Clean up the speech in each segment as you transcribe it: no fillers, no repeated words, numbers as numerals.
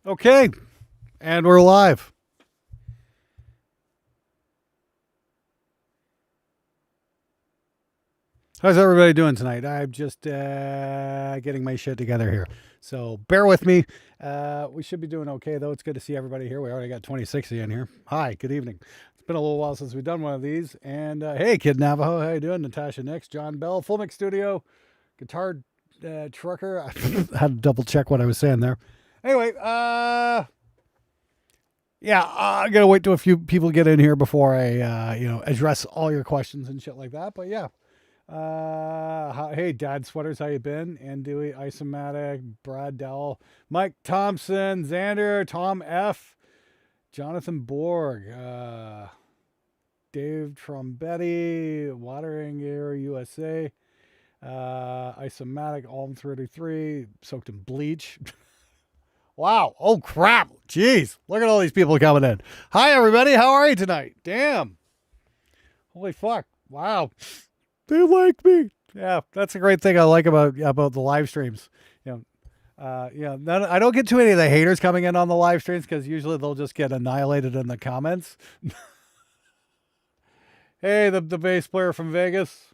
Okay, and we're live. How's everybody doing tonight? I'm just getting my shit together here. So bear with me. We should be doing okay, though. It's good to see everybody here. We already got 2060 in here. Hi, good evening. It's been a little while since we've done one of these. And hey, Kid Navajo, how you doing? Natasha Nix, John Bell, Full Mix Studio, Guitar Trucker. I had to double check what I was saying there. Anyway, yeah, I gotta wait till a few people get in here before I, address all your questions and shit like that. But yeah, hey, Dad Sweaters, how you been? Andui, Isomatic, Brad Dowell, Mike Thompson, Xander, Tom F, Jonathan Borg, Dave Trombetti, Watering Air USA, Isomatic, Alm 33, soaked in bleach. Wow. Oh, crap. Jeez. Look at all these people coming in. Hi, everybody. How are you tonight? Damn. Holy fuck. Wow. They like me. Yeah, that's a great thing I like about the live streams. I don't get too many of the haters coming in on the live streams because usually they'll just get annihilated in the comments. Hey, the bass player from Vegas.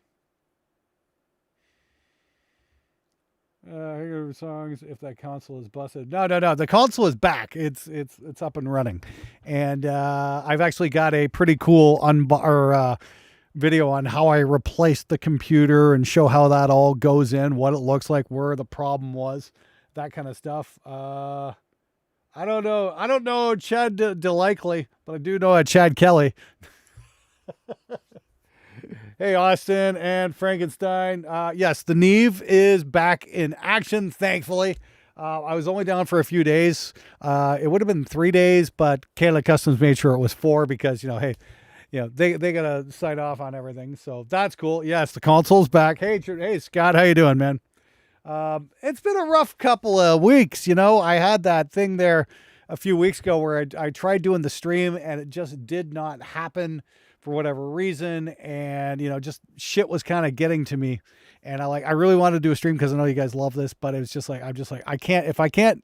Here are songs. If that console is busted, no. The console is back. It's up and running, and I've actually got a pretty cool video on how I replaced the computer and show how that all goes in, what it looks like, where the problem was, that kind of stuff. I don't know Chad DeLikely, but I do know a Chad Kelly. Hey, Austin and Frankenstein. Yes, the Neve is back in action, thankfully. I was only down for a few days. It would have been 3 days, but Kayla Customs made sure it was 4 because, hey, they got to sign off on everything. So that's cool. Yes, the console's back. Hey, Scott, how you doing, man? It's been a rough couple of weeks. I had that thing there a few weeks ago where I tried doing the stream and it just did not happen for whatever reason, and just shit was kind of getting to me, and I really wanted to do a stream because I know you guys love this, but it's just like I can't, if I can't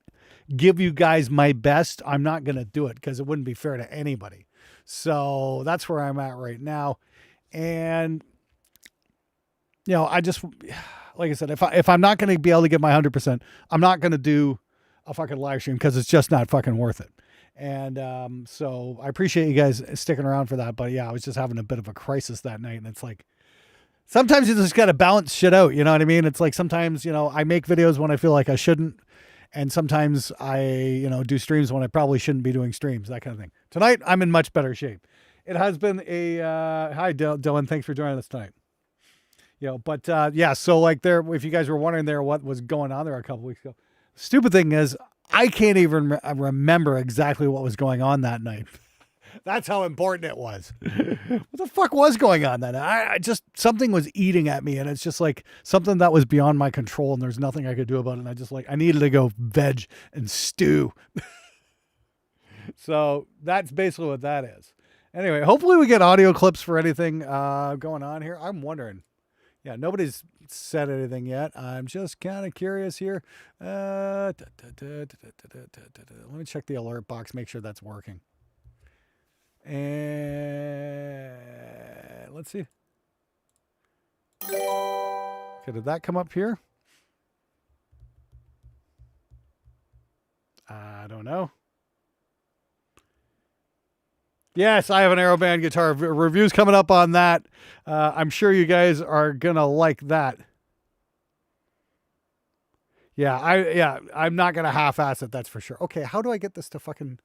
give you guys my best, I'm not gonna do it because it wouldn't be fair to anybody. So that's where I'm at right now, and I just, like I said, if I'm not gonna be able to give my 100%, I'm not gonna do a fucking live stream because it's just not fucking worth it. And so I appreciate you guys sticking around for that. But yeah, I was just having a bit of a crisis that night. And it's like, sometimes you just got to balance shit out. You know what I mean? It's like sometimes, I make videos when I feel like I shouldn't. And sometimes I, do streams when I probably shouldn't be doing streams, that kind of thing. Tonight, I'm in much better shape. It has been a, hi, Dylan. Thanks for joining us tonight. But yeah, so like if you guys were wondering there what was going on there a couple weeks ago, stupid thing is, I can't even remember exactly what was going on that night. That's how important it was. What the fuck was going on that night? I just, something was eating at me, and it's just like something that was beyond my control, and there's nothing I could do about it. And I needed to go veg and stew. So that's basically what that is. Anyway, hopefully we get audio clips for anything going on here. I'm wondering. Yeah, nobody's said anything yet. I'm just kind of curious here. Let me check the alert box, make sure that's working. And let's see. Okay, did that come up here? I don't know. Yes, I have an Aeroband guitar. Reviews coming up on that. I'm sure you guys are gonna like that. Yeah, I'm not gonna half-ass it. That's for sure. Okay, how do I get this to fucking?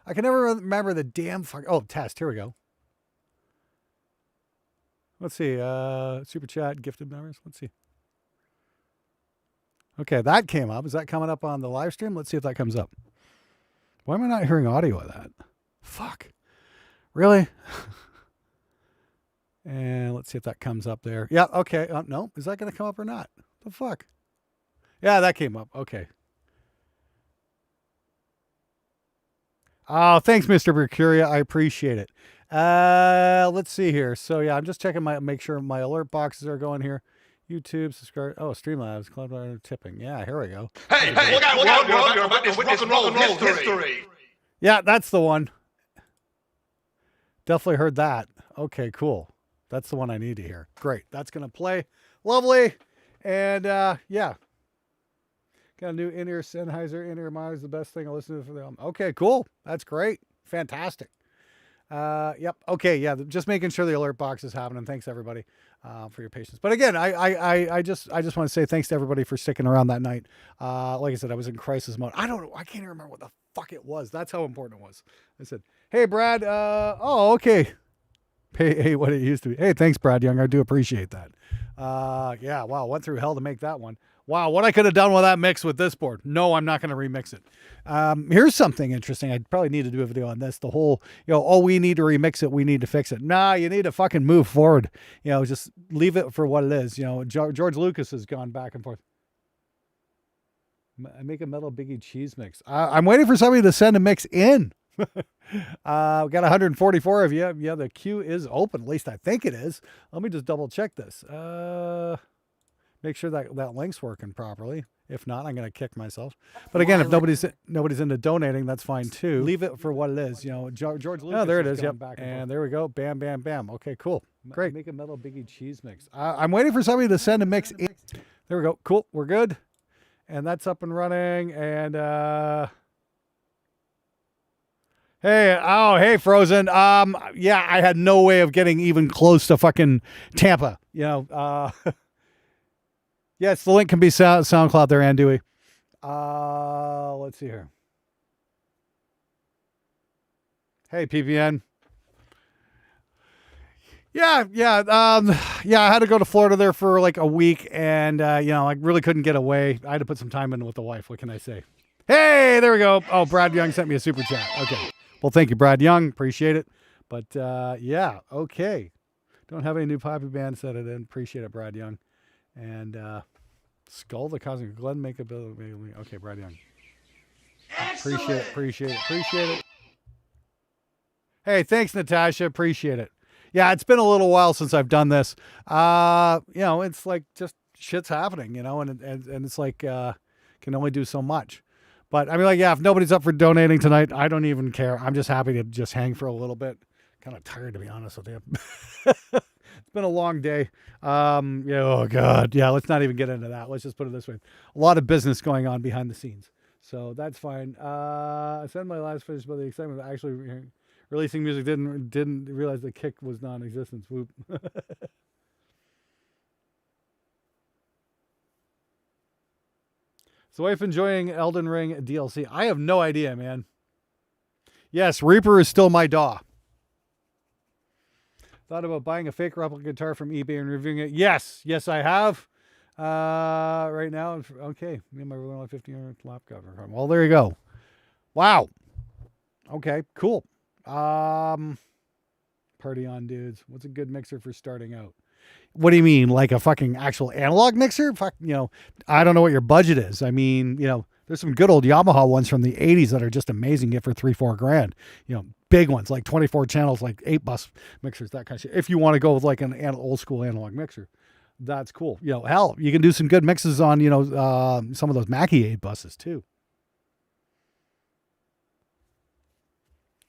I can never remember the damn fuck. Oh, test. Here we go. Let's see. Super chat, gifted members. Let's see. Okay, that came up. Is that coming up on the live stream? Let's see if that comes up. Why am I not hearing audio of that? Fuck. Really? And let's see if that comes up there. Yeah, okay. No, is that going to come up or not? The fuck? Yeah, that came up. Okay. Oh, thanks, Mr. Mercuria. I appreciate it. Let's see here. So yeah, I'm just checking make sure my alert boxes are going here. YouTube, subscribe. Oh, Streamlabs, Club tipping. Yeah, here we go. Hey, look out, you're about to witness rock and roll history. Yeah, that's the one. Definitely heard that. Okay, cool. That's the one I need to hear. Great. That's going to play. Lovely. And yeah. Got a new in-ear Sennheiser. In-ear monitor is the best thing I listen to for the album. Okay, cool. That's great. Fantastic. Yep. Okay. Yeah. Just making sure the alert box is happening. Thanks everybody for your patience. But again, I just want to say thanks to everybody for sticking around that night. Like I said, I was in crisis mode. I can't even remember what the fuck it was. That's how important it was. I said, hey Brad. Oh, okay. Hey, what it used to be. Hey, thanks Brad Young. I do appreciate that. Yeah. Wow. Went through hell to make that one. Wow, what I could have done with that mix with this board. No, I'm not going to remix it. Here's something interesting. I probably need to do a video on this. The whole, oh, we need to remix it. We need to fix it. Nah, you need to fucking move forward. Just leave it for what it is. George Lucas has gone back and forth. I make a metal Biggie cheese mix. I'm waiting for somebody to send a mix in. We got 144 of you. Yeah, the queue is open. At least I think it is. Let me just double check this. Make sure that link's working properly. If not, I'm going to kick myself. But again, if nobody's into donating, that's fine too. Leave it for what it is. George Lucas. Oh, there it is. Yep. And there we go. Bam, bam, bam. Okay, cool. Great. Make a metal Biggie cheese mix. I'm waiting for somebody to send a mix in. There we go. Cool. We're good. And that's up and running. And hey, Frozen. Yeah, I had no way of getting even close to fucking Tampa. Yes, the link can be SoundCloud there, and Dewey. Let's see here. Hey, PPN. Yeah. I had to go to Florida there for like a week, and I really couldn't get away. I had to put some time in with the wife. What can I say? Hey, there we go. Oh, Brad Young sent me a super chat. Okay. Well, thank you, Brad Young. Appreciate it. But yeah, okay. Don't have any new poppy band set it in. Appreciate it, Brad Young. And Skull the Cosmic Glenn make a bill. Okay, Brad Young. Appreciate it. Hey, thanks, Natasha. Appreciate it. Yeah, it's been a little while since I've done this. It's like just shit's happening, and it's like can only do so much. But I mean, if nobody's up for donating tonight, I don't even care. I'm just happy to just hang for a little bit. Kind of tired, to be honest with you. It's been a long day. Oh God. Yeah. Let's not even get into that. Let's just put it this way. A lot of business going on behind the scenes. So that's fine. I said my last finish, but the excitement of actually releasing music didn't realize the kick was non-existent. Whoop. So wife enjoying Elden Ring DLC. I have no idea, man. Yes, Reaper is still my DAW. Thought about buying a fake replica guitar from eBay and reviewing it. Yes, I have. Right now, okay. Me and my only 15 lap cover. Well, there you go. Wow. Okay, cool. Party on, dudes. What's a good mixer for starting out? What do you mean? Like a fucking actual analog mixer? Fuck, I don't know what your budget is. I mean, there's some good old Yamaha ones from the 80s that are just amazing. Get for $3-4 grand. Big ones like 24 channels, like 8-bus mixers, that kind of shit. If you want to go with like an old school analog mixer, that's cool. Hell, you can do some good mixes on, some of those Mackie 8-buses too.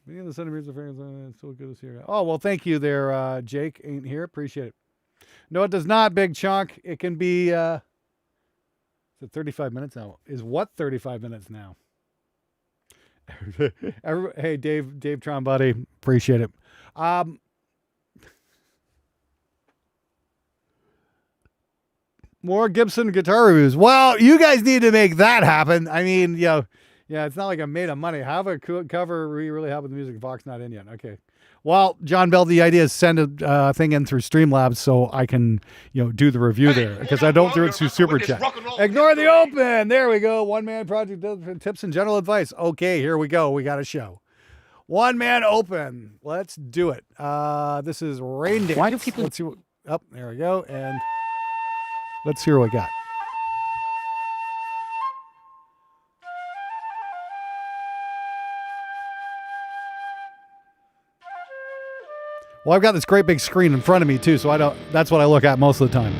The centimeters of frames, it's so good to see you. Oh, well, thank you there, Jake. Ain't here. Appreciate it. No, it does not, Big Chunk. It can be, is it 35 minutes now? Is what 35 minutes now? Hey, Dave Tron, buddy. Appreciate it. More Gibson guitar reviews. Well, you guys need to make that happen. I mean, yeah, it's not like I'm made of money. Have a cover we really have with the music box not in yet. Okay. Well, John Bell, the idea is send a thing in through Streamlabs so I can, do the review there because I don't do it through Super Chat. Ignore the open. There we go. One man project tips and general advice. Okay, here we go. We got a show. One man open. Let's do it. This is Rain Dance. Why do people? Let's see what. Oh, there we go. And let's hear what we got. Well, I've got this great big screen in front of me too, so that's what I look at most of the time.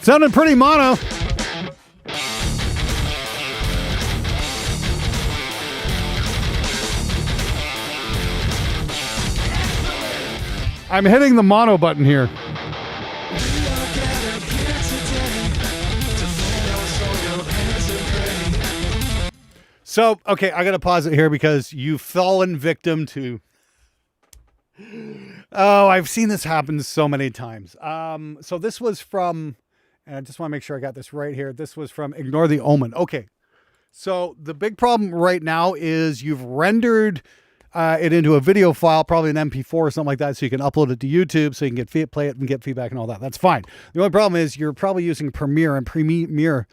Sounded pretty mono. I'm hitting the mono button here. So, okay, I got to pause it here because you've fallen victim to... Oh, I've seen this happen so many times. So this was from, and I just want to make sure I got this right here. This was from Ignore the Omen. Okay. So the big problem right now is you've rendered it into a video file, probably an MP4 or something like that, so you can upload it to YouTube, so you can play it and get feedback and all that. That's fine. The only problem is you're probably using Premiere, and Premiere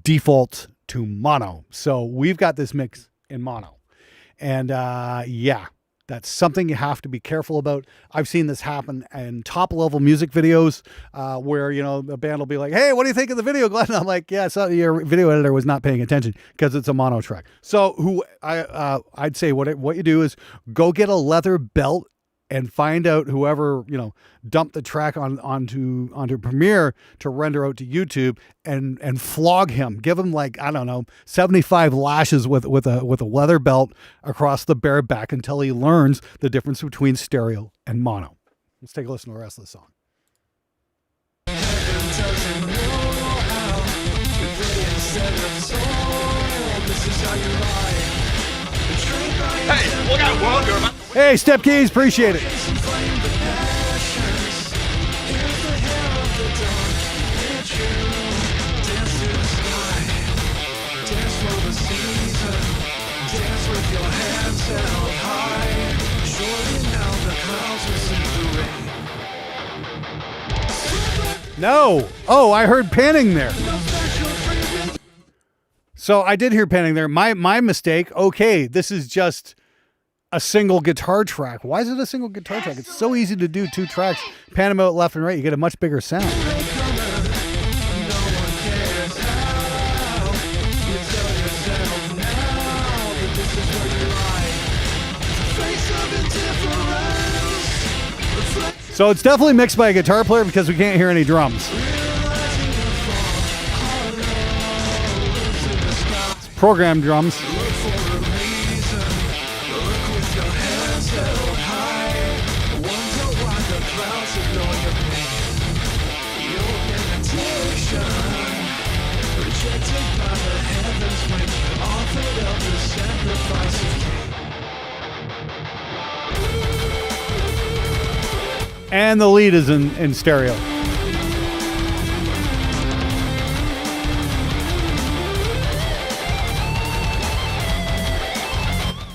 defaults to mono. So we've got this mix in mono. And yeah, that's something you have to be careful about. I've seen this happen in top level music videos where, you know, the band will be like, hey, what do you think of the video, Glenn? And I'm like, yeah, so your video editor was not paying attention because it's a mono track. So I'd say what you do is go get a leather belt and find out whoever, you know, dumped the track onto Premiere to render out to YouTube and flog him. Give him, like, I don't know, 75 lashes with a leather belt across the bare back until he learns the difference between stereo and mono. Let's take a listen to the rest of the song. Hey, look out, world, you're about to Hey, Step Keys, appreciate it. No. Oh, I heard panning there. So I did hear panning there. My mistake. Okay, this is just a single guitar track. Why is it a single guitar track? It's so easy to do 2 tracks. Pan them out left and right. You get a much bigger sound. So it's definitely mixed by a guitar player because we can't hear any drums. It's programmed drums. And the lead is in stereo.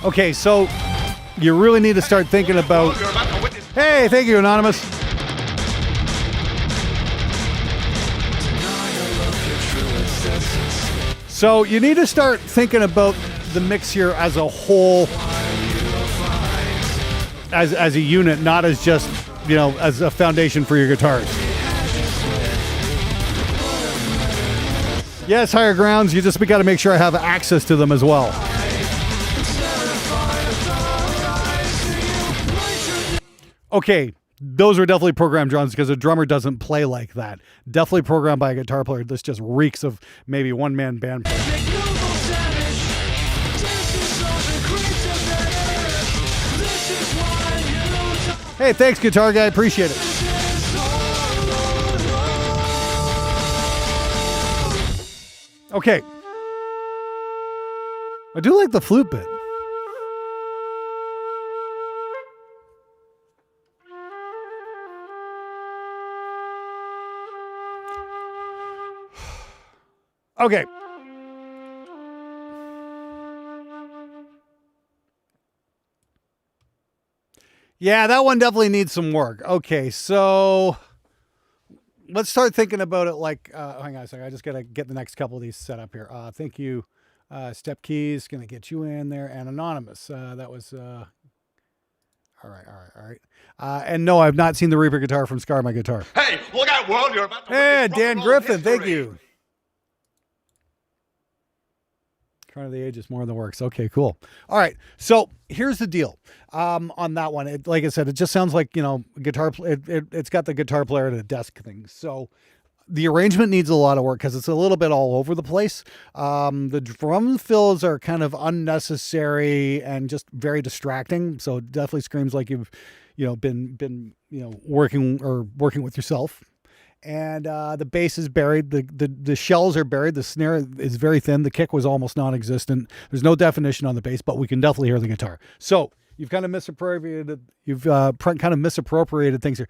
Okay, so you really need to start thinking about... Hey, thank you, Anonymous. So you need to start thinking about the mix here as a whole, as a unit, not as just, you know, as a foundation for your guitars. Yes, higher grounds, we got to make sure I have access to them as well. Okay, those are definitely programmed drums because a drummer doesn't play like that. Definitely programmed by a guitar player. This just reeks of maybe one-man band player. Hey, thanks, guitar guy. Appreciate it. Okay. I do like the flute bit. Okay. Yeah, that one definitely needs some work. Okay, so let's start thinking about it like, hang on a second. I just got to get the next couple of these set up here. Thank you, Step Keys. Going to get you in there. And Anonymous. That was, all right. And no, I've not seen the Reaper guitar from Scar My Guitar. Hey, look out, world, you're about to Hey, witness rock Dan and roll Griffin, thank history. you. Crown of the Ages, more in the works. Okay, cool. All right, so here's the deal. On that one, like I said, it just sounds like, you know, guitar. It's got the guitar player at a desk thing. So The arrangement needs a lot of work because it's a little bit all over the place. The drum fills are kind of unnecessary and just very distracting. So it definitely screams like you've, been working with yourself. And the bass is buried. The shells are buried. The snare is very thin. The kick was almost non-existent. There's no definition on the bass, but we can definitely hear the guitar. So you've kind of misappropriated. Things here.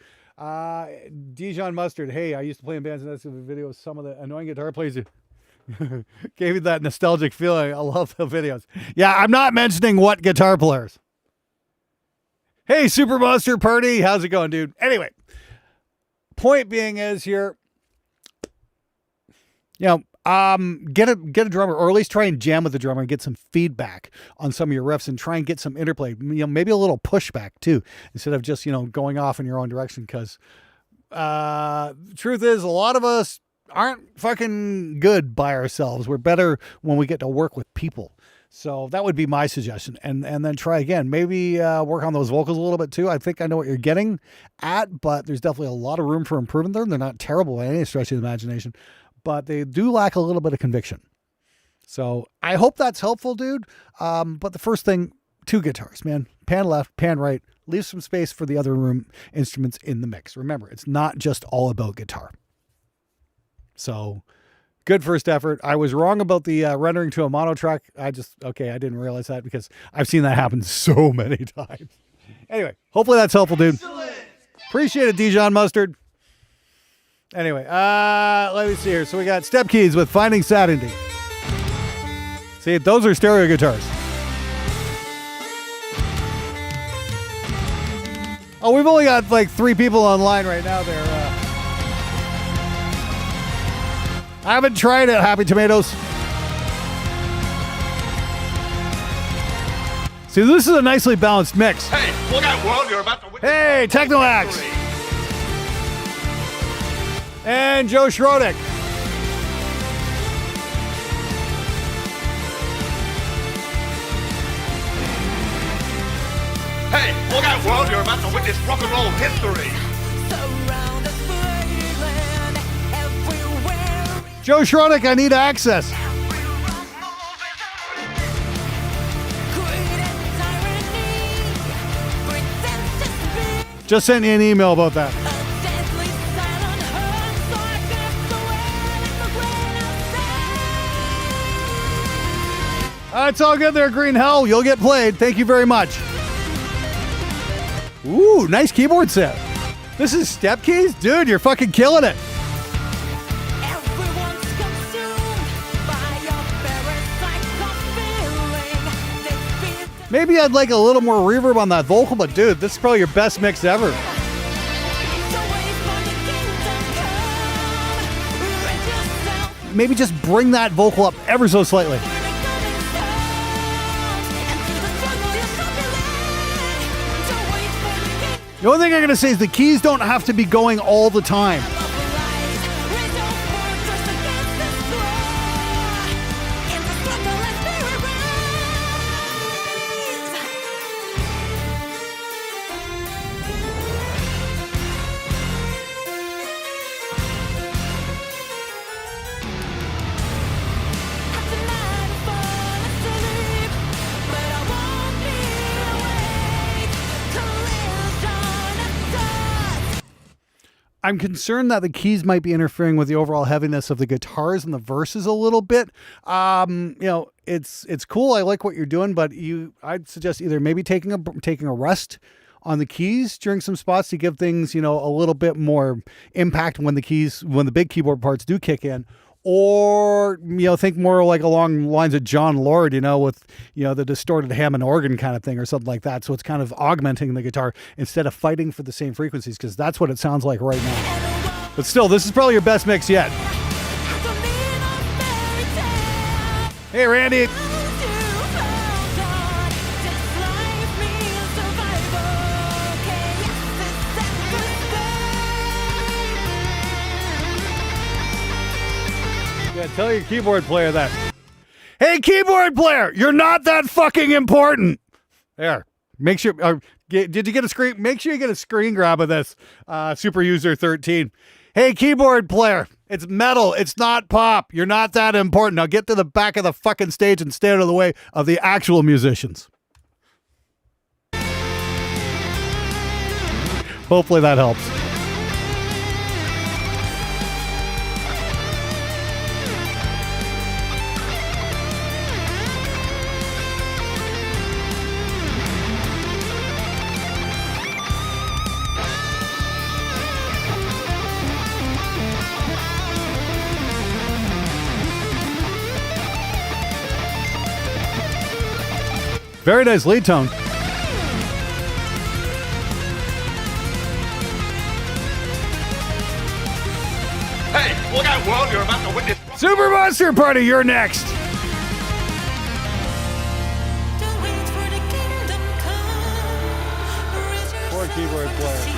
Dijon Mustard. Hey, I used to play in bands and that's the video. Some of the annoying guitar players gave me that nostalgic feeling. I love the videos. Yeah, I'm not mentioning what guitar players. Hey, Super Mustard Party. How's it going, dude? Anyway, point being is here, get a drummer, or at least try and jam with the drummer and get some feedback on some of your riffs and try and get some interplay, maybe a little pushback too, instead of just, going off in your own direction. Cause, truth is a lot of us aren't fucking good by ourselves. We're better when we get to work with people. So that would be my suggestion. And then try again, maybe, work on those vocals a little bit too. I think I know what you're getting at, but there's definitely a lot of room for improvement there. They're not terrible by any stretch of the imagination, but they do lack a little bit of conviction. So I hope that's helpful, dude. But the first thing, 2 guitars, man. Pan left, pan right. Leave some space for the other room instruments in the mix. Remember, it's not just all about guitar. So good first effort. I was wrong about the rendering to a mono track. I didn't realize that because I've seen that happen so many times. Anyway, hopefully that's helpful, dude. Excellent. Appreciate it, Dijon Mustard. Anyway, let me see here. So we got Step Keys with Finding Sanity. See, those are stereo guitars. Oh, we've only got like 3 people online right now there. I haven't tried it, Happy Tomatoes. See, this is a nicely balanced mix. Hey, look out, world, you're about to witness. Hey, Techno Axe. And Joe Schroedick. Hey, look out, world, you're about to witness rock and roll history. Joe Schroedick, I need access. Just sent you an email about that. It's all good there, Green Hell. You'll get played. Thank you very much. Ooh, nice keyboard set. This is Step Keys? Dude, you're fucking killing it. Maybe I'd like a little more reverb on that vocal, but dude, this is probably your best mix ever. Maybe just bring that vocal up ever so slightly. The only thing I'm going to say is the keys don't have to be going all the time. I'm concerned that the keys might be interfering with the overall heaviness of the guitars and the verses a little bit. It's cool. I like what you're doing, but I'd suggest either maybe taking a rest on the keys during some spots to give things, a little bit more impact when the big keyboard parts do kick in. Or, think more like along lines of John Lord, with, the distorted Hammond organ kind of thing or something like that. So it's kind of augmenting the guitar instead of fighting for the same frequencies, because that's what it sounds like right now. But still, this is probably your best mix yet. Hey, Randy. Yeah, tell your keyboard player that. Hey, keyboard player, you're not that fucking important. There. Make sure. Did you get a screen? Make sure you get a screen grab of this. Super User 13. Hey, keyboard player, it's metal. It's not pop. You're not that important. Now get to the back of the fucking stage and stay out of the way of the actual musicians. Hopefully that helps. Very nice lead tone. Hey, look out, world, you're about to witness. Super Monster Party, you're next. Poor keyboard player.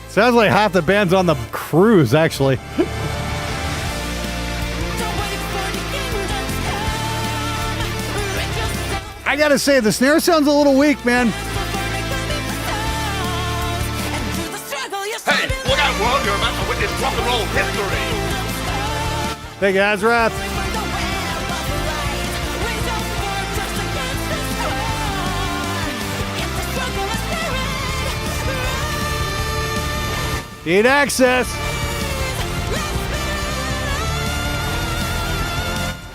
Sounds like half the band's on the cruise, actually. I gotta say, the snare sounds a little weak, man. Hey, look out, world, you're about to witness rock and roll history. Thank you, Azrath. Need access.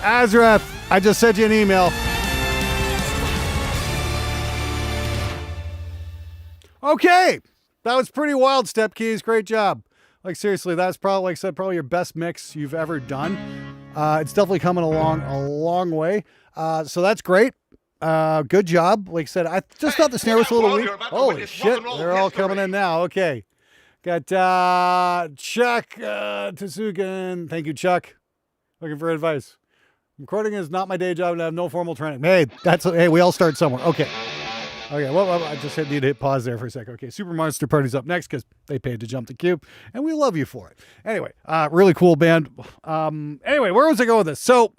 Azrath, I just sent you an email. Okay. That was pretty wild, Step Keys. Great job. Like, seriously, that's probably, like I said, probably your best mix you've ever done. It's definitely coming along a long way. So that's great. Good job. Like I said, I just thought the snare was a little weak. Holy shit. They're all coming in now. Okay. Got Chuck Tsugan. Thank you, Chuck. Looking for advice. Recording is not my day job and I have no formal training. Hey, we all start somewhere. Okay. Well, I just need to hit pause there for a second. Okay, Super Monster Party's up next because they paid to jump the cube, and we love you for it. Anyway, really cool band. Anyway, where was I going with this? So,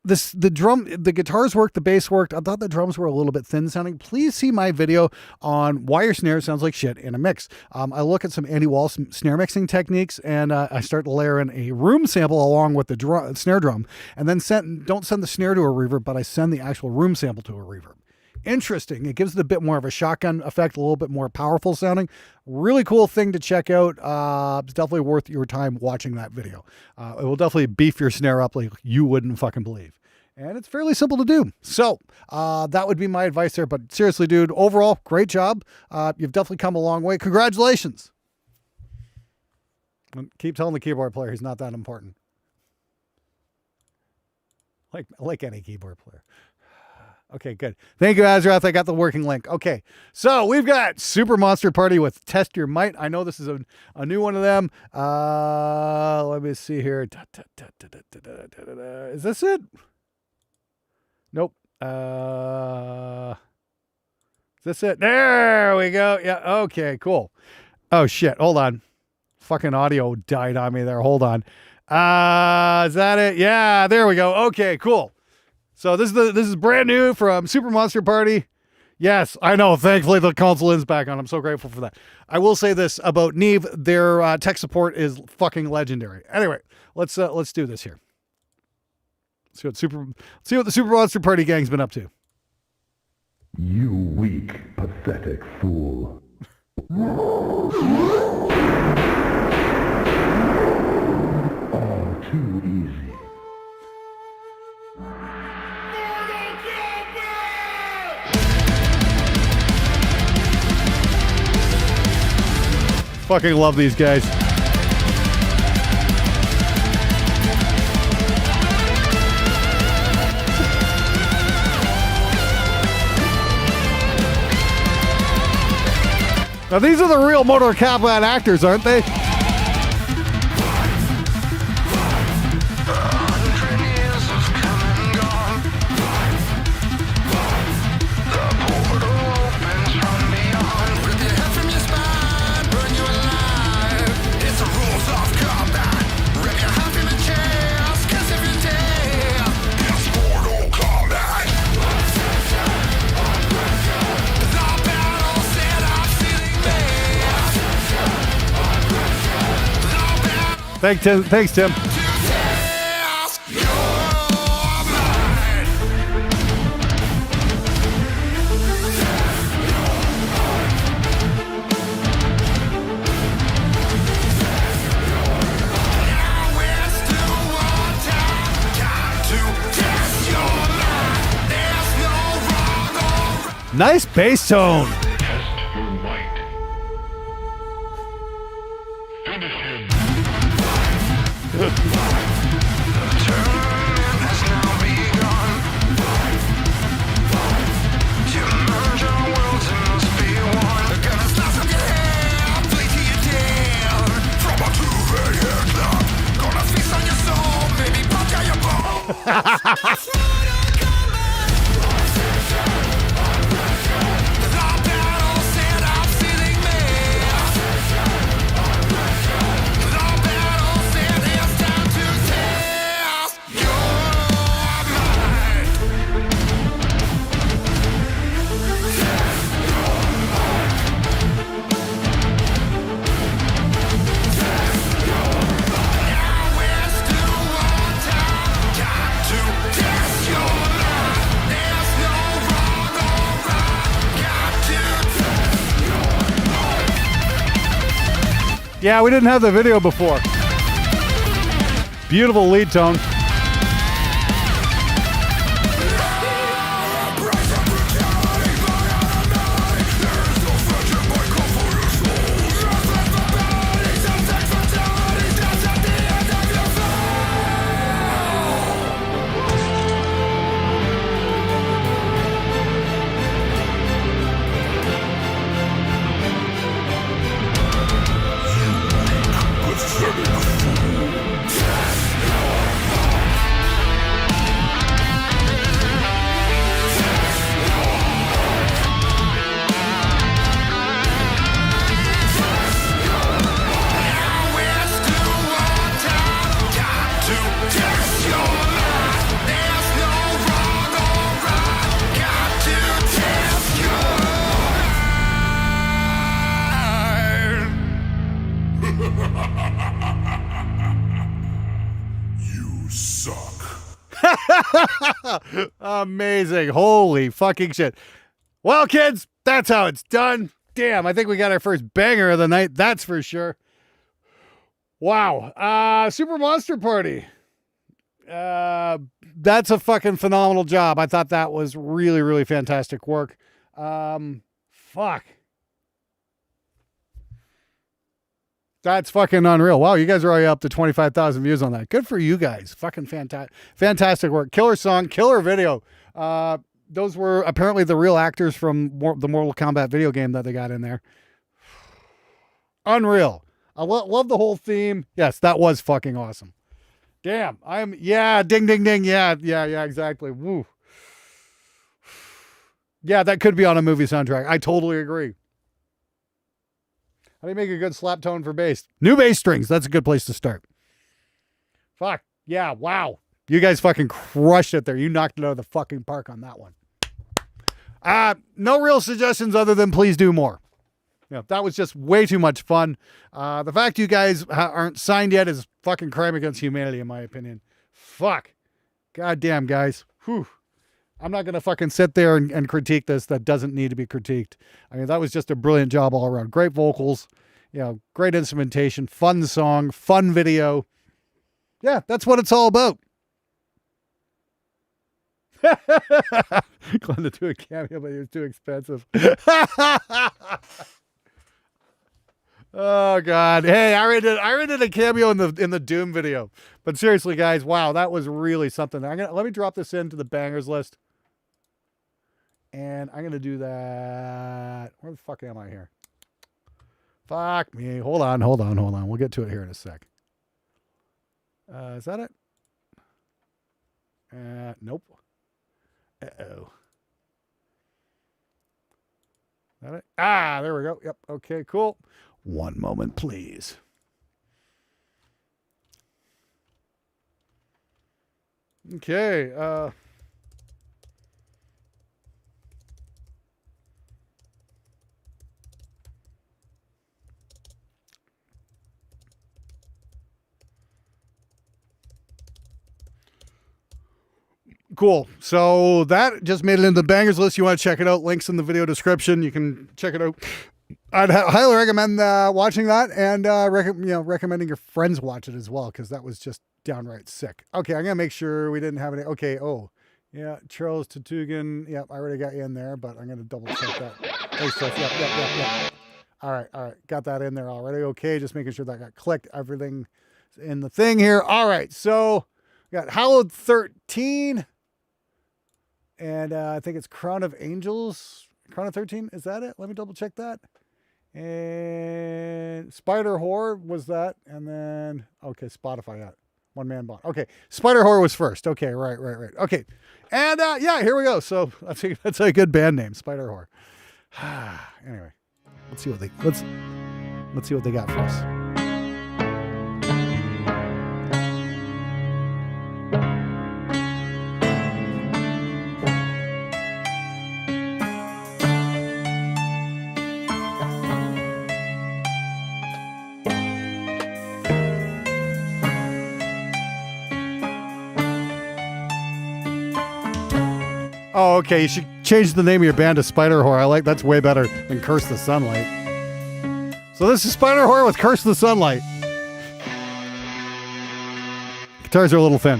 the guitars worked, the bass worked. I thought the drums were a little bit thin sounding. Please see my video on why your snare sounds like shit in a mix. I look at some Andy Wallace snare mixing techniques, and I start to layer in a room sample along with the snare drum, and then don't send the snare to a reverb, but I send the actual room sample to a reverb. Interesting. It gives it a bit more of a shotgun effect, a little bit more powerful sounding. Really cool thing to check out. It's definitely worth your time watching that video. It will definitely beef your snare up like you wouldn't fucking believe. And it's fairly simple to do. So that would be my advice there. But seriously, dude, overall, great job. You've definitely come a long way. Congratulations. Keep telling the keyboard player he's not that important. Like any keyboard player. Okay, good. Thank you, Azrath. I got the working link. Okay, so we've got Super Monster Party with Test Your Might. I know this is a new one of them. Let me see here. Is this it? Nope. Is this it? There we go. Yeah, okay, cool. Oh, shit. Hold on. Fucking audio died on me there. Hold on. Is that it? Yeah, there we go. Okay, cool. So this is brand new from Super Monster Party. Yes, I know. Thankfully, the console is back on. I'm so grateful for that. I will say this about Neve: their tech support is fucking legendary. Anyway, let's do this here. Let's see what the Super Monster Party gang's been up to. You weak, pathetic fool. All too easy. Fucking love these guys. Now these are the real Mortal Kombat actors, aren't they? Thanks, Tim. Nice bass tone. Test your might. Finish him. Yeah, we didn't have the video before. Beautiful lead tone. Amazing. Holy fucking shit. Well, kids, that's how it's done. Damn, I think we got our first banger of the night. That's for sure. Wow. Super Monster Party. That's a fucking phenomenal job. I thought that was really, really fantastic work. Fuck. That's fucking unreal. Wow, you guys are already up to 25,000 views on that. Good for you guys. Fucking fantastic work. Killer song, killer video. Those were apparently the real actors from the Mortal Kombat video game that they got in there. Unreal. I love the whole theme. Yes, that was fucking awesome. Damn. Ding, ding, ding. Yeah, exactly. Woo. Yeah, that could be on a movie soundtrack. I totally agree. How do you make a good slap tone for bass? New bass strings. That's a good place to start. Fuck. Yeah, wow. You guys fucking crushed it there. You knocked it out of the fucking park on that one. No real suggestions other than please do more. Yeah, that was just way too much fun. The fact you guys aren't signed yet is fucking crime against humanity, in my opinion. Fuck. Goddamn, guys. Whew. I'm not going to fucking sit there and critique this. That doesn't need to be critiqued. I mean, that was just a brilliant job all around. Great vocals, great instrumentation, fun song, fun video. Yeah, that's what it's all about. Glenn to do a cameo, but he was too expensive. Oh God! Hey, I already did a cameo in the Doom video. But seriously, guys, wow, that was really something. Let me drop this into the bangers list, and I'm gonna do that. Where the fuck am I here? Fuck me. Hold on. We'll get to it here in a sec. Is that it? Nope. Uh-oh. That it? There we go. Yep. Okay, cool. One moment, please. Okay. Cool. So that just made it into the bangers list. You want to check it out? Links in the video description. You can check it out. I'd highly recommend watching that and recommending your friends watch it as well, because that was just downright sick. Okay, I'm gonna make sure we didn't have any. Okay, yeah, Charles Tatugan. Yep, I already got you in there, but I'm gonna double check that. Thanks, Jeff. Yep. All right, got that in there already. Okay, just making sure that got clicked. Everything in the thing here. All right, so we got Hallowed 13, and I think it's Crown of Angels. Crown of 13, is that it? Let me double check that. And Spider Whore was that, and then okay, Spotify got One Man Bond. Okay, Spider Whore was first. Okay, right. Okay, and yeah, here we go. So that's a good band name, Spider Whore. Anyway, let's see what they got for us. Oh, okay. You should change the name of your band to Spider Whore. I like that's way better than Curse the Sunlight. So this is Spider Whore with Curse the Sunlight. Guitars are a little thin.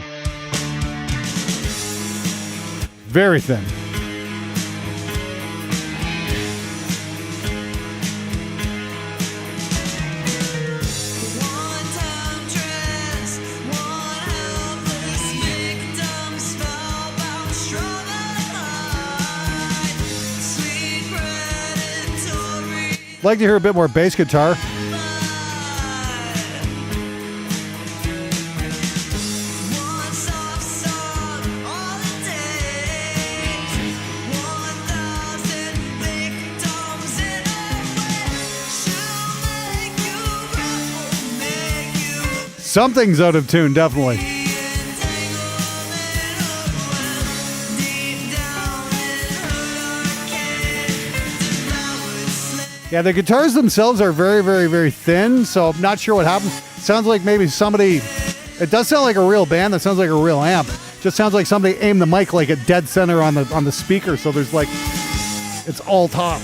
Very thin. Like to hear a bit more bass guitar. Something's out of tune, definitely. Yeah, the guitars themselves are very, very, very thin, so I'm not sure what happened. Sounds like maybe somebody... It does sound like a real band. That sounds like a real amp. Just sounds like somebody aimed the mic like at dead center on the speaker, so there's like... It's all top.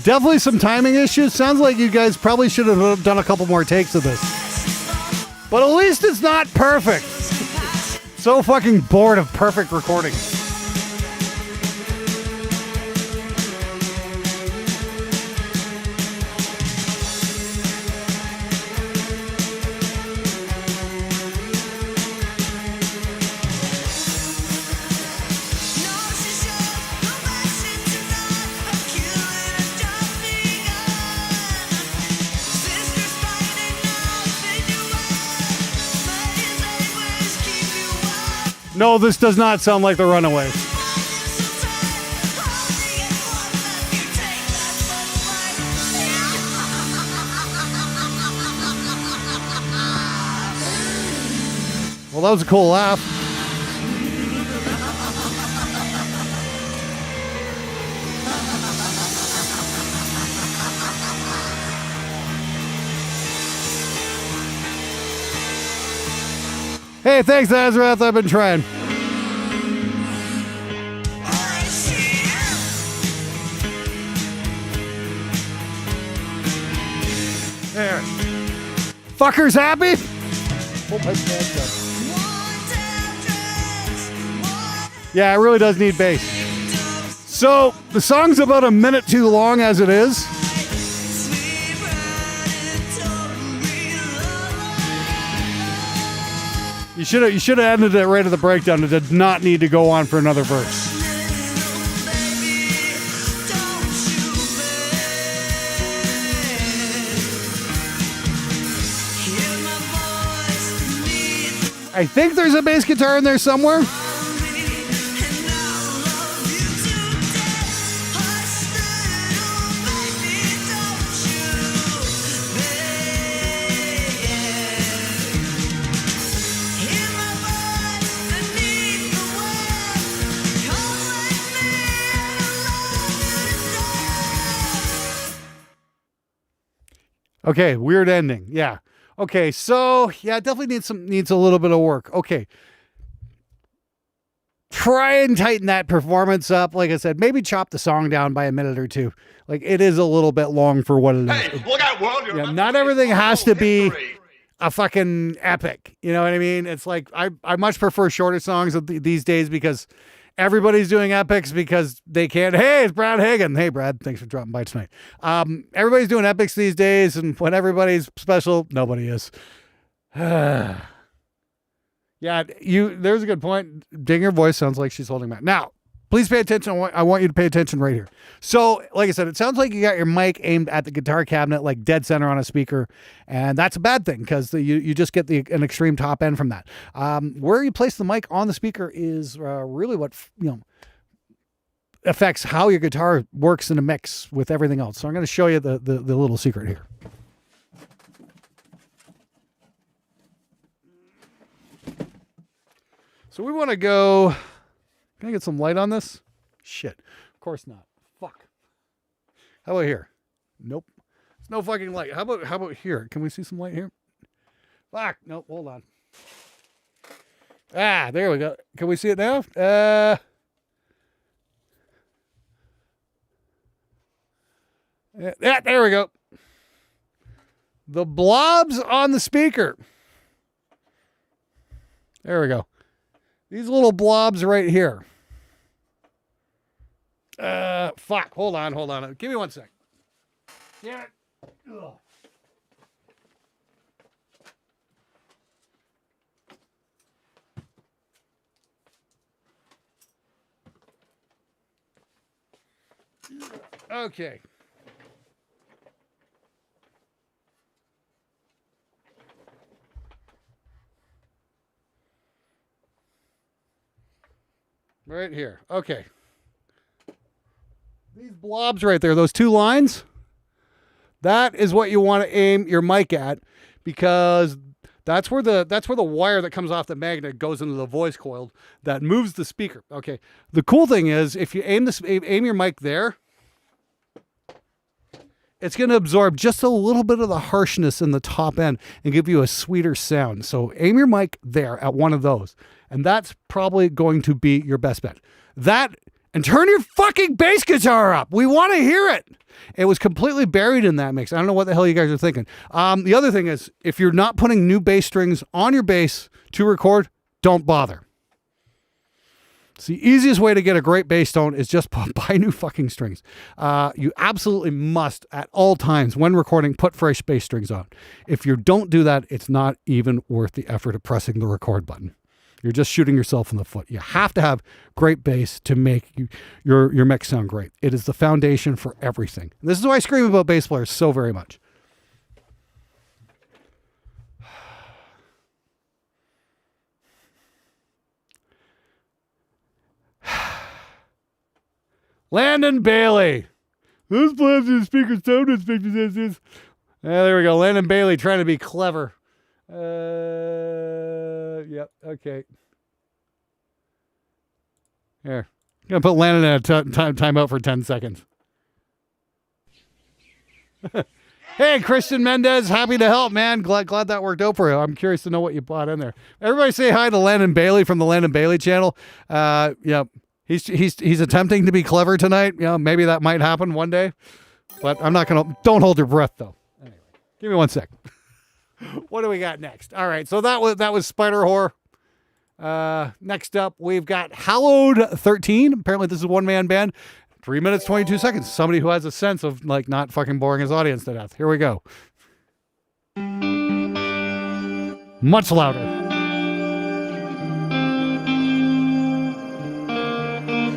Definitely some timing issues. Sounds like you guys probably should have done a couple more takes of this. But at least it's not perfect. So fucking bored of perfect recording. No, this does not sound like the Runaways. Well, that was a cool laugh. Hey, thanks, Azrath. I've been trying. There. Fuckers happy? Oh, my God. Yeah, it really does need bass. So the song's about a minute too long as it is. You should have ended it right at the breakdown. It did not need to go on for another verse. I think there's a bass guitar in there somewhere. Okay, weird ending. Yeah. Okay, so yeah, it definitely needs a little bit of work. Okay. Try and tighten that performance up. Like I said, maybe chop the song down by a minute or two. Like, it is a little bit long for what it is. Hey, look out, world. Yeah, not everything has to be a fucking epic. You know what I mean? It's like, I much prefer shorter songs these days because everybody's doing epics because they can't. Hey, it's Brad Hagen. Hey, Brad, thanks for dropping by tonight. Everybody's doing epics these days, and when everybody's special, nobody is. Yeah, there's a good point. Dinger voice sounds like she's holding back. Now, please pay attention. I want you to pay attention right here. So, like I said, it sounds like you got your mic aimed at the guitar cabinet, like dead center on a speaker, and that's a bad thing because you just get an extreme top end from that. Where you place the mic on the speaker is really what affects how your guitar works in a mix with everything else. So I'm going to show you the little secret here. So we want to go. Can I get some light on this? Shit. Of course not. Fuck. How about here? Nope. There's no fucking light. How about here? Can we see some light here? Fuck. Nope. Hold on. Ah, there we go. Can we see it now? Yeah, there we go. The blobs on the speaker. There we go. These little blobs right here. Fuck. Hold on. Give me 1 sec. Yeah. Ugh. Okay. Right here. Okay. These blobs right there, those two lines, that is what you want to aim your mic at, because that's where the wire that comes off the magnet goes into the voice coil that moves the speaker. Okay. The cool thing is, if you aim your mic there, it's going to absorb just a little bit of the harshness in the top end and give you a sweeter sound. So aim your mic there at one of those. And that's probably going to be your best bet. That, and turn your fucking bass guitar up. We want to hear it. It was completely buried in that mix. I don't know what the hell you guys are thinking. The other thing is, if you're not putting new bass strings on your bass to record, don't bother. It's the easiest way to get a great bass tone is just buy new fucking strings. You absolutely must, at all times when recording, put fresh bass strings on. If you don't do that, it's not even worth the effort of pressing the record button. You're just shooting yourself in the foot. You have to have great bass to make your mix sound great. It is the foundation for everything. This is why I scream about bass players so very much. Landon Bailey. This plastic speaker sound inspector says. There we go. Landon Bailey trying to be clever. Yep. Okay. Here. I'm going to put Landon in a time out for 10 seconds. Hey, Christian Mendez. Happy to help, man. Glad that worked out for you. I'm curious to know what you bought in there. Everybody say hi to Landon Bailey from the Landon Bailey channel. Yep. He's attempting to be clever tonight. You know, maybe that might happen one day, but I'm not going to. Don't hold your breath though. Anyway, give me 1 sec. What do we got next? All right. So that was Spider Whore. Next up, we've got Hallowed 13. Apparently, this is a one-man band. 3 minutes, 22 seconds. Somebody who has a sense of like not fucking boring his audience to death. Here we go. Much louder.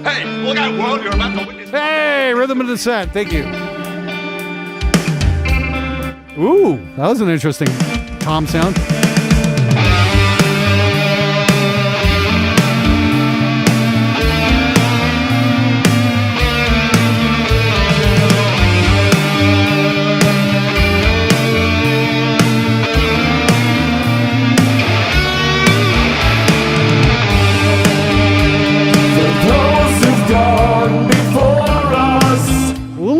Hey, look out, world, you're about to witness. Hey, Rhythm and Descent. Thank you. Ooh, that was an interesting tom sound.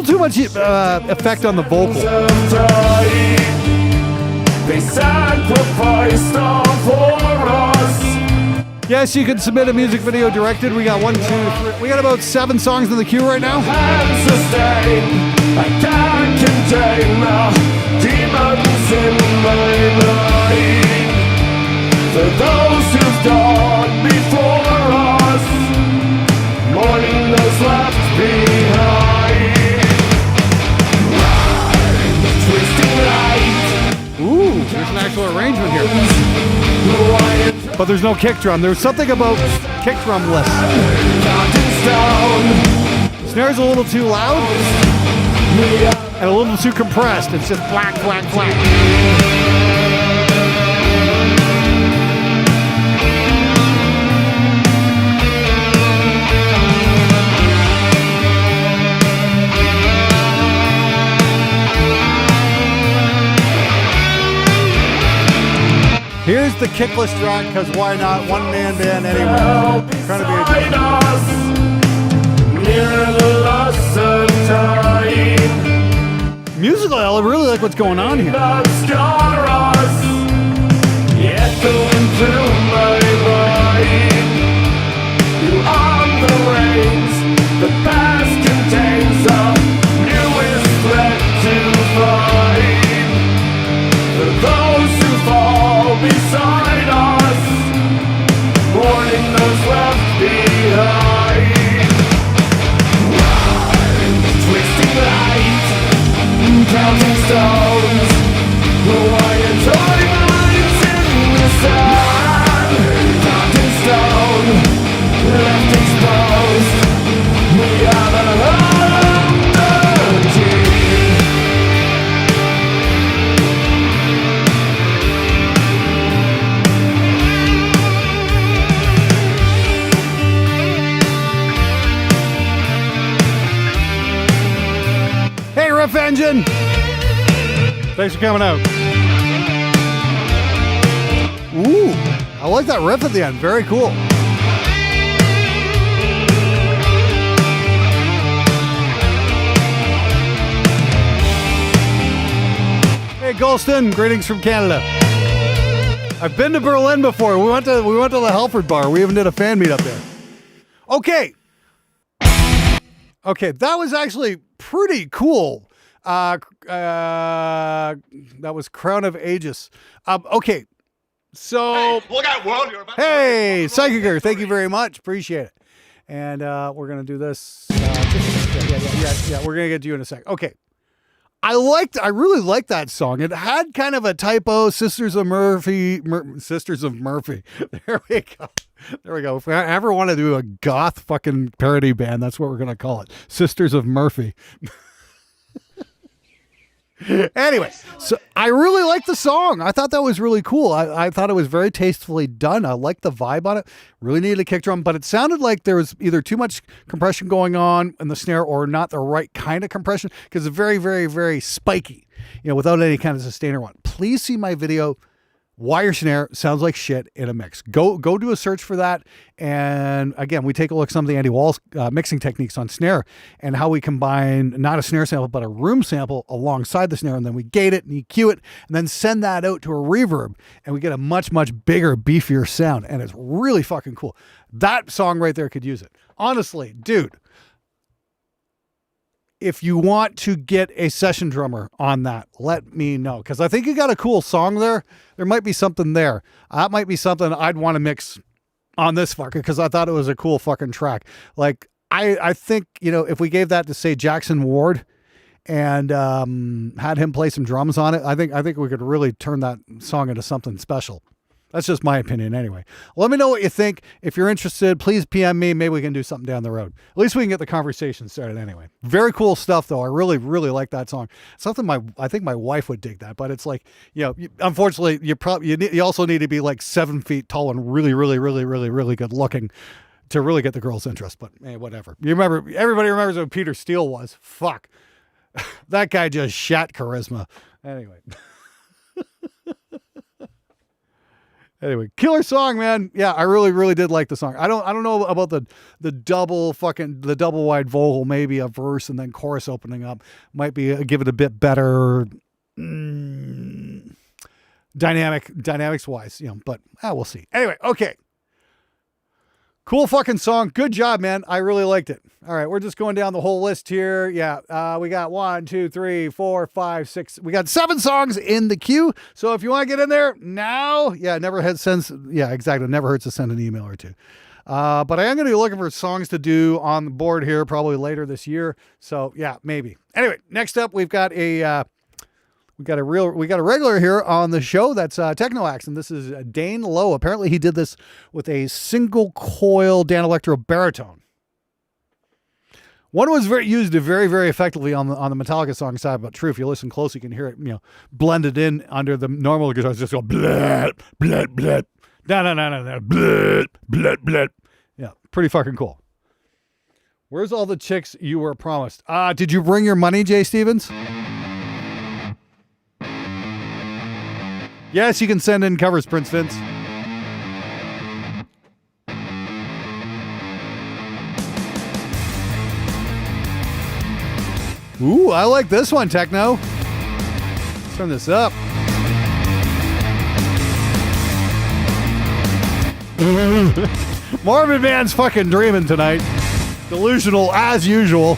Too much effect on the vocal. They sacrificed all for us. Yes, you can submit a music video directed. We got 1, 2, 3. We got about 7 songs in the queue right now. I can't contain the demons in my mind. For those who've gone before us, mourning those left behind. Ooh, there's an actual arrangement here. But there's no kick drum. There's something about kick drumless. Snare's a little too loud and a little too compressed. It's just whack, whack, whack. Here's the kickless track, because why not? One-man band anyway. Trying to be a musically, I really like what's going on here. The past contains the newest threat to find. For those who fall beside us, mourning those left behind. Twisting light, counting stones, Hawaiian toy lines in the sun. Counting stone, left exposed. We are the team. Hey, Riff Engine! Thanks for coming out. Ooh, I like that riff at the end. Very cool. Hey, Golston, greetings from Canada. I've been to Berlin before. We went to the Halford Bar. We even did a fan meet up there. Okay, that was actually pretty cool. That was Crown of Aegis. Okay, so Hey, look out, world, you're about to hey, witness. Psychicer, thank you very much. Appreciate it. And we're gonna do this. Yeah. We're gonna get to you in a sec. Okay. I really liked that song. It had kind of a typo, Sisters of Murphy. There we go. If I ever want to do a goth fucking parody band, that's what we're going to call it. Sisters of Murphy. Anyway, so I really liked the song. I thought that was really cool. I thought it was very tastefully done. I liked the vibe on it. Really needed a kick drum, but it sounded like there was either too much compression going on in the snare or not the right kind of compression, because it's very, very, very spiky, without any kind of sustainer on. Please see my video. Why your snare sounds like shit in a mix. Go do a search for that. And again, we take a look at some of the Andy Wall's mixing techniques on snare and how we combine not a snare sample, but a room sample alongside the snare. And then we gate it and EQ it and then send that out to a reverb. And we get a much, much bigger, beefier sound. And it's really fucking cool. That song right there could use it. Honestly, dude. If you want to get a session drummer on that, let me know. Because I think you got a cool song there. There might be something there. That might be something I'd want to mix on this fucker because I thought it was a cool fucking track. Like I think, you know, if we gave that to say Jackson Ward and had him play some drums on it, I think we could really turn that song into something special. That's just my opinion anyway. Let me know what you think. If you're interested, please PM me. Maybe we can do something down the road. At least we can get the conversation started anyway. Very cool stuff though. I really, really like that song. Something I think my wife would dig that, but it's like, you know, unfortunately you also need to be like 7 feet tall and really, really, really, really, really good looking to really get the girl's interest, but whatever. Everybody remembers what Peter Steele was. Fuck. That guy just shat charisma. Anyway. Anyway, killer song, man. Yeah, I really, really did like the song. I don't know about the double wide vocal, maybe a verse and then chorus opening up might be give it a bit better dynamics wise, you know, but we'll see. Anyway, okay. Cool fucking song. Good job, man. I really liked it. All right, we're just going down the whole list here. Yeah, we got 1, 2, 3, 4, 5, 6. We got 7 songs in the queue. So if you want to get in there now, never hurts to send an email or two. But I am going to be looking for songs to do on the board here probably later this year. So yeah, maybe. Anyway, next up we've got a regular here on the show. That's Techno Axe, and this is Dane Lowe. Apparently he did this with a single coil Dan Electro baritone. One was used very, very effectively on the Metallica song Side But True. If you listen close, you can hear it, you know, blended in under the normal guitars. Just go bleh, bleh, bleh. No, bleh, bleh, bleh. Yeah, pretty fucking cool. Where's all the chicks you were promised? Did you bring your money, Jay Stevens? Yes, you can send in covers, Prince Vince. Ooh, I like this one, Techno. Let's turn this up. Marvin Man's fucking dreaming tonight. Delusional as usual.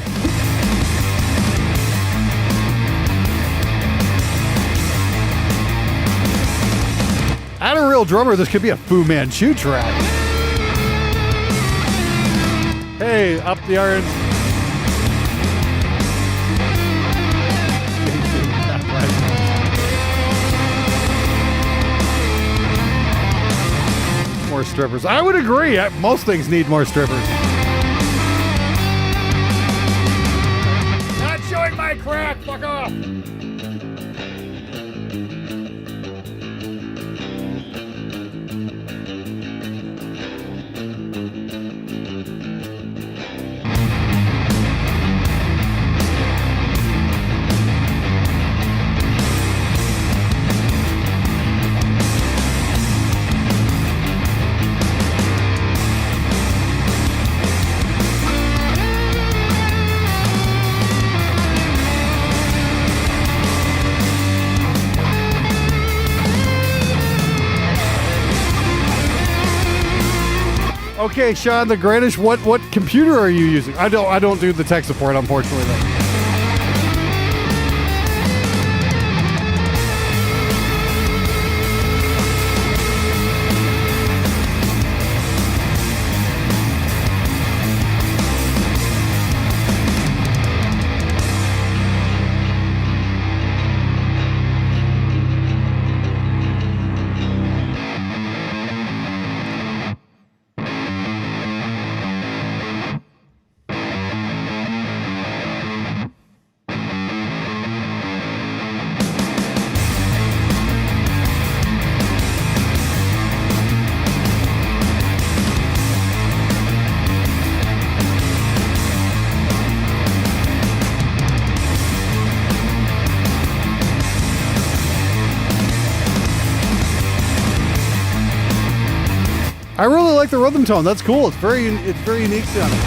At a real drummer, this could be a Fu Manchu track. Hey, up the irons. More strippers. I would agree. Most things need more strippers. Not showing my crack. Fuck off. Okay, Sean the Greatest, what computer are you using? I don't do the tech support, unfortunately, though. I really like the rhythm tone. That's cool. It's very unique sounding.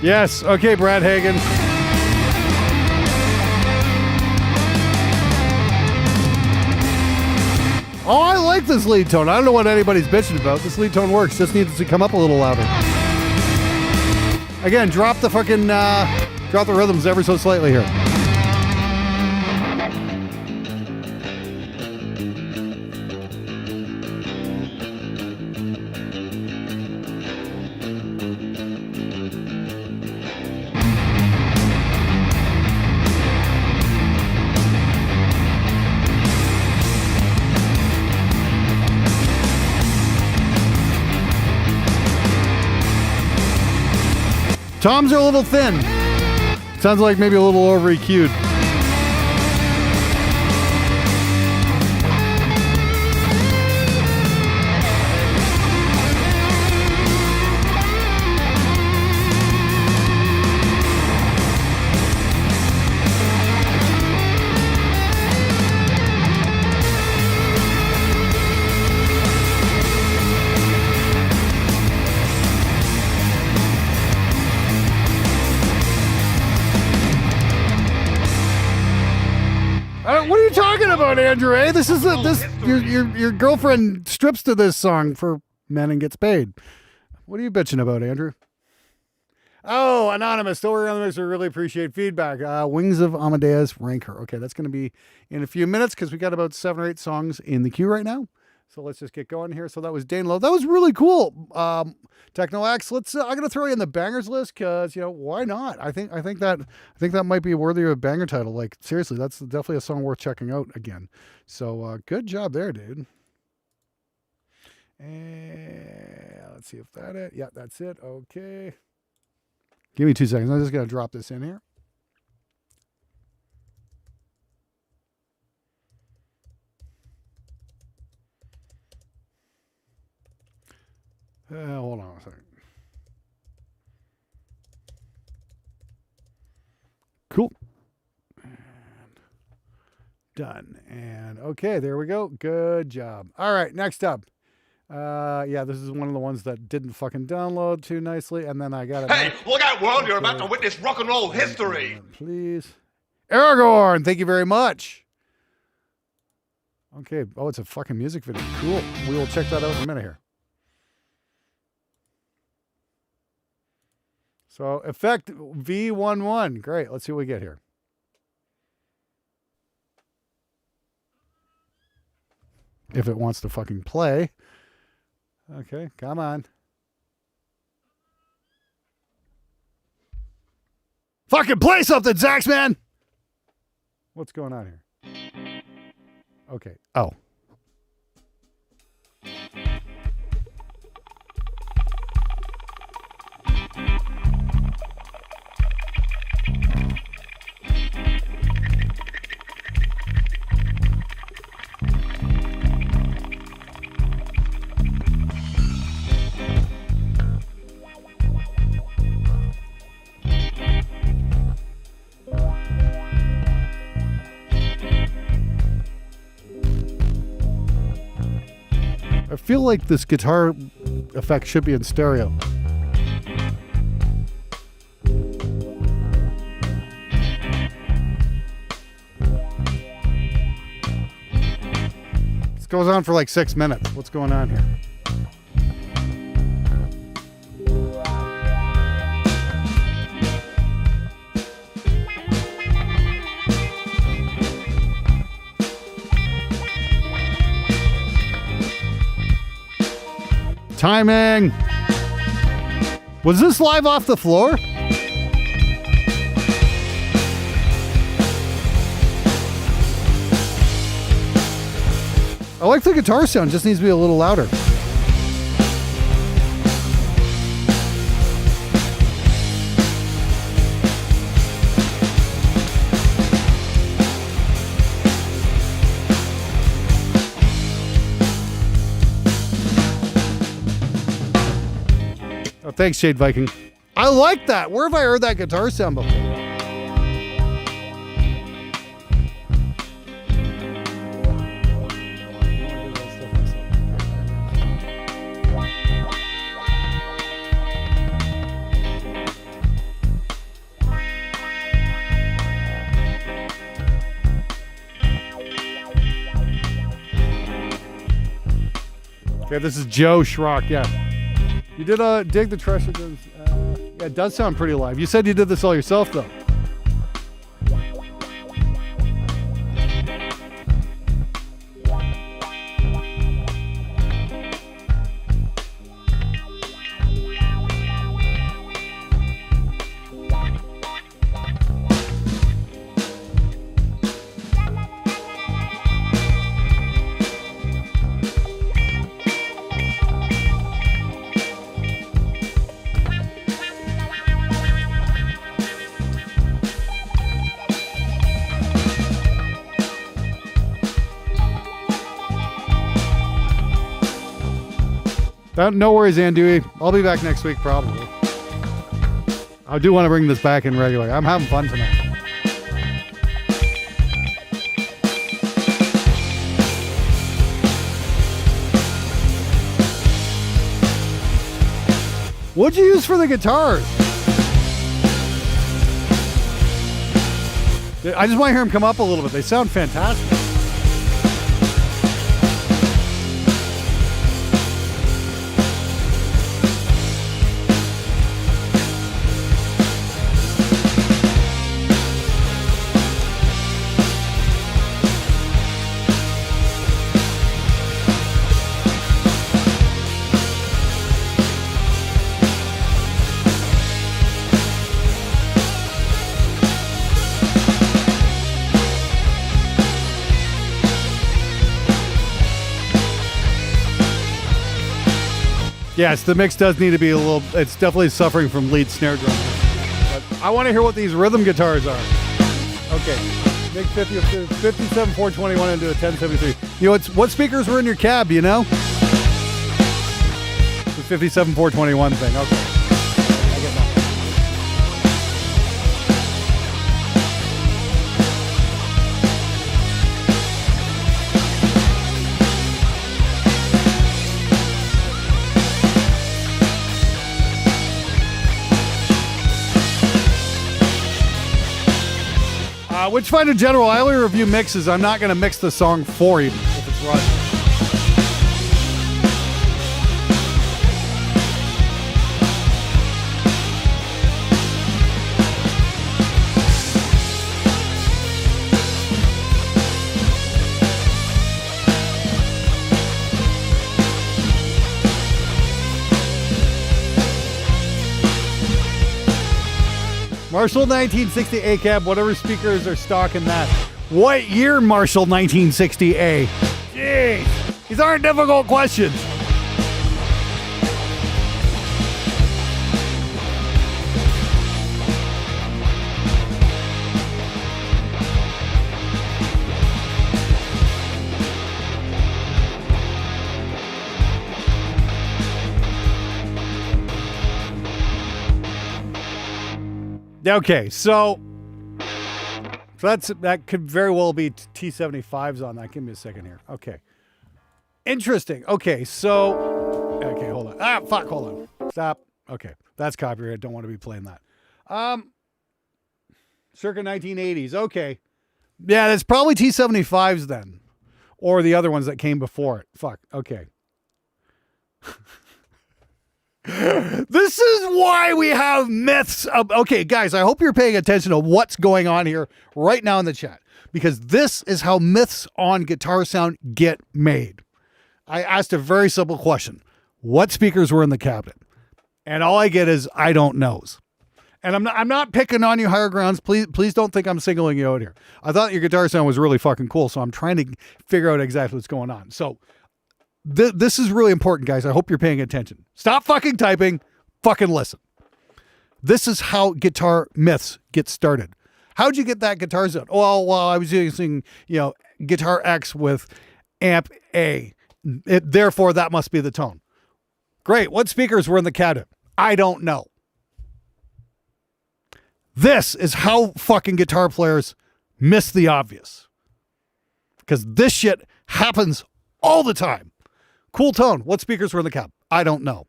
Yes. Okay, Brad Hagen. Oh, I like this lead tone. I don't know what anybody's bitching about. This lead tone works. Just needs to come up a little louder. Again, drop the rhythms ever so slightly here. Toms are a little thin. Sounds like maybe a little over EQ'd. What are you talking about, Andrew? Eh? This is your girlfriend strips to this song for men and gets paid. What are you bitching about, Andrew? Oh, Anonymous. Still on the mix. We really appreciate feedback. Wings of Amadeus, rank her. Okay, that's going to be in a few minutes because we got about 7 or 8 songs in the queue right now. So let's just get going here. So that was Dane Lowe. That was really cool. Techno X. Let's. I'm gonna throw you in the bangers list because why not? I think that might be worthy of a banger title. Like seriously, that's definitely a song worth checking out again. So good job there, dude. And let's see if that it. Yeah, that's it. Okay. Give me 2 seconds. I'm just gonna drop this in here. Hold on a second. Cool. And done. And okay, there we go. Good job. All right, next up. Yeah, this is one of the ones that didn't fucking download too nicely, and then I got it. Hey, look out, world! You're about to witness rock and roll history. Please, Aragorn. Thank you very much. Okay. Oh, it's a fucking music video. Cool. We will check that out in a minute here. So effect V11. Great. Let's see what we get here. If it wants to fucking play. Okay, come on. Fucking play something, Zax, man! What's going on here? Okay. Oh. I feel like this guitar effect should be in stereo. This goes on for like 6 minutes. What's going on here? Timing. Was this live off the floor? I like the guitar sound, just needs to be a little louder. Oh, thanks, Shade Viking. I like that. Where have I heard that guitar sound before? Okay, this is Joe Schrock, yeah. You did dig the Treasure. Yeah, it does sound pretty live. You said you did this all yourself, though. No worries, Andui. I'll be back next week probably. I do want to bring this back in regular. I'm having fun tonight. What'd you use for the guitars? I just want to hear them come up a little bit. They sound fantastic. Yes, the mix does need to be a little, it's definitely suffering from lead snare drum. But I want to hear what these rhythm guitars are. Okay, make 57 421 into a 1073. You know, what speakers were in your cab, you know? The 57 421 thing, okay. I get that. Witchfinder General, I only review mixes. I'm not going to mix the song for you if it's rushed. Marshall 1960A cab, whatever speakers are stock in that. What year Marshall 1960A? Jeez, these aren't difficult questions. Okay, so that could very well be T75s on that. Give me a second here. Okay. Interesting. Okay, so hold on. Hold on. Stop. Okay. That's copyright. Don't want to be playing that. Circa 1980s. Okay. Yeah, that's probably T75s then. Or the other ones that came before it. Fuck. Okay. This is why we have myths. Okay, guys, I hope you're paying attention to what's going on here right now in the chat, because this is how myths on guitar sound get made. I asked a very simple question. What speakers were in the cabinet? And all I get is, I don't knows. And I'm not picking on you, Higher Grounds. Please don't think I'm singling you out here. I thought your guitar sound was really fucking cool, so I'm trying to figure out exactly what's going on. So this is really important, guys. I hope you're paying attention. Stop fucking typing. Fucking listen. This is how guitar myths get started. How'd you get that guitar sound? Well, I was using, guitar X with amp A. Therefore, that must be the tone. Great. What speakers were in the cabinet? I don't know. This is how fucking guitar players miss the obvious. Because this shit happens all the time. Cool tone. What speakers were in the cab? I don't know.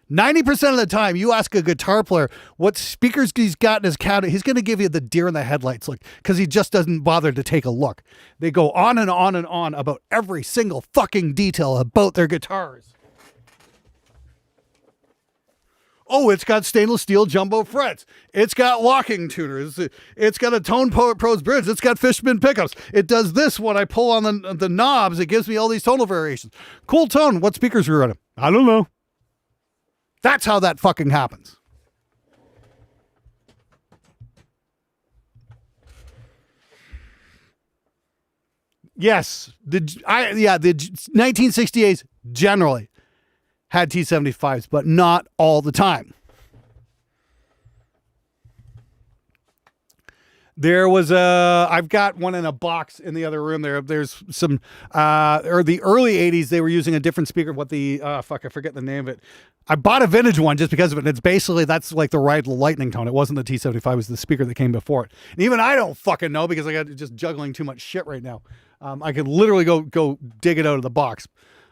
90% of the time, you ask a guitar player what speakers he's got in his cabinet, he's going to give you the deer in the headlights look, because he just doesn't bother to take a look. They go on and on and on about every single fucking detail about their guitars. Oh, it's got stainless steel jumbo frets. It's got locking tuners. It's got a Tone Pros bridge. It's got Fishman pickups. It does this when I pull on the knobs. It gives me all these tonal variations. Cool tone. What speakers are running? I don't know. That's how that fucking happens. Yes, the 1968s generally had T75s, but not all the time. There was I've got one in a box in the other room there. There's some, or the early 80s, they were using a different speaker. What the, I forget the name of it. I bought a vintage one just because of it. And it's basically, that's like the right lightning tone. It wasn't the T75, it was the speaker that came before it. And even I don't fucking know because I got just juggling too much shit right now. I could literally go dig it out of the box.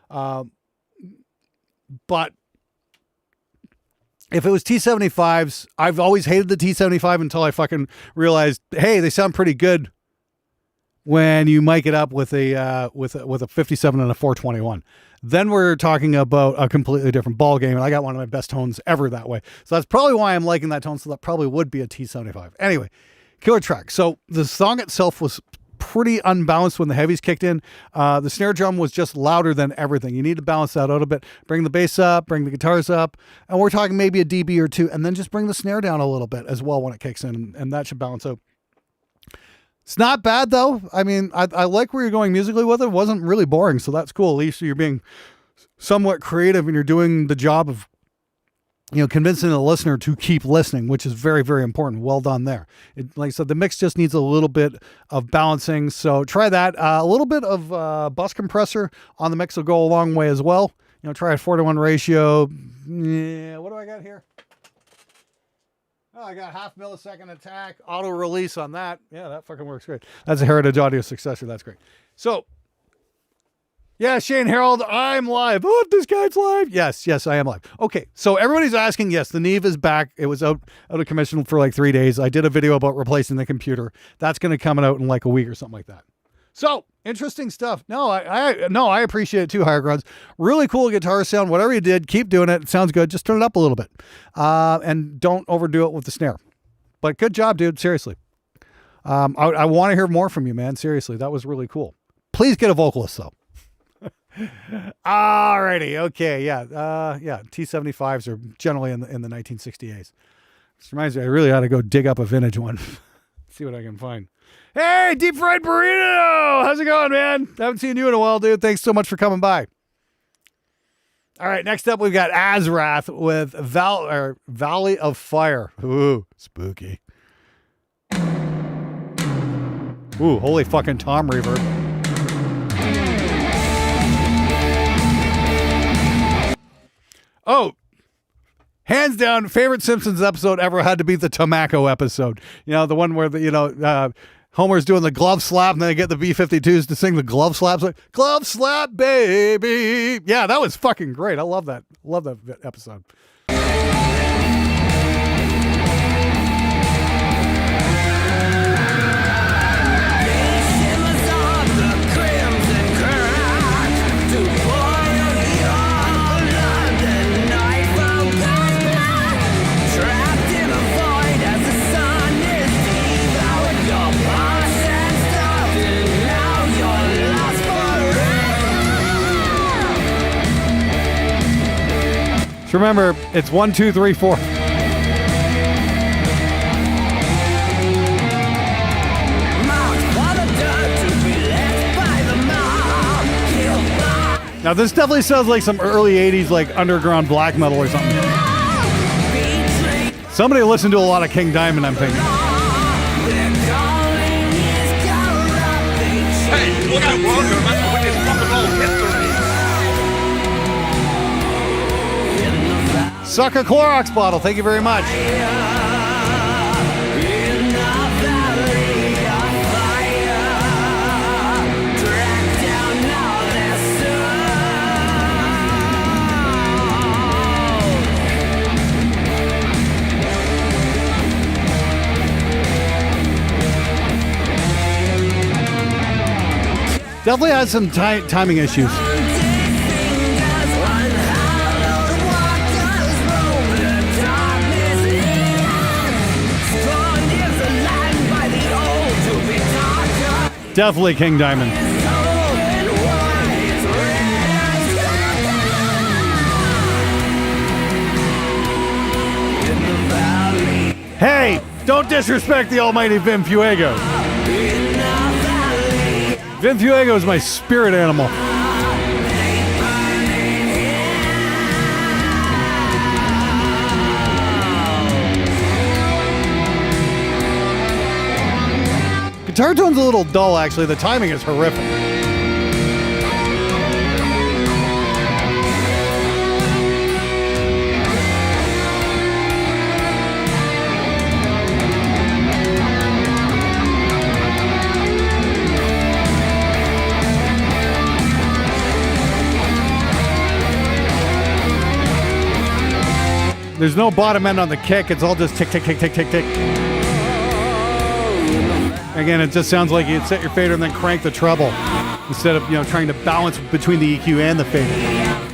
But if it was T75s, I've always hated the T75 until I fucking realized, hey, they sound pretty good when you mic it up with a 57 and a 421. Then we're talking about a completely different ball game, and I got one of my best tones ever that way. So that's probably why I'm liking that tone. So that probably would be a T75. Anyway, killer track. So the song itself was pretty unbalanced when the heavies kicked in. The snare drum was just louder than everything. You need to balance that out a bit. Bring the bass up, bring the guitars up, and we're talking maybe a dB or two, and then just bring the snare down a little bit as well when it kicks in, and that should balance out. It's not bad though. I mean, I like where you're going musically with it. It wasn't really boring, so that's cool. At least you're being somewhat creative and you're doing the job of, convincing the listener to keep listening, which is very, very important. Well done there. Like I said, the mix just needs a little bit of balancing. So try that. A little bit of bus compressor on the mix will go a long way as well. Try a 4-to-1 ratio. Yeah, what do I got here? Oh, I got 0.5 millisecond attack, auto release on that. Yeah, that fucking works great. That's a Heritage Audio successor. That's great. So, yeah, Shane Harold, I'm live. Oh, this guy's live. Yes, I am live. Okay, so everybody's asking, yes, the Neve is back. It was out of commission for like 3 days. I did a video about replacing the computer. That's going to come out in like a week or something like that. So, interesting stuff. No, I appreciate it too, Higher Grounds. Really cool guitar sound. Whatever you did, keep doing it. It sounds good. Just turn it up a little bit. And don't overdo it with the snare. But good job, dude. Seriously. I want to hear more from you, man. Seriously, that was really cool. Please get a vocalist, though. Alrighty. Okay. Yeah. T75s are generally in the 1968s. This reminds me, I really ought to go dig up a vintage one. See what I can find. Hey, Deep Fried Burrito! How's it going, man? Haven't seen you in a while, dude. Thanks so much for coming by. All right, next up we've got Azrath with Valley of Fire. Ooh, spooky. Ooh, holy fucking tom reverb. Oh, hands down, favorite Simpsons episode ever had to be the Tomako episode. The one where Homer's doing the glove slap and then they get the B-52s to sing the glove slaps. Like, glove slap, baby. Yeah, that was fucking great. I love that. Love that episode. So remember, it's 1, 2, 3, 4. Now this definitely sounds like some early 80s like underground black metal or something. Somebody listened to a lot of King Diamond, I'm thinking. Hey, look out, bro. You're about to witness rock and roll history. Suck a Clorox bottle. Thank you very much. Definitely has some timing issues. Definitely King Diamond. Hey, don't disrespect the almighty Vin Fuego. Vin Fuego is my spirit animal. Guitar tone's a little dull, actually. The timing is horrific. There's no bottom end on the kick. It's all just tick, tick, tick, tick, tick, tick. Again, it just sounds like you'd set your fader and then crank the treble instead of, trying to balance between the EQ and the fader.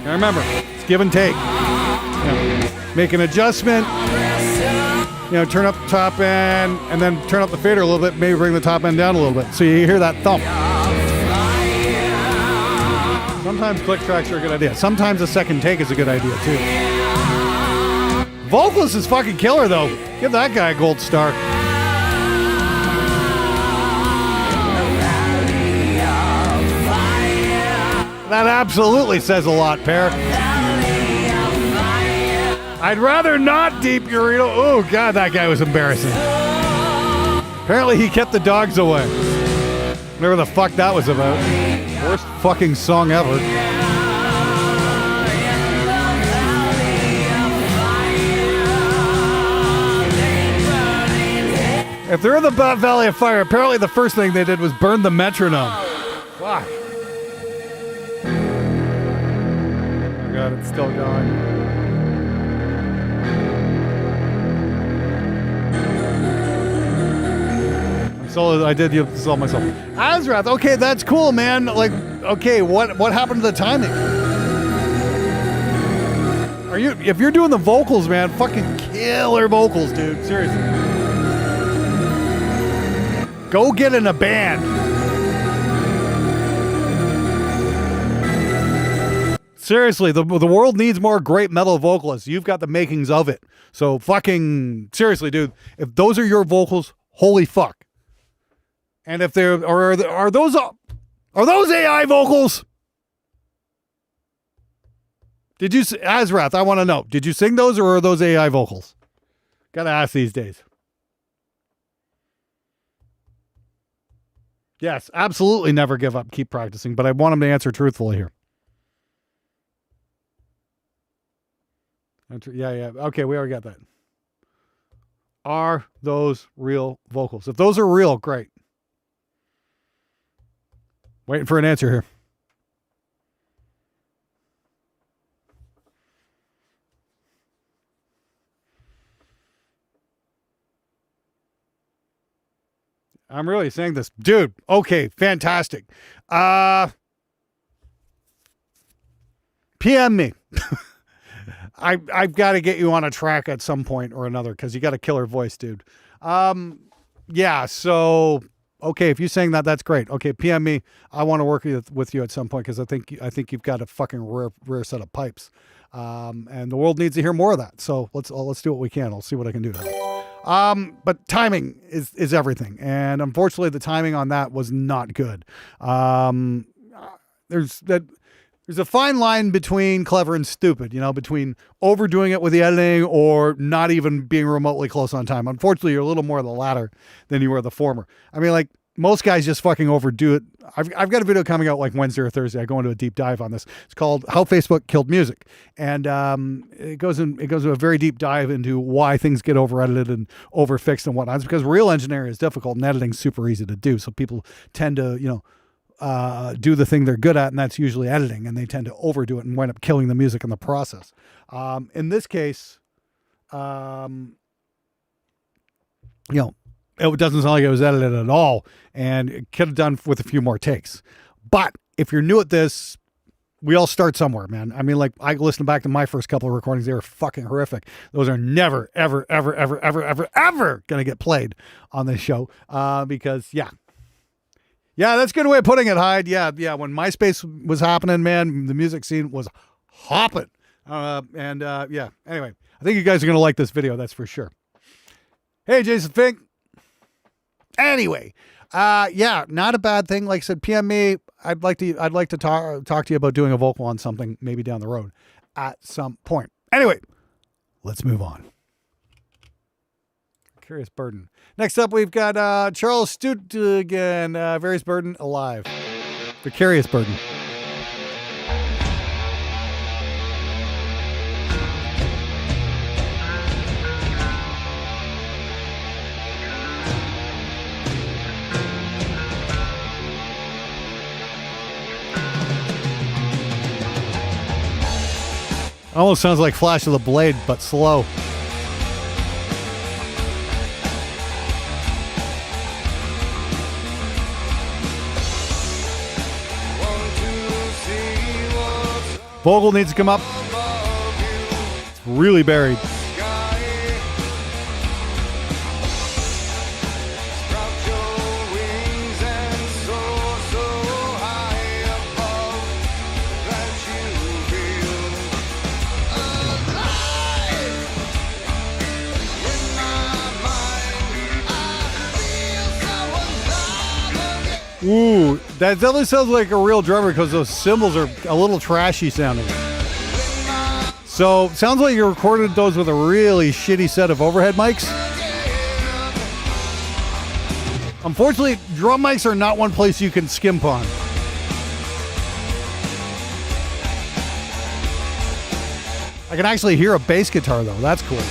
Now remember, it's give and take. Make an adjustment, turn up the top end and then turn up the fader a little bit, maybe bring the top end down a little bit so you hear that thump. Sometimes click tracks are a good idea. Sometimes a second take is a good idea too. Vocalist is fucking killer though. Give that guy a gold star. That absolutely says a lot, Pear. I'd rather not deep urethral. Oh God, that guy was embarrassing. Apparently he kept the dogs away. Whatever the fuck that was about. Worst fucking song ever. If they're in the Valley of Fire, apparently the first thing they did was burn the metronome. Fuck. Oh God, it's still going. I did sell myself. Azrath, okay, that's cool, man. Like, okay, what happened to the timing? If you're doing the vocals, man, fucking killer vocals, dude. Seriously. Go get in a band. Seriously, the world needs more great metal vocalists. You've got the makings of it. So fucking seriously, dude. If those are your vocals, holy fuck. And if they're are those AI vocals? Did you Azrath? I want to know. Did you sing those or are those AI vocals? Gotta ask these days. Yes, absolutely never give up. Keep practicing, but I want him to answer truthfully here. Yeah. Okay, we already got that. Are those real vocals? If those are real, great. Waiting for an answer here. I'm really saying this. Dude, okay, fantastic. PM me. I've got to get you on a track at some point or another because you got a killer voice, dude. Yeah, so okay, if you saying that, that's great. Okay, PM me. I want to work with you at some point because I think you've got a fucking rare set of pipes. And the world needs to hear more of that. So let's do what we can. I'll see what I can do. But timing is everything. And unfortunately the timing on that was not good. There's a fine line between clever and stupid, between overdoing it with the editing or not even being remotely close on time. Unfortunately, you're a little more the latter than you were the former. I mean, like most guys just fucking overdo it. I've got a video coming out like Wednesday or Thursday. I go into a deep dive on this. It's called How Facebook Killed Music. And it goes into a very deep dive into why things get over edited and over fixed and whatnot. It's because real engineering is difficult and editing's super easy to do. So people tend to, do the thing they're good at, and that's usually editing, and they tend to overdo it and wind up killing the music in the process. In this case, it doesn't sound like it was edited at all, and it could have done with a few more takes. But if you're new at this, we all start somewhere, man. I mean, like, I listen back to my first couple of recordings. They were fucking horrific. Those are never, ever, ever, ever, ever, ever, ever going to get played on this show because, yeah, that's a good way of putting it, Hyde. Yeah. When MySpace was happening, man, the music scene was hopping. Anyway, I think you guys are going to like this video. That's for sure. Hey, Jason Fink. Anyway, not a bad thing. Like I said, PM me. I'd like to talk to you about doing a vocal on something maybe down the road at some point. Anyway, let's move on. Curious Burden. Next up, we've got Charles Stuttgart, Various Burden, Alive. The Curious Burden. Almost sounds like Flash of the Blade, but slow. Vocal needs to come up. It's really buried. Ooh, that definitely sounds like a real drummer because those cymbals are a little trashy sounding. So, sounds like you recorded those with a really shitty set of overhead mics. Unfortunately, drum mics are not one place you can skimp on. I can actually hear a bass guitar though, that's cool.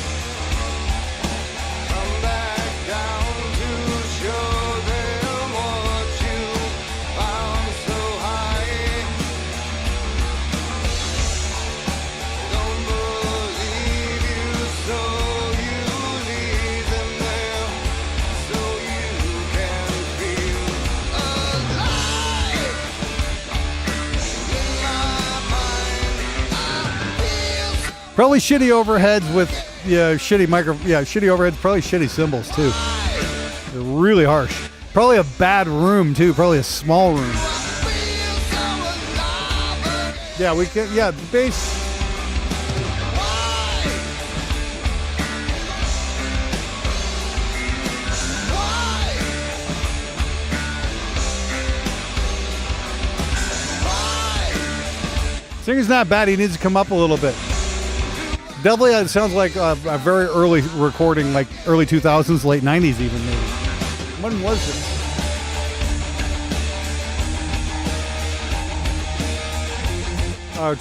Probably shitty overheads with shitty overheads, probably shitty cymbals too. They're really harsh. Probably a bad room too, probably a small room. Yeah, the bass. Singer's not bad, he needs to come up a little bit. Definitely, it sounds like a very early recording, like early 2000s, late 90s even maybe. When was it?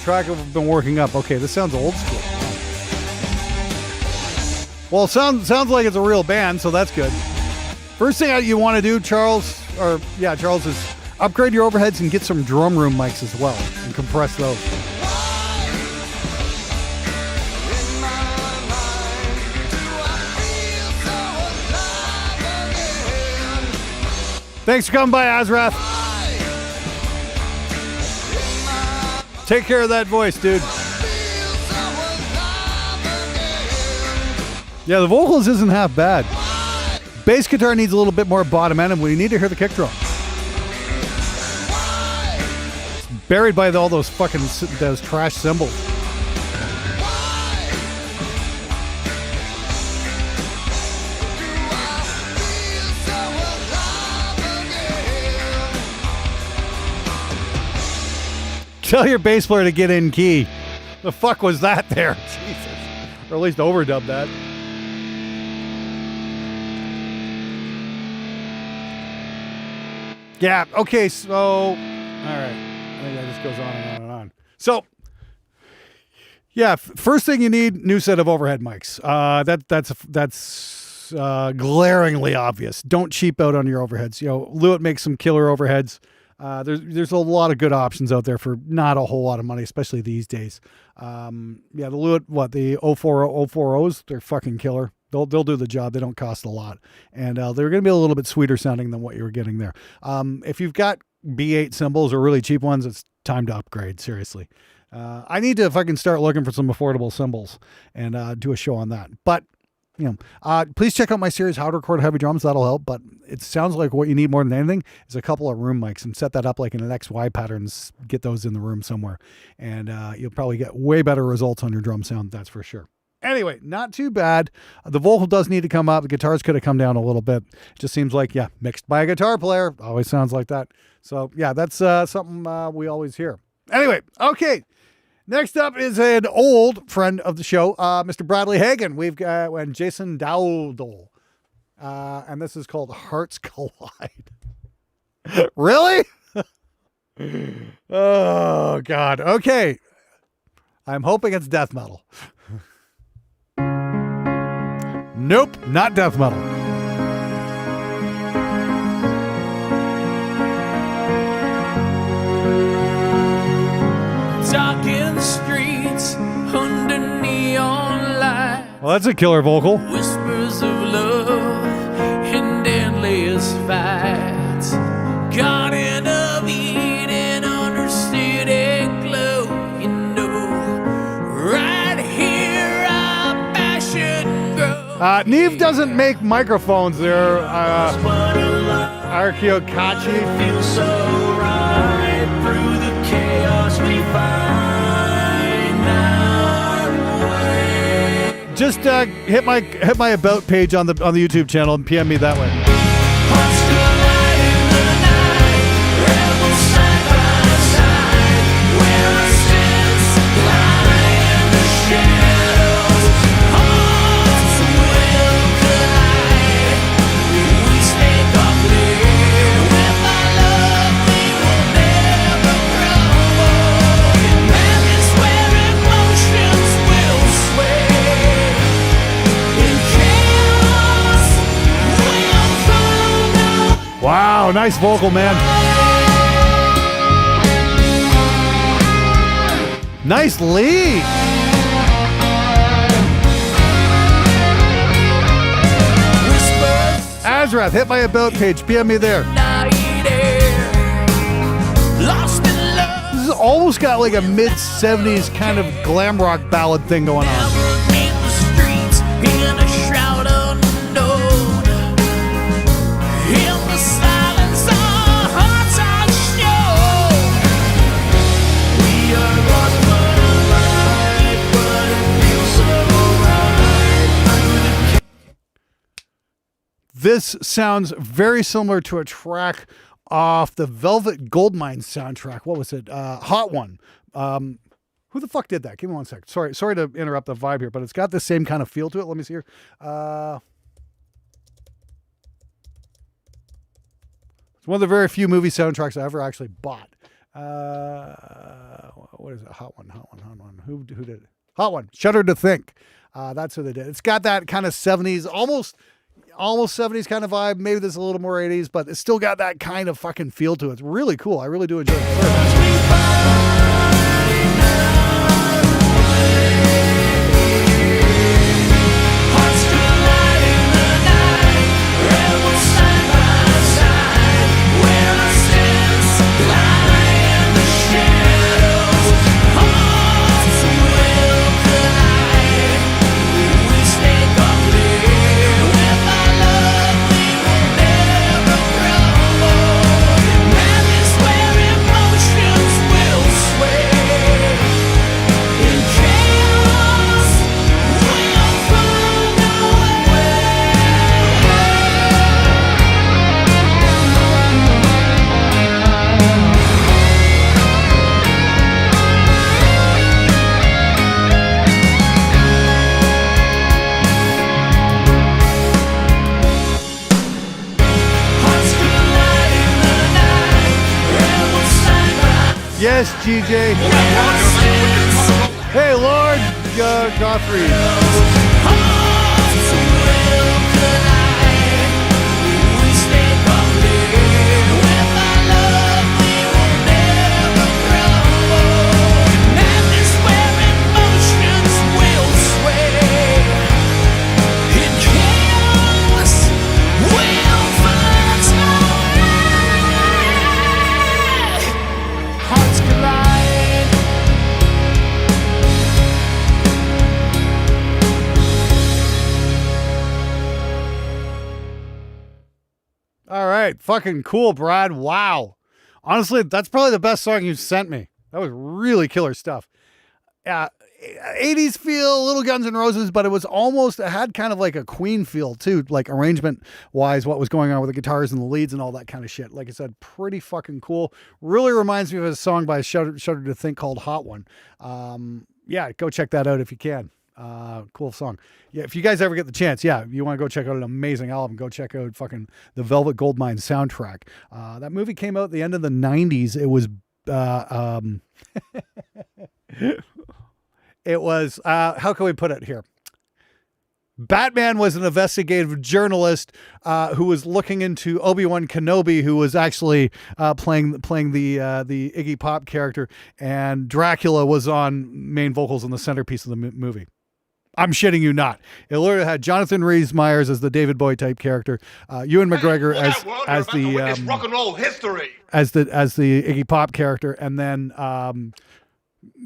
Track I've been working up. Okay, this sounds old school. Well, it sounds like it's a real band, so that's good. First thing you want to do, Charles, is upgrade your overheads and get some drum room mics as well and compress those. Thanks for coming by, Azrath. Take care of that voice, dude. Yeah, the vocals isn't half bad. Bass guitar needs a little bit more bottom end, and we need to hear the kick drum. It's buried by all those trash cymbals. Tell your bass player to get in key. The fuck was that there? Jesus. Or at least overdub that. Yeah, okay, so... Alright. I think that just goes on and on and on. So, yeah, first thing you need, new set of overhead mics. That's glaringly obvious. Don't cheap out on your overheads. Lewitt makes some killer overheads. There's a lot of good options out there for not a whole lot of money, especially these days. The Lewitt, the 040s, they're fucking killer. They'll do the job. They don't cost a lot. And they're going to be a little bit sweeter sounding than what you were getting there. If you've got B8 cymbals or really cheap ones, it's time to upgrade, seriously. I need to fucking start looking for some affordable cymbals and do a show on that. But please check out my series, How to Record Heavy Drums. That'll help. But it sounds like what you need more than anything is a couple of room mics, and set that up like in an XY patterns. Get those in the room somewhere, and you'll probably get way better results on your drum sound. That's for sure. Anyway, not too bad. The vocal does need to come up. The guitars could have come down a little bit. It just seems like, mixed by a guitar player. Always sounds like that. So that's something we always hear. Anyway, okay. Next up is an old friend of the show, Mr. Bradley Hagen. We've got and Jason Dowdle. And this is called Hearts Collide. Really? Oh, God. Okay. I'm hoping it's death metal. Nope, not death metal. Talking streets under neon light. Well, that's a killer vocal. Whispers of love and endless fights. Garden of Eden under city glow. You know, right here our passion grows. Neve doesn't make microphones there. Arkeokachi. Feels so right through the chaos we find our way. Just hit my about page on the YouTube channel and PM me that way. Hearts collide in the night, rebels side by side, where our sins lie in the shadows. Hearts will collide. We stake our clear with our love. We will never crumble. In madness where emotions will sway. In chaos, we'll follow. Wow, nice vocal, man. Nice lead. Whispers Azrath, hit my about page. PM me there. night air, lost in love. This has almost got like a mid-70s kind of glam rock ballad thing going on. Never meet the streets in a shroud unknown. In the silence, our hearts are shown. We are lost but alive, but it feels so right through the This sounds very similar to a track off the Velvet Goldmine soundtrack. What was it? Hot One. Who the fuck did that? Give me 1 sec. Sorry to interrupt the vibe here, but it's got the same kind of feel to it. Let me see here. It's one of the very few movie soundtracks I ever actually bought. What is it? Hot One. Who did it? Hot One. Shudder to Think. That's who they did. It's got that kind of 70s, almost 70s kind of vibe. Maybe there's a little more 80s, but it's still got that kind of fucking feel to it. It's really cool. I really do enjoy it. hearts collide in the night, rebels side by side, where our sins lie in the shadows. Hearts will collide. We stake our clear with our love. We will never crumble. Madness where emotions will sway. In chaos, we'll find our way. Hearts collide in the night, rebels side by Yes, GJ. side. Hey, Lord Godfrey. Hearts will collide. We stake our clear with our love. We will never crumble. Madness where emotions will sway. In chaos, we'll find our way. Hearts collide. All right. Fucking cool, Brad. Wow. Honestly, that's probably the best song you've sent me. That was really killer stuff. 80s feel, little Guns N' Roses, but it had kind of like a Queen feel too, like arrangement wise, what was going on with the guitars and the leads and all that kind of shit. Like I said, pretty fucking cool. Really reminds me of a song by Shudder to Think called Hot One. Yeah, go check that out if you can. Cool song. Yeah, if you guys ever get the chance, you want to go check out an amazing album, go check out fucking the Velvet Goldmine soundtrack. That movie came out at the end of the 90s. It was it was how can we put it here? Batman was an investigative journalist who was looking into Obi-Wan Kenobi, who was actually playing the Iggy Pop character, and Dracula was on main vocals in the centerpiece of the movie. I'm shitting you not. It literally had Jonathan Rhys-Meyers as the David Bowie type character, Ewan McGregor as the rock and roll history. as the Iggy Pop character, and then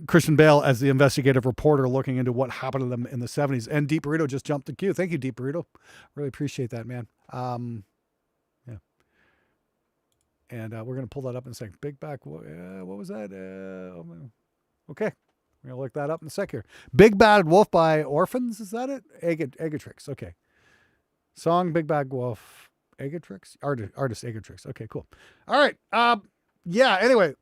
Christian Bale as the investigative reporter looking into what happened to them in the 70s. And Deep Burrito just jumped the queue. Thank you, Deep Burrito. Really appreciate that, man. Yeah. And we're going to pull that up in a second. Big Back. What was that? Okay. We're going to look that up in a sec here. Big Bad Wolf by Orphans. Is that it? Egatrix. Okay. Song Big Bad Wolf. Egatrix? Artist Egatrix. Okay, cool. All right. Yeah, anyway.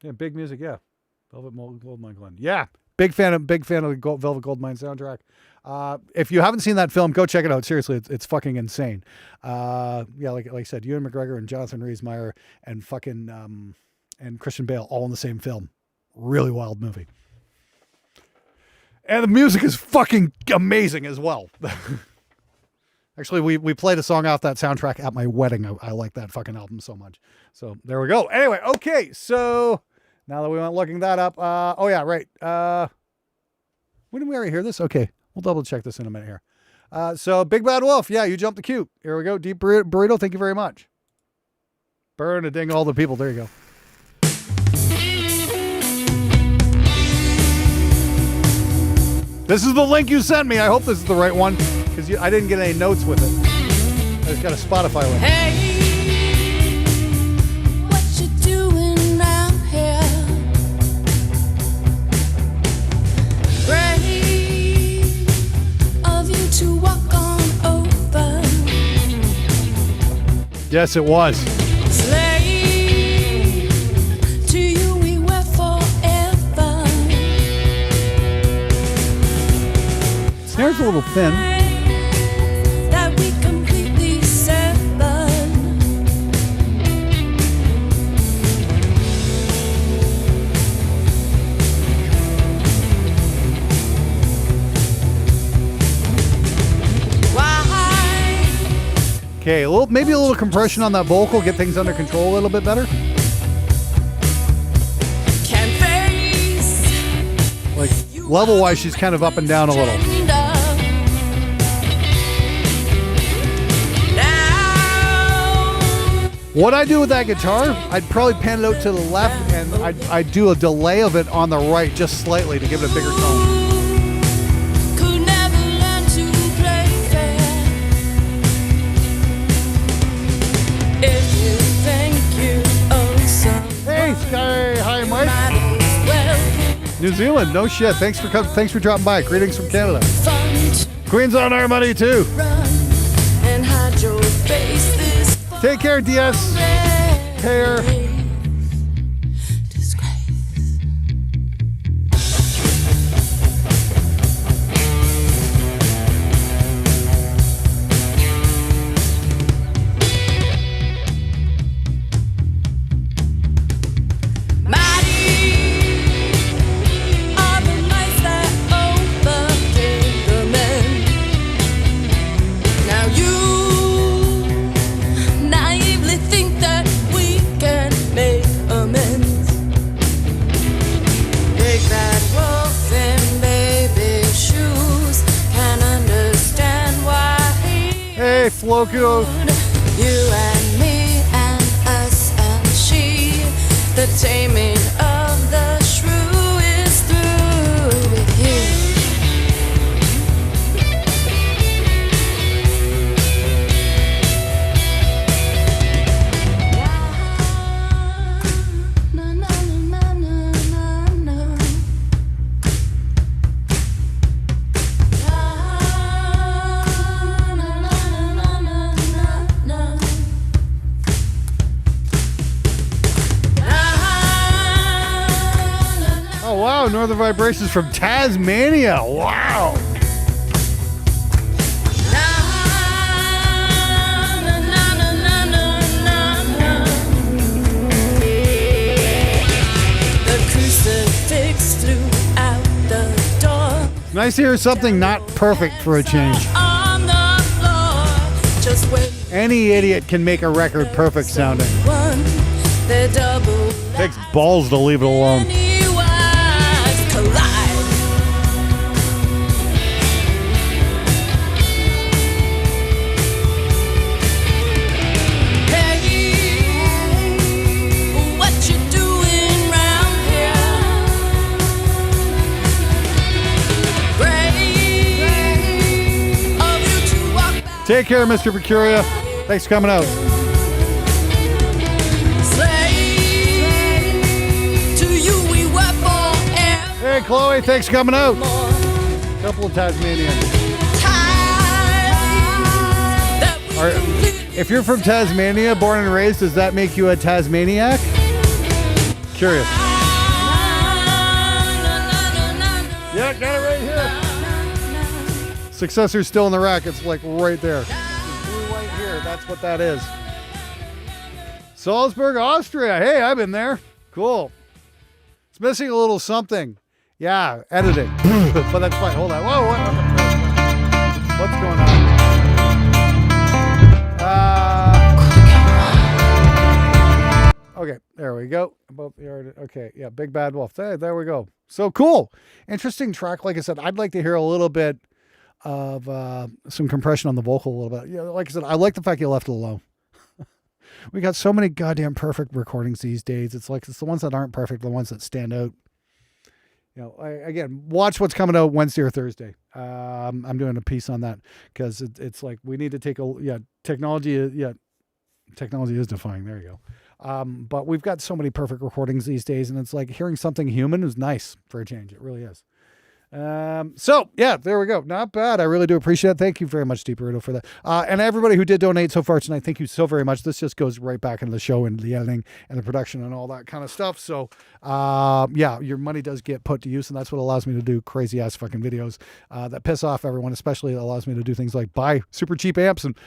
Yeah, big music, yeah. Velvet Goldmine Glen. Yeah, big fan of the Velvet Goldmine soundtrack. If you haven't seen that film, go check it out. Seriously, it's fucking insane. Yeah, like I said, Ewan McGregor and Jonathan Rhys-Meyers and fucking and Christian Bale all in the same film. Really wild movie. And the music is fucking amazing as well. Actually, we played a song off that soundtrack at my wedding. I like that fucking album so much. So there we go. Anyway, okay, so now that we went looking that up, oh yeah, right. When did we already hear this? Okay, we'll double check this in a minute here. So Big Bad Wolf, yeah, you jumped the queue. Here we go. Deep Burrito, thank you very much. Burn a ding all the people. There you go. This is the link you sent me. I hope this is the right one, because I didn't get any notes with it. I just got a Spotify link. Hey, what you doing round here? Brave of you to walk on over. Yes, it was. Slave to you we were forever. Snare's a little thin. That we completely severed. Why? Okay, maybe a little compression on that vocal, get things under control a little bit better. Can't face Like level-wise, she's kind of up and down a little. What I do with that guitar, I'd probably pan it out to the left, and I'd do a delay of it on the right just slightly to give it a bigger tone. Could never learn to play fair. If you think you own some, Hey, Sky, hi, Mike. might as well New Zealand, no shit. Thanks for dropping by. Greetings from Canada. fun to Queen's on our money too. run and hide your face. This Take care, DS. Care. disgrace. Hey, Floco. You and me and us and she, the taming of the shrew is through with you. Na, na, na, na, na, na. Wow, Northern Vibrations from Tasmania. Wow. Nice to hear something not perfect for a change. Any idiot can make a record perfect sounding. Takes balls to leave it alone. Take care, Mr. Mercuria. Thanks for coming out. Hey, Chloe, thanks for coming out. Couple of Tasmanians. If you're from Tasmania, born and raised, does that make you a Tasmaniac? Curious. Yeah, got it right here. Successor's still in the rack. It's like right there. Blue right here. That's what that is. Salzburg, Austria. Hey, I've been there. Cool. It's missing a little something. Yeah, editing. But that's fine. Hold on. Whoa, what's going on? Okay, there we go. Okay, yeah, Big Bad Wolf. There we go. So cool. Interesting track. Like I said, I'd like to hear a little bit of some compression on the vocal a little bit. Yeah, like I said, I like the fact you left it alone. We got so many goddamn perfect recordings these days. It's like it's the ones that aren't perfect, the ones that stand out. You know, again, watch what's coming out Wednesday or Thursday. I'm doing a piece on that because it's like we need to take technology is defying. There you go. But we've got so many perfect recordings these days, and it's like hearing something human is nice for a change. It really is. So yeah, there we go. Not bad. I really do appreciate it. Thank you very much, Deep Burrito, for that. And everybody who did donate so far tonight, thank you so very much. This just goes right back into the show and the editing and the production and all that kind of stuff. So, yeah, your money does get put to use, and that's what allows me to do crazy ass fucking videos, that piss off everyone, especially allows me to do things like buy super cheap amps and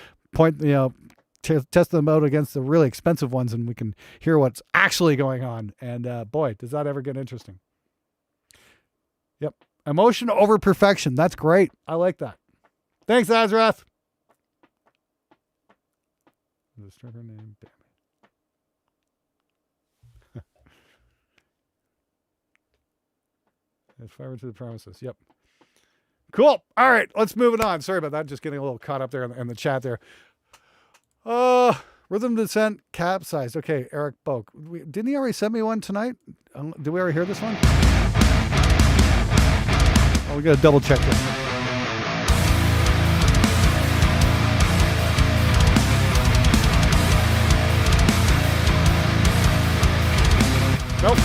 test them out against the really expensive ones, and we can hear what's actually going on. And, boy, does that ever get interesting. Yep. Emotion over perfection. That's great. I like that. Thanks, Azrath. The stripper name. It's fiber to the premises. Yep. Cool. All right. Let's move it on. Sorry about that. Just getting a little caught up there in the chat there. Rhythm Descent capsized. Okay. Eric Boak. Didn't he already send me one tonight? Did we already hear this one? Oh, we got to double check this. Nope.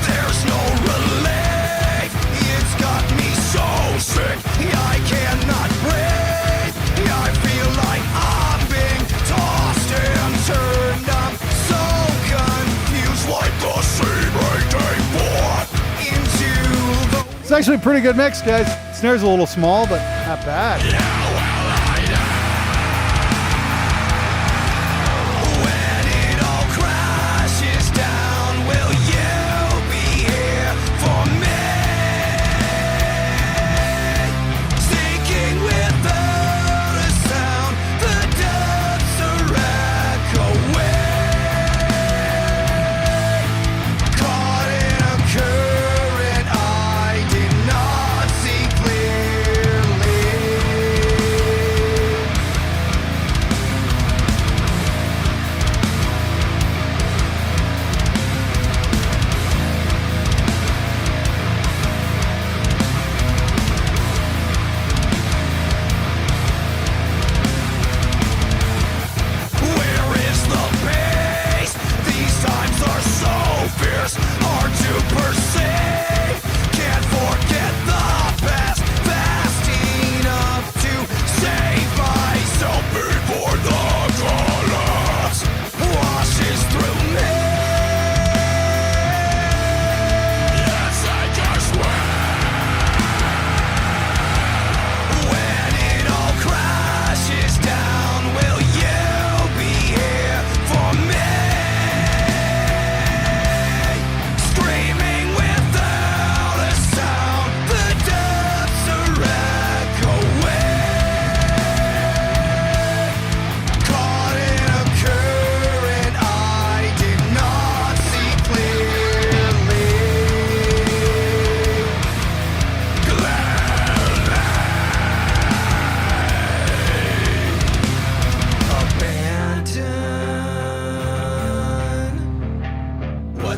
There's no relief. It's got me so sick. I cannot breathe. I feel like I'm being tossed and turned. I'm so confused, like the CBD bought into the. It's actually a pretty good mix, guys. Snare's a little small, but not bad. When it all crashes down, will you be here for me? Sinking without a sound, the depths are echoing. Caught in a current I did not see clearly.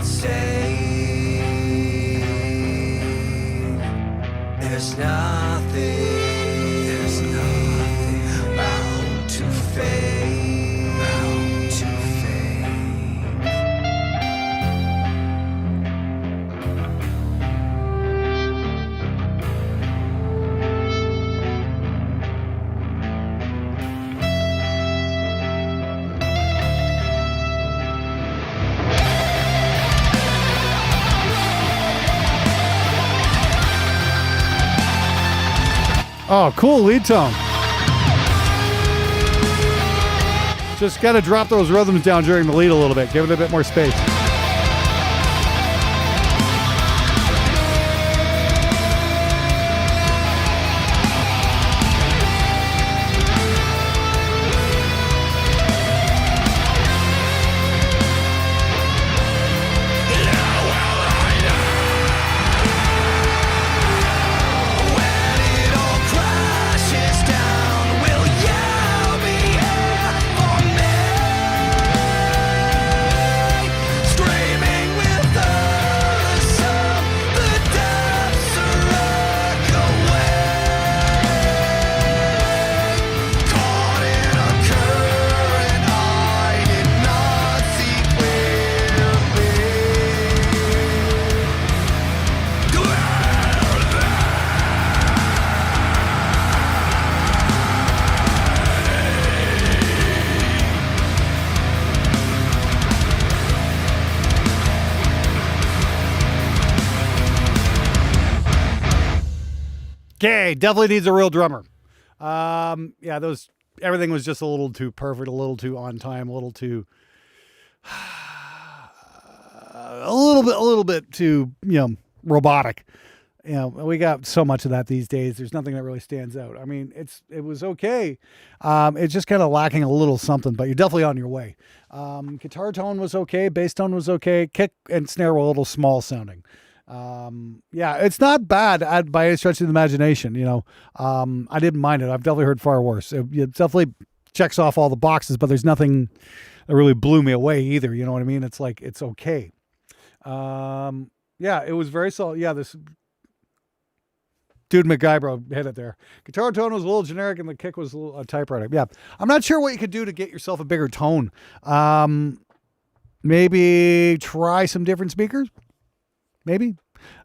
not say there's nothing bound to fade, bound to fade. Oh, cool lead tone. Just got to drop those rhythms down during the lead a little bit. Give it a bit more space. Okay, definitely needs a real drummer. Yeah, everything was just a little too perfect, a little too on time, a little too, a little bit too, robotic. We got so much of that these days. There's nothing that really stands out. I mean, it was okay. It's just kind of lacking a little something, but you're definitely on your way. Guitar tone was okay. Bass tone was okay. Kick and snare were a little small sounding. Yeah, it's not bad by any stretch of the imagination. I didn't mind it. I've definitely heard far worse. It definitely checks off all the boxes, but there's nothing that really blew me away either. You know what I mean? It's like, it's okay. Yeah, it was very solid. Yeah, this dude MacGyver hit it there. Guitar tone was a little generic and the kick was a little typewriter. Yeah, I'm not sure what you could do to get yourself a bigger tone. Maybe try some different speakers. Maybe,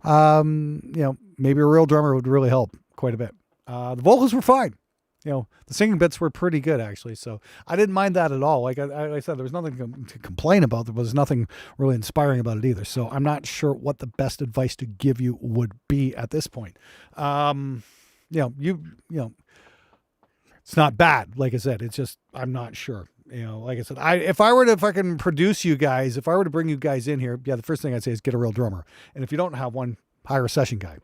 maybe a real drummer would really help quite a bit. The vocals were fine. The singing bits were pretty good actually. So I didn't mind that at all. Like I said, there was nothing to complain about. There was nothing really inspiring about it either. So I'm not sure what the best advice to give you would be at this point. It's not bad. Like I said, it's just, I'm not sure. Like I said, if I were to fucking produce you guys, if I were to bring you guys in here, yeah, the first thing I'd say is get a real drummer. And if you don't have one, hire a session guy,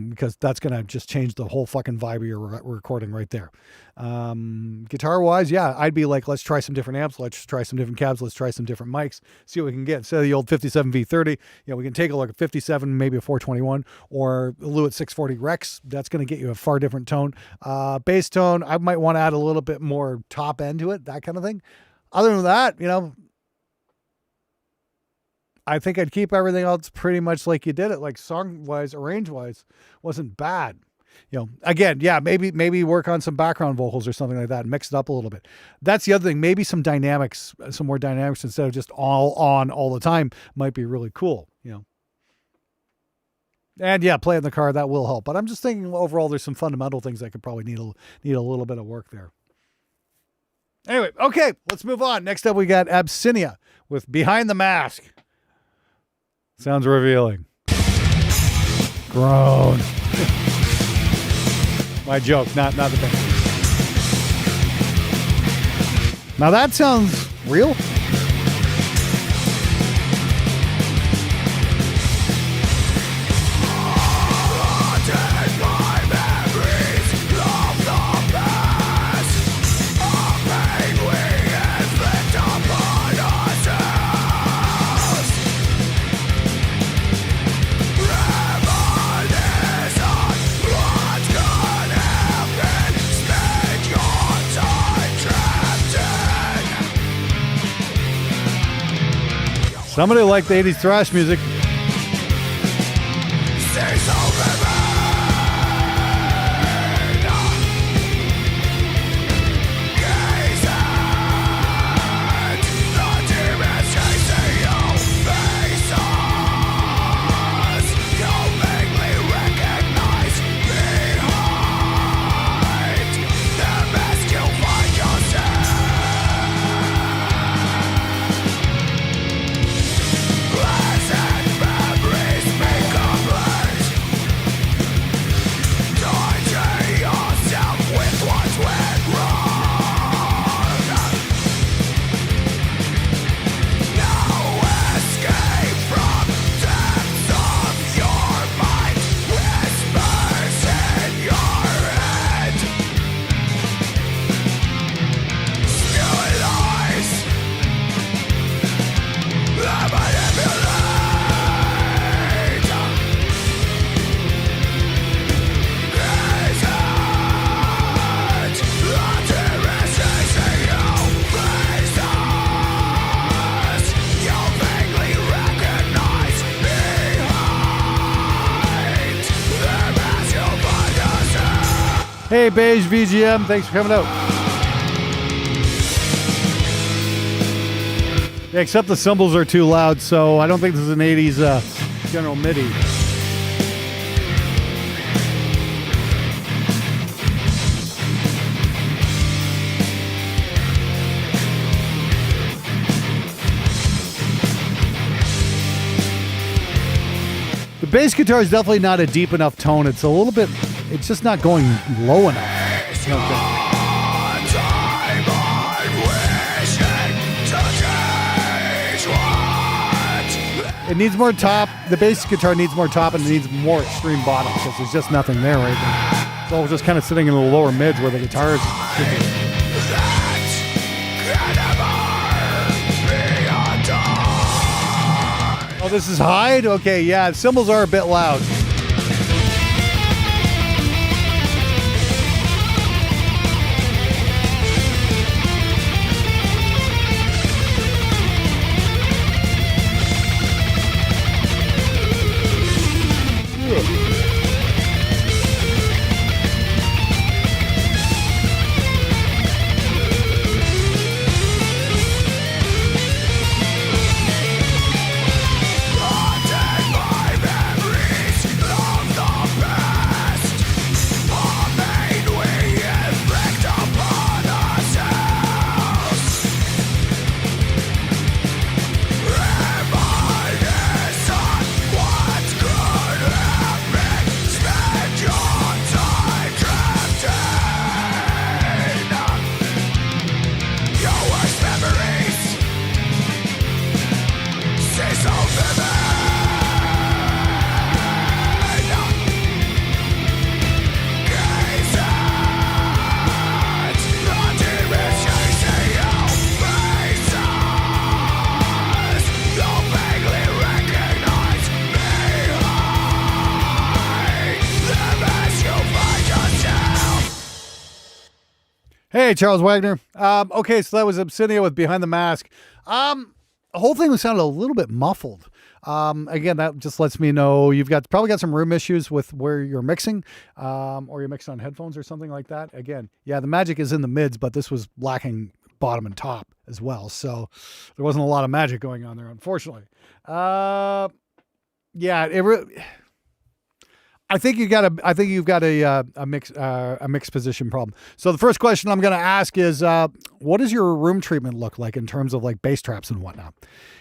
because that's going to just change the whole fucking vibe of your recording right there. Guitar wise, yeah, I'd be like, let's try some different amps. Let's try some different cabs. Let's try some different mics, see what we can get. Instead of the old 57 V30, we can take a look at 57, maybe a 421 or a Lewitt 640 Rex. That's going to get you a far different tone. Bass tone, I might want to add a little bit more top end to it, that kind of thing. Other than that, I think I'd keep everything else pretty much like you did it, like song-wise, arrange-wise, wasn't bad. Again, yeah, maybe work on some background vocals or something like that, and mix it up a little bit. That's the other thing. Maybe some dynamics, some more dynamics instead of just all on all the time might be really cool, And yeah, play in the car, that will help. But I'm just thinking overall, there's some fundamental things that could probably need a little bit of work there. Anyway, okay, let's move on. Next up, we got Absinia with Behind the Mask. Sounds revealing. Groan. My joke, not the band. Now that sounds real. Somebody liked the 80s thrash music. Hey, Beige VGM, thanks for coming out. Yeah, except the cymbals are too loud, so I don't think this is an 80s General MIDI. The bass guitar is definitely not a deep enough tone. It's a little bit, it's just not going low enough. It needs more top. The bass guitar needs more top and it needs more extreme bottom because there's just nothing there right now. It's all just kind of sitting in the lower mids where the guitar is. Oh, this is Hyde? Okay, yeah, cymbals are a bit loud. Hey, Charles Wagner. Okay, so that was Obsidia with Behind the Mask. The whole thing sounded a little bit muffled. Again, that just lets me know you've probably got some room issues with where you're mixing, or you're mixing on headphones or something like that. Again, yeah, the magic is in the mids, but this was lacking bottom and top as well. So there wasn't a lot of magic going on there, unfortunately. Yeah, I think you've got a mix position problem. So the first question I'm going to ask is, what does your room treatment look like in terms of like bass traps and whatnot?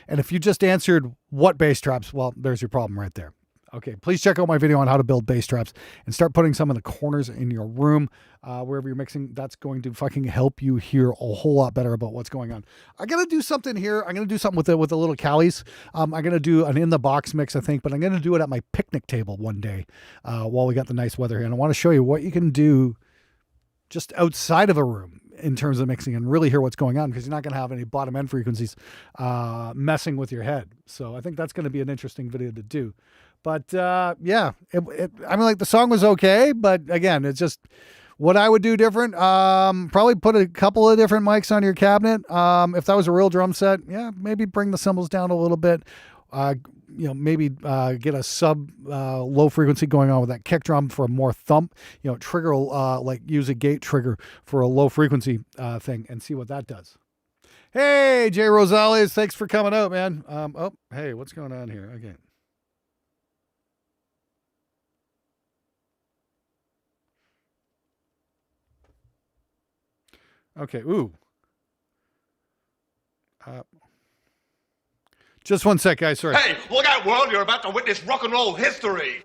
And if you just answered what bass traps, well, there's your problem right there. Okay, please check out my video on how to build bass traps and start putting some in the corners in your room, wherever you're mixing. That's going to fucking help you hear a whole lot better about what's going on. I'm going to do something here. I'm going to do something with the little Callies. I'm going to do an in-the-box mix, I think, but I'm going to do it at my picnic table one day while we got the nice weather here. And I want to show you what you can do just outside of a room in terms of mixing and really hear what's going on, because you're not going to have any bottom end frequencies messing with your head. So I think that's going to be an interesting video to do. But yeah, I mean, like the song was okay, but again, it's just What I would do different, probably put a couple of different mics on your cabinet. If that was a real drum set, yeah, maybe bring the cymbals down a little bit. Maybe get a sub low frequency going on with that kick drum for a more thump. Trigger like use a gate trigger for a low frequency thing and see what that does. Hey, Jay Rosales, thanks for coming out, man. Hey, what's going on here? Okay. Okay. Ooh. Just one sec, guys. Sorry. Hey, look out, world. You're about to witness rock and roll history.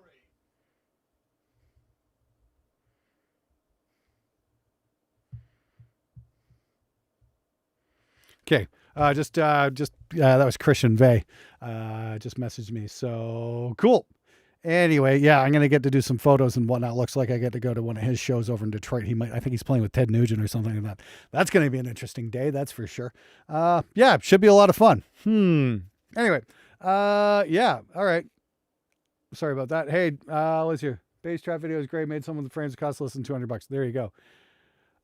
Okay. That was Christian Vey. Just messaged me. So cool. Anyway, yeah, I'm going to get to do some photos and whatnot. Looks like I get to go to one of his shows over in Detroit. I think he's playing with Ted Nugent or something like that. That's going to be an interesting day. That's for sure. Yeah, should be a lot of fun. Anyway, yeah. All right. Sorry about that. Hey, let's hear. Bass trap video is great. Made some of the frames cost less than $200. There you go.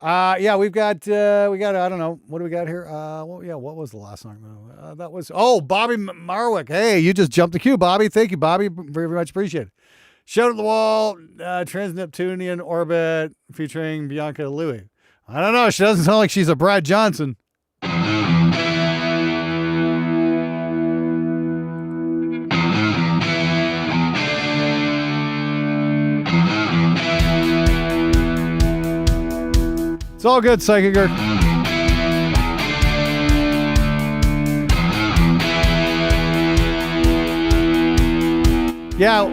Yeah, we got, I don't know. What do we got here? What was the last song? That was, Bobby Marwick. Hey, you just jumped the queue, Bobby. Thank you, Bobby. Very, very much appreciated. Shout at the Wall, Trans-Neptunian Orbit featuring Bianca Louie. I don't know. She doesn't sound like she's a Brad Johnson. It's all good, Psychicer. Yeah,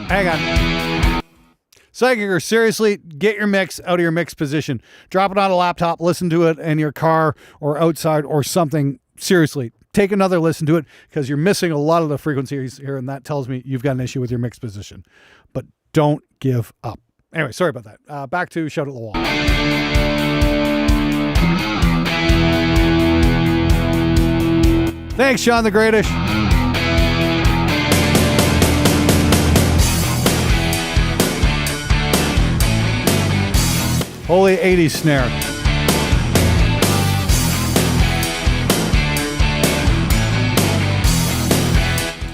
hang on. Psychicer, seriously, get your mix out of your mix position. Drop it on a laptop, listen to it in your car or outside or something. Seriously, take another listen to it because you're missing a lot of the frequencies here, and that tells me you've got an issue with your mix position. But don't give up. Anyway, sorry about that. Back to Shout at the Wall. Thanks, Sean the Greatish. Holy 80s snare.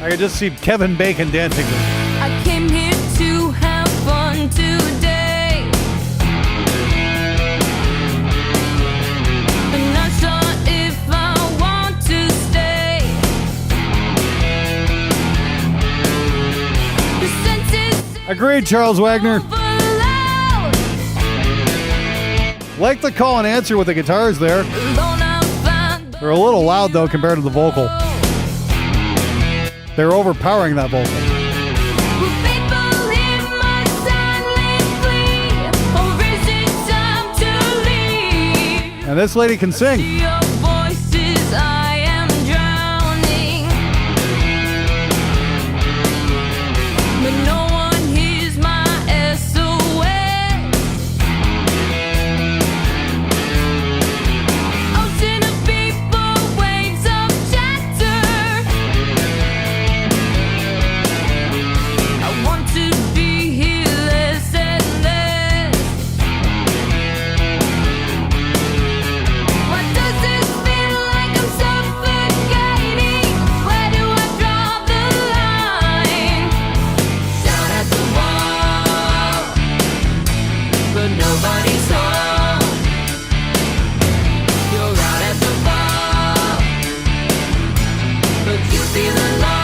I could just see Kevin Bacon dancing. I came here to have fun today. I'm not sure if I want to stay. The senses Agreed, Charles Wagner. overload. Like the call and answer with the guitars there. Alone I'm fine, They're a little loud though compared to the vocal. They're overpowering that vocal. Will people hear my silent plea, or is it time to leave? And this lady can sing. Your voices, I am drowning, but no one hears my SOS. Ocean of people, waves of chatter. I want to be here less and less. Why does it feel like I'm suffocating? Where do I draw the line? Shout at the wall, but nobody's home. You're out at the bar, but you feel alone.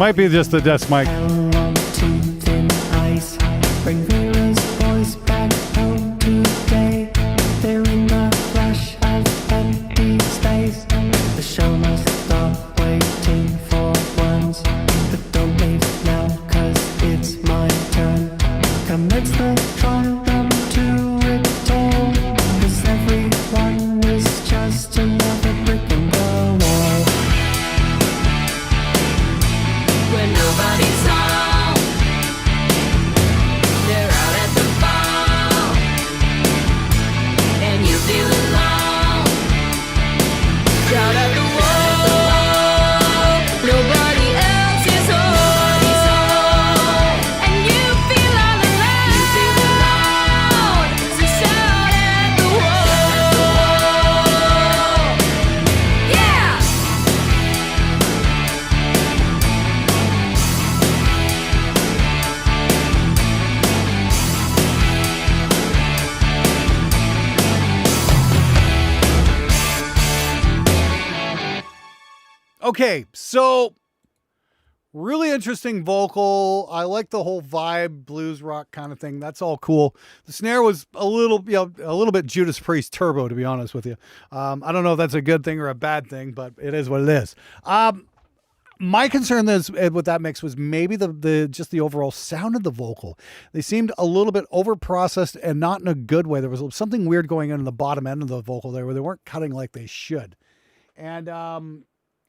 Might be just the desk mic. Hell on too thin ice. Bring Vera's boys back home today. They're in the flash of empty space. The show must stop waiting for ones. But don't leave now, 'cause it's my turn. Commence the trial, them to return. 'Cause everyone is just another brick in the wall. When nobody's home, they're out at the bar, and you feel alone. Shout at the wall, nobody else is home, and you feel all alone. So shout at the wall, yeah. Okay, so really interesting vocal. I like the whole vibe, blues rock kind of thing. That's all cool. The snare was a little bit Judas Priest turbo, to be honest with you. I don't know if that's a good thing or a bad thing, but it is what it is. My concern is with that mix was maybe just the overall sound of the vocal. They seemed a little bit over processed and not in a good way. There was something weird going on in the bottom end of the vocal there where they weren't cutting like they should. And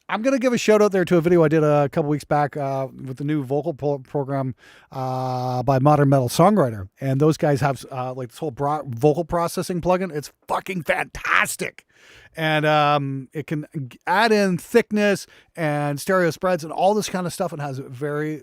I'm going to give a shout out there to a video I did a couple weeks back with the new vocal program by Modern Metal Songwriter. And those guys have like this whole vocal processing plugin. It's fucking fantastic. And it can add in thickness and stereo spreads and all this kind of stuff, and has very,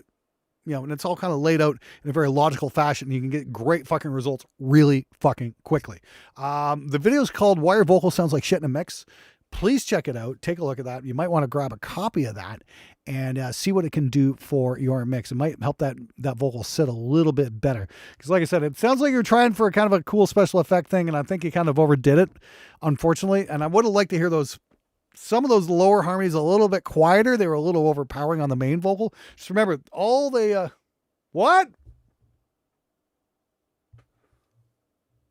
and it's all kind of laid out in a very logical fashion. You can get great fucking results really fucking quickly. The video is called Why Your Vocal Sounds Like Shit in a Mix. Please check it out. Take a look at that. You might want to grab a copy of that and see what it can do for your mix. It might help that vocal sit a little bit better. Because like I said, it sounds like you're trying for a kind of a cool special effect thing, and I think you kind of overdid it, unfortunately. And I would have liked to hear some of those lower harmonies a little bit quieter. They were a little overpowering on the main vocal. Just remember, all the... what?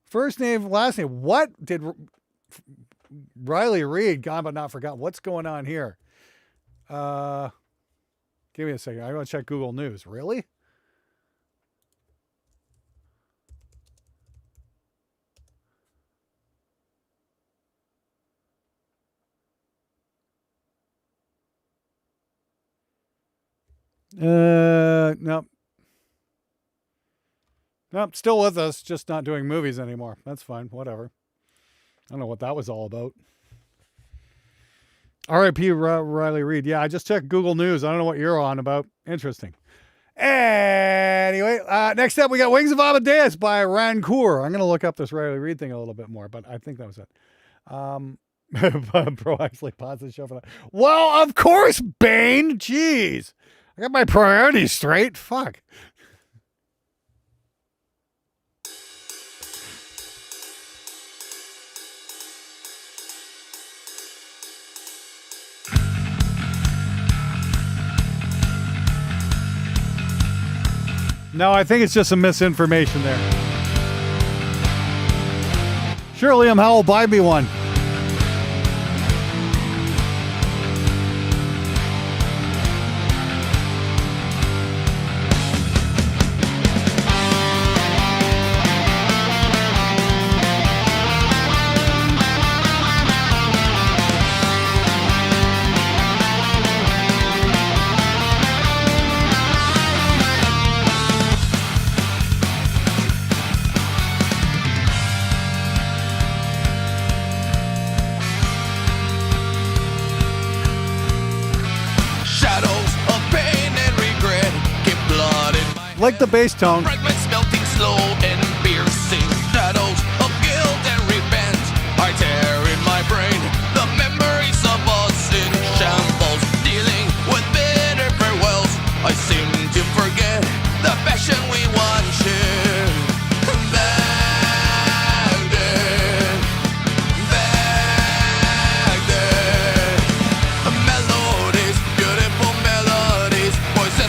First name, last name. What did... Riley Reid, gone but not forgotten. What's going on here? Give me a second. I'm going to check Google News. Really? Nope. Nope, still with us, just not doing movies anymore. That's fine, whatever. I don't know what that was all about. R.I.P. Riley Reid. Yeah, I just checked Google News. I don't know what you're on about. Interesting. Anyway, next up we got Wings of Amadeus by Rancour. I'm going to look up this Riley Reid thing a little bit more, but I think that was it. Bro actually paused the show for that. Well, of course, Bane. Jeez. I got my priorities straight. Fuck. No, I think it's just some misinformation there. Sure, Liam Howell, buy me one. Like the bass tone. Fragments melting slow and piercing. Shadows of guilt and revenge. I tear in my brain the memories of us in shambles. Dealing with bitter farewells. I seem to forget the passion we once shared. Back then, melodies, beautiful melodies, voices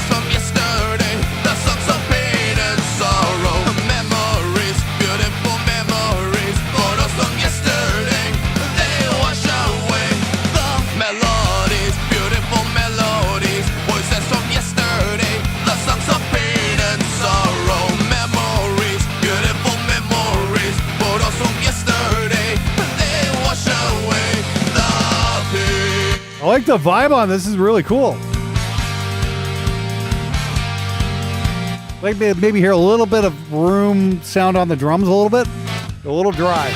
like the vibe on this. Is really cool. Like maybe hear a little bit of room sound on the drums a little bit. A little dry.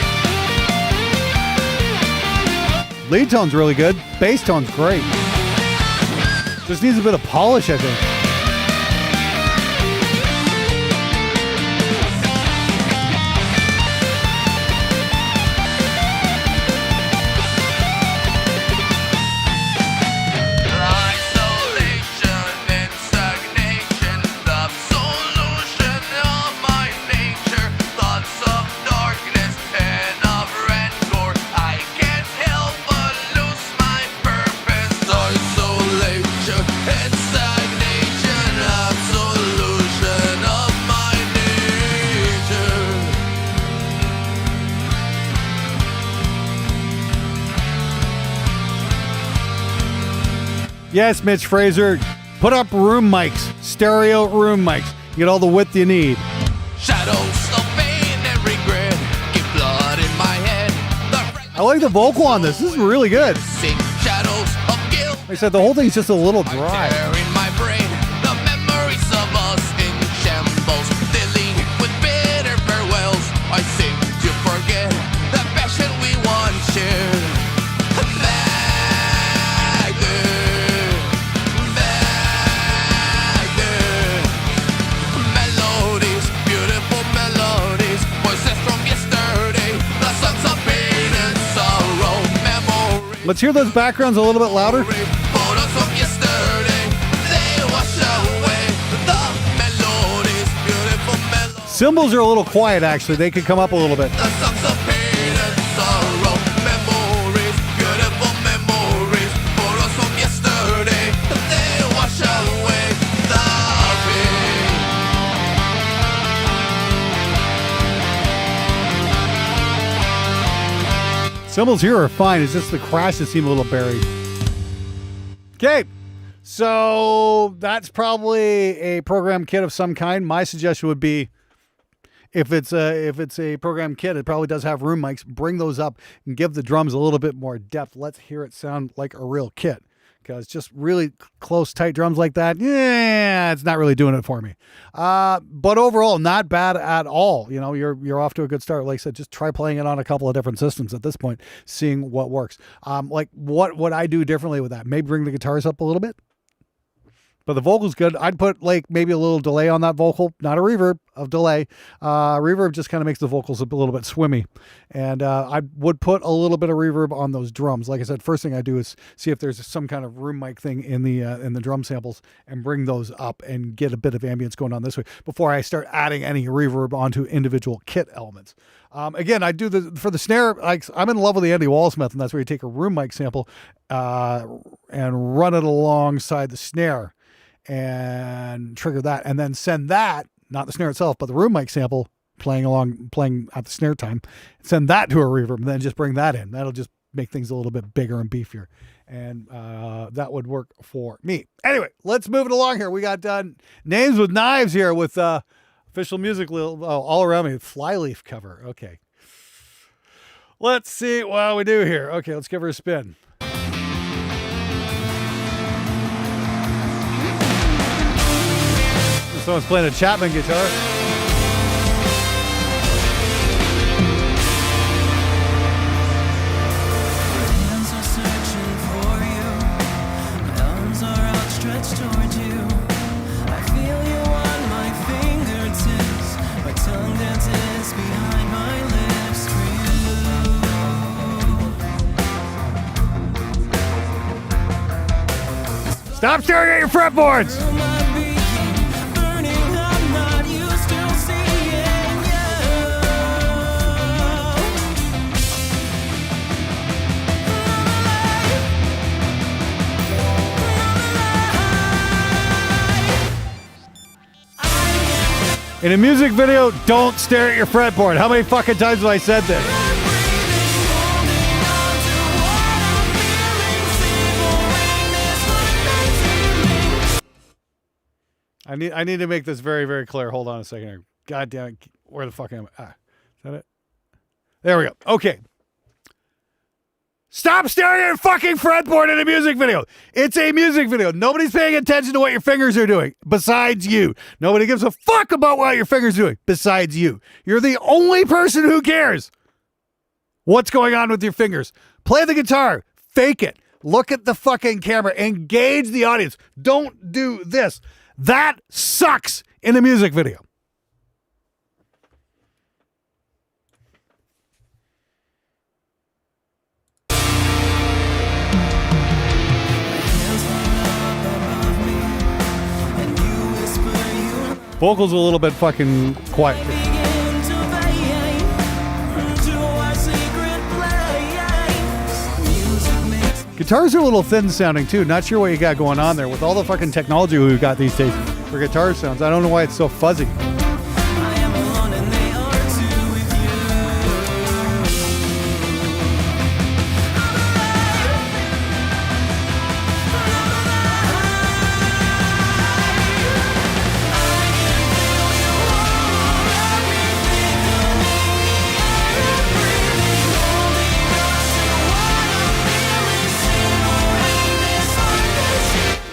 Lead tone's really good. Bass tone's great. Just needs a bit of polish, I think. Yes, Mitch Fraser, put up room mics, stereo room mics. You get all the width you need. Shadows of pain and regret keep blood in my head. I like the vocal on this. This is really good. Sing shadows of guilt. Like I said, the whole thing's just a little dry. Tear in my brain the memories of us in shambles. They leave with bitter farewells. I seem to forget the passion we once shared. Let's hear those backgrounds a little bit louder. Cymbals are a little quiet, actually. They could come up a little bit. Cymbals here are fine. It's just the crashes seem a little buried. Okay, so that's probably a program kit of some kind. My suggestion would be, if it's a program kit, it probably does have room mics. Bring those up and give the drums a little bit more depth. Let's hear it sound like a real kit. Because just really close, tight drums like that, yeah, it's not really doing it for me. But overall, not bad at all. You know, you're off to a good start. Like I said, just try playing it on a couple of different systems at this point, seeing what works. Like what would I do differently with that? Maybe bring the guitars up a little bit. But the vocal's good. I'd put like maybe a little delay on that vocal, not a reverb, of delay. Reverb just kind of makes the vocals a little bit swimmy. And I would put a little bit of reverb on those drums. Like I said, first thing I do is see if there's some kind of room mic thing in the drum samples and bring those up and get a bit of ambience going on this way before I start adding any reverb onto individual kit elements. Again, I do for the snare. I'm in love with the Andy Wallace method. And that's where you take a room mic sample and run it alongside the snare and trigger that, and then send that, not the snare itself, but the room mic sample playing at the snare time, send that to a reverb, and then just bring that in. That'll just make things a little bit bigger and beefier, and that would work for me. Anyway, let's move it along here. We got Names with Knives here with official music all around me. Flyleaf cover. Okay, let's see what we do here. Okay, let's give her a spin. Someone's playing a Chapman guitar. Hands are searching for you. My arms are outstretched toward you. I feel you on my fingertips. My tongue dances behind my lips for you. Stop staring at your fretboards! In a music video, don't stare at your fretboard. How many fucking times have I said this? I need to make this very, very clear. Hold on a second here. God damn it. Where the fuck am I? Is that it? There we go. Okay. Stop staring at a fucking fretboard in a music video. It's a music video. Nobody's paying attention to what your fingers are doing besides you. Nobody gives a fuck about what your fingers are doing besides you. You're the only person who cares what's going on with your fingers. Play the guitar. Fake it. Look at the fucking camera. Engage the audience. Don't do this. That sucks in a music video. Vocals a little bit fucking quiet. Guitars are a little thin sounding too. Not sure what you got going on there with all the fucking technology we've got these days for guitar sounds. I don't know why it's so fuzzy.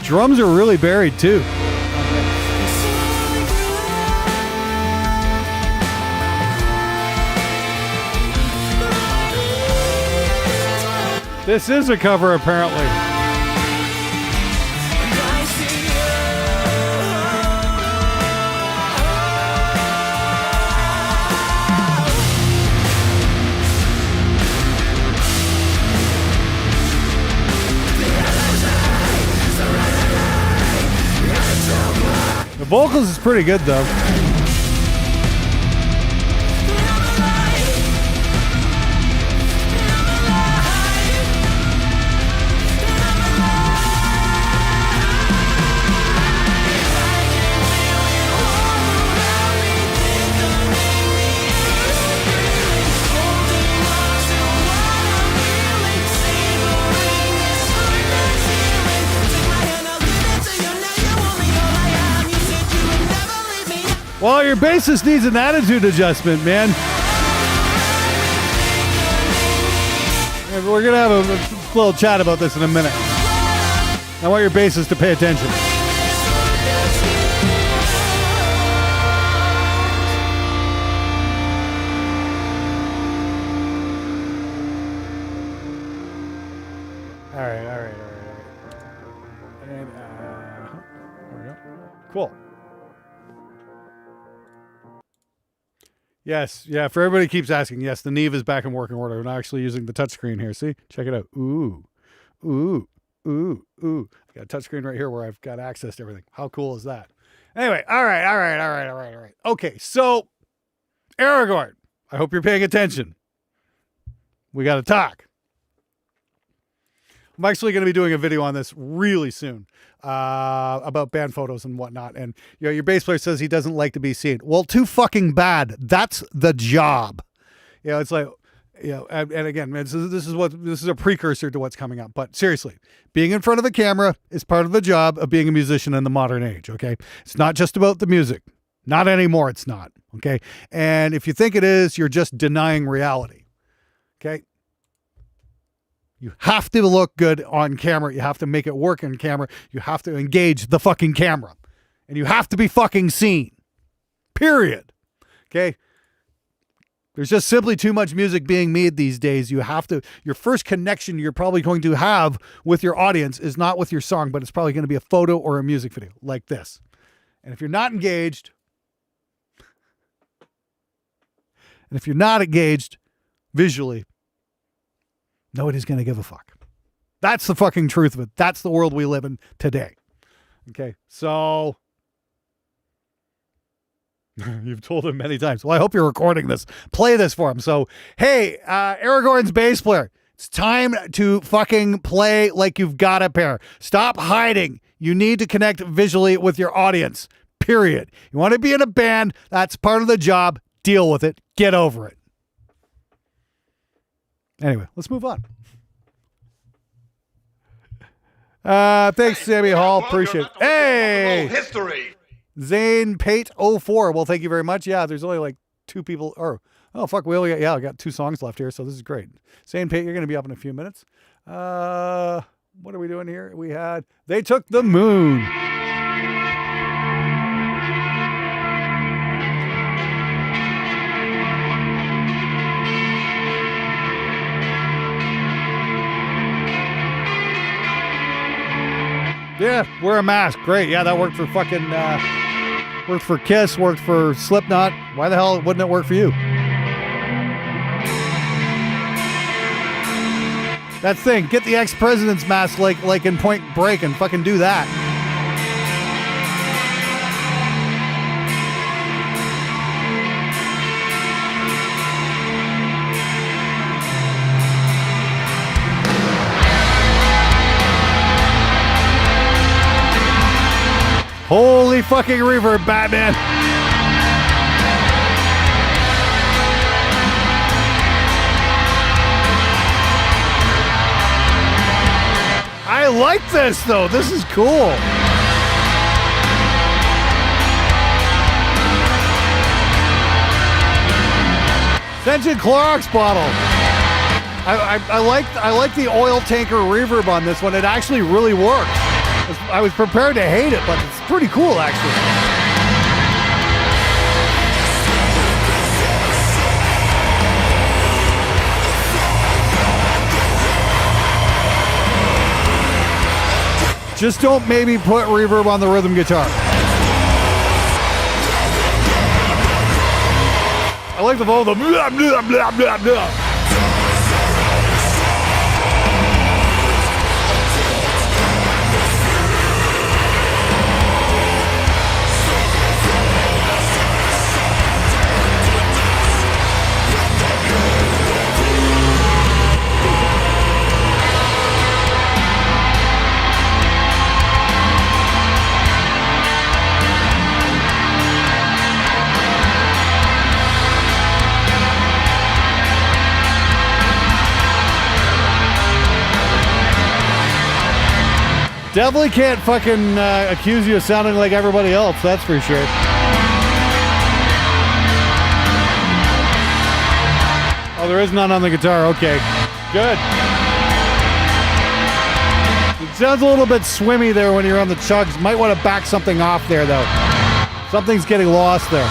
Drums are really buried too. This is a cover, apparently. The vocals is pretty good though. Well, your bassist needs an attitude adjustment, man. We're going to have a little chat about this in a minute. I want your bassist to pay attention. All right. And, there we go. Cool. Yes, yeah, for everybody keeps asking, yes, the Neve is back in working order. We're not actually using the touchscreen here. See? Check it out. Ooh. I got a touchscreen right here where I've got access to everything. How cool is that? Anyway, all right. Okay, so, Aragorn, I hope you're paying attention. We got to talk. I'm actually going to be doing a video on this really soon about band photos and whatnot. And your bass player says he doesn't like to be seen. Well, too fucking bad. That's the job. It's like, and again, man, this is a precursor to what's coming up. But seriously, being in front of a camera is part of the job of being a musician in the modern age. Okay, it's not just about the music. Not anymore. It's not. Okay, and if you think it is, you're just denying reality. Okay. You have to look good on camera. You have to make it work on camera. You have to engage the fucking camera. And you have to be fucking seen. Period. Okay? There's just simply too much music being made these days. Your first connection you're probably going to have with your audience is not with your song, but it's probably going to be a photo or a music video like this. And if you're not engaged visually, nobody's going to give a fuck. That's the fucking truth of it. That's the world we live in today. Okay, so you've told him many times. Well, I hope you're recording this. Play this for him. So, hey, Aragorn's bass player, it's time to fucking play like you've got a pair. Stop hiding. You need to connect visually with your audience. Period. You want to be in a band, that's part of the job. Deal with it. Get over it. Anyway, let's move on. Thanks, Sammy Hall. Appreciate it. Hey! History. Zane Pate 04. Well, thank you very much. Yeah, there's only like 2 people, or Oh, fuck. I got 2 songs left here, so this is great. Sane Pate, you're going to be up in a few minutes. What are we doing here? We had They Took the Moon. Yeah, wear a mask. Great. Yeah, that worked for fucking, worked for Kiss, worked for Slipknot. Why the hell wouldn't it work for you? That thing, get the ex-president's mask like in Point Break and fucking do that. Holy fucking reverb, Batman. I like this though. This is cool. Scented Clorox bottle. I like the oil tanker reverb on this one. It actually really works. I was prepared to hate it, but it's pretty cool actually. Just don't maybe put reverb on the rhythm guitar. I like the vocal, the blah, blah, blah, blah, blah. Definitely can't fucking accuse you of sounding like everybody else, that's for sure. Oh, there is none on the guitar, okay. Good. It sounds a little bit swimmy there when you're on the chugs. Might want to back something off there, though. Something's getting lost there.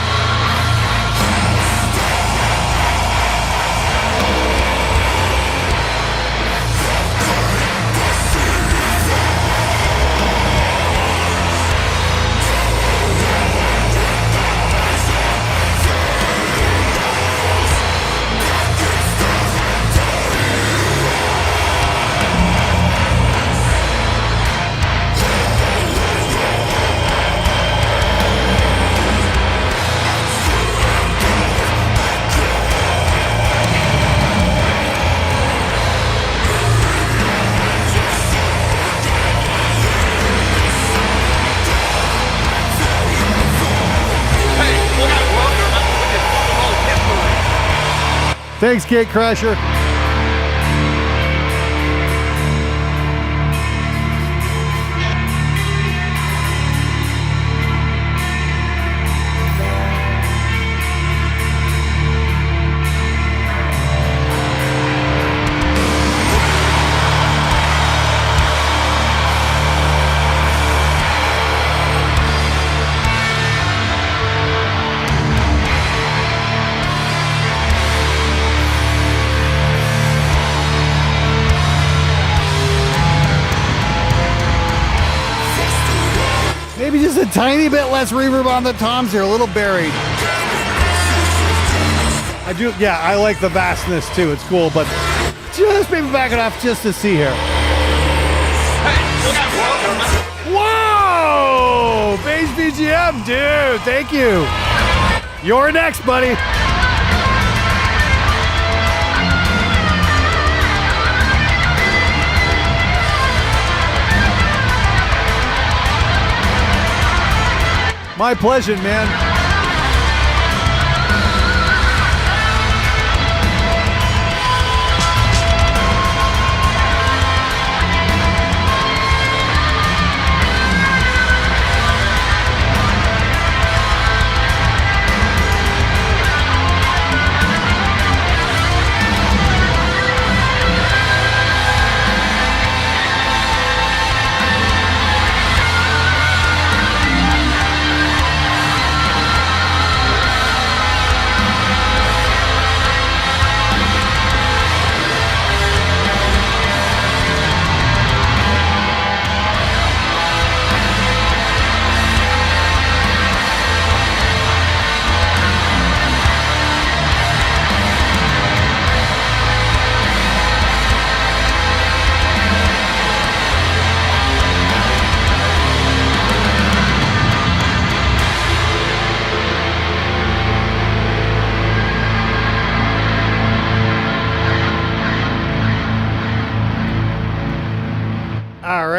Thanks, Gate Crasher. Maybe just a tiny bit less reverb on the toms here, a little buried. I like the vastness too, it's cool, but just maybe back it off just to see here. Whoa! Bass BGM, dude, thank you. You're next, buddy. My pleasure, man.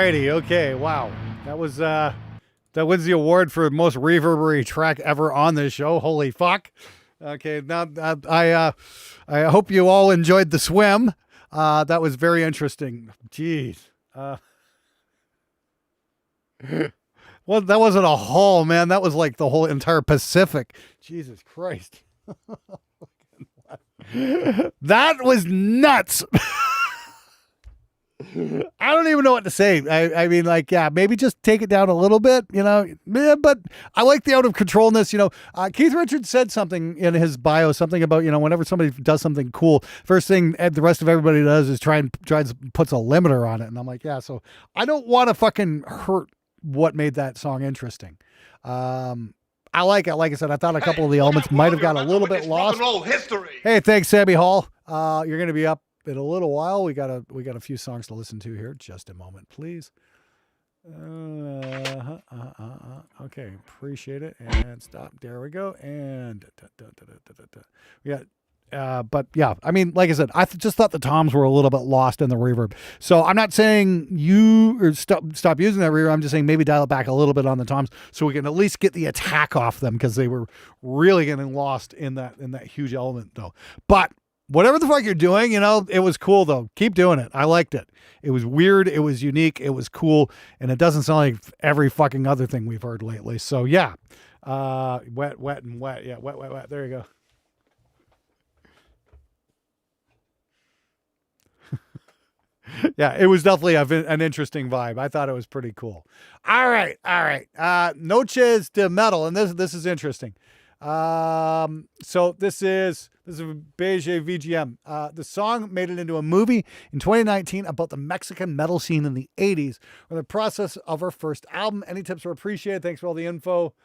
righty. Okay. Wow. That was that wins the award for most reverberary track ever on this show. Holy fuck. Okay. Now I hope you all enjoyed the swim. That was very interesting. Jeez. Well, that wasn't a haul, man. That was like the whole entire Pacific. Jesus Christ. That was nuts. I don't even know what to say. I mean, like, yeah, maybe just take it down a little bit, you know. Yeah, but I like the out of controlness, you know. Keith Richards said something in his bio, something about, you know, whenever somebody does something cool, first thing the rest of everybody does is tries puts a limiter on it. And I'm like, yeah, so I don't want to fucking hurt what made that song interesting. I like it. Like I said, I thought a couple of the elements might have got a little bit lost. Rock and roll history. Hey, thanks, Sammy Hall. You're going to be up in a little while. We got a few songs to listen to here. Just a moment, please. Okay, appreciate it. And stop. There we go. And we got. But yeah, I mean, like I said, I just thought the toms were a little bit lost in the reverb. So I'm not saying you or stop using that reverb. I'm just saying maybe dial it back a little bit on the toms so we can at least get the attack off them, because they were really getting lost in that huge element though. But whatever the fuck you're doing, you know, it was cool though. Keep doing it. I liked it. It was weird. It was unique. It was cool. And it doesn't sound like every fucking other thing we've heard lately. So yeah, wet, and wet. Yeah, wet. There you go. Yeah, it was definitely an interesting vibe. I thought it was pretty cool. All right. Noches de Metal, and this is interesting. So this is Beige VGM. The song made it into a movie in 2019 about the Mexican metal scene in the 80s. We're in the process of our first album. Any tips are appreciated. Thanks for all the info.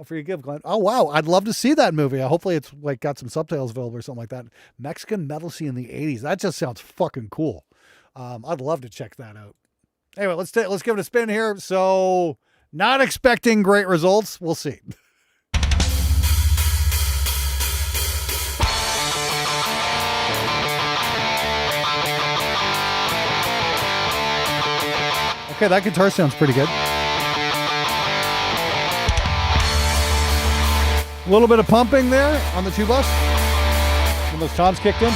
For your give, Glenn. Oh wow, I'd love to see that movie. Hopefully it's like got some subtitles available or something like that. Mexican metal scene in the 80s. That just sounds fucking cool. I'd love to check that out. Anyway, let's give it a spin here. So, not expecting great results. We'll see. Okay, that guitar sounds pretty good. A little bit of pumping there on the two-bus when those toms kicked in.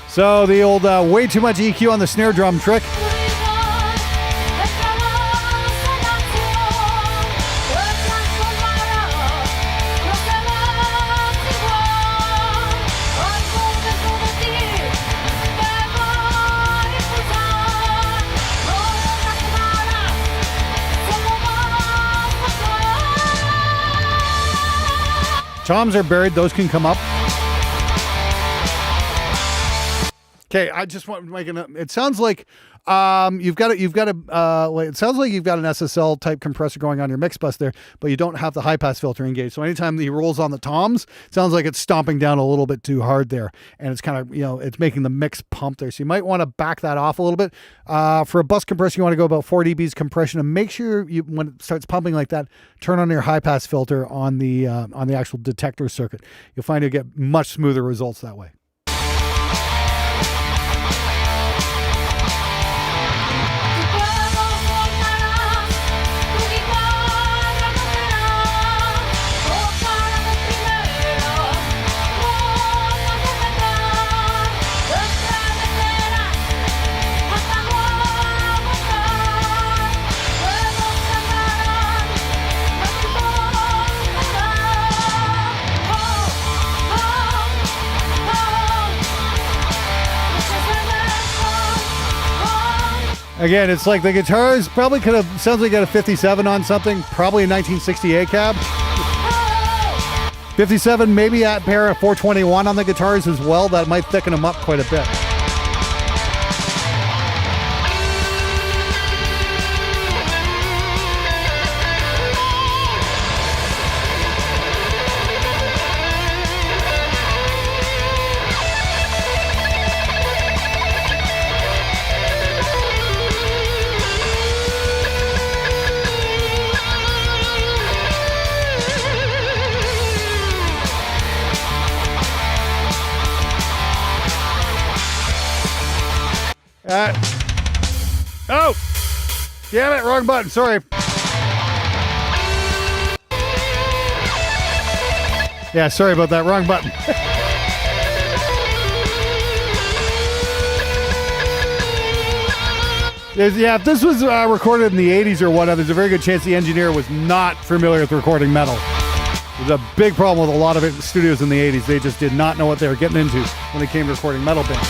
So the old way too much EQ on the snare drum trick. Toms are buried; those can come up. Okay, I just want to make it sounds like it sounds like you've got an SSL type compressor going on your mix bus there, but you don't have the high pass filter engaged. So anytime he rolls on the toms, it sounds like it's stomping down a little bit too hard there, and it's kind of, you know, it's making the mix pump there. So you might want to back that off a little bit. For a bus compressor, you want to go about 4 dBs compression, and make sure you, when it starts pumping like that, turn on your high pass filter on the actual detector circuit. You'll find you'll get much smoother results that way. Again, it's like the guitars probably could have, sounds like it got a 57 on something, probably a 1968 cab. 57, maybe a pair of 421 on the guitars as well. That might thicken them up quite a bit. Oh! Damn it, wrong button. Sorry. Yeah, sorry about that. Wrong button. Yeah, if this was recorded in the 80s or whatnot, there's a very good chance the engineer was not familiar with recording metal. There's a big problem with a lot of studios in the 80s. They just did not know what they were getting into when it came to recording metal bands.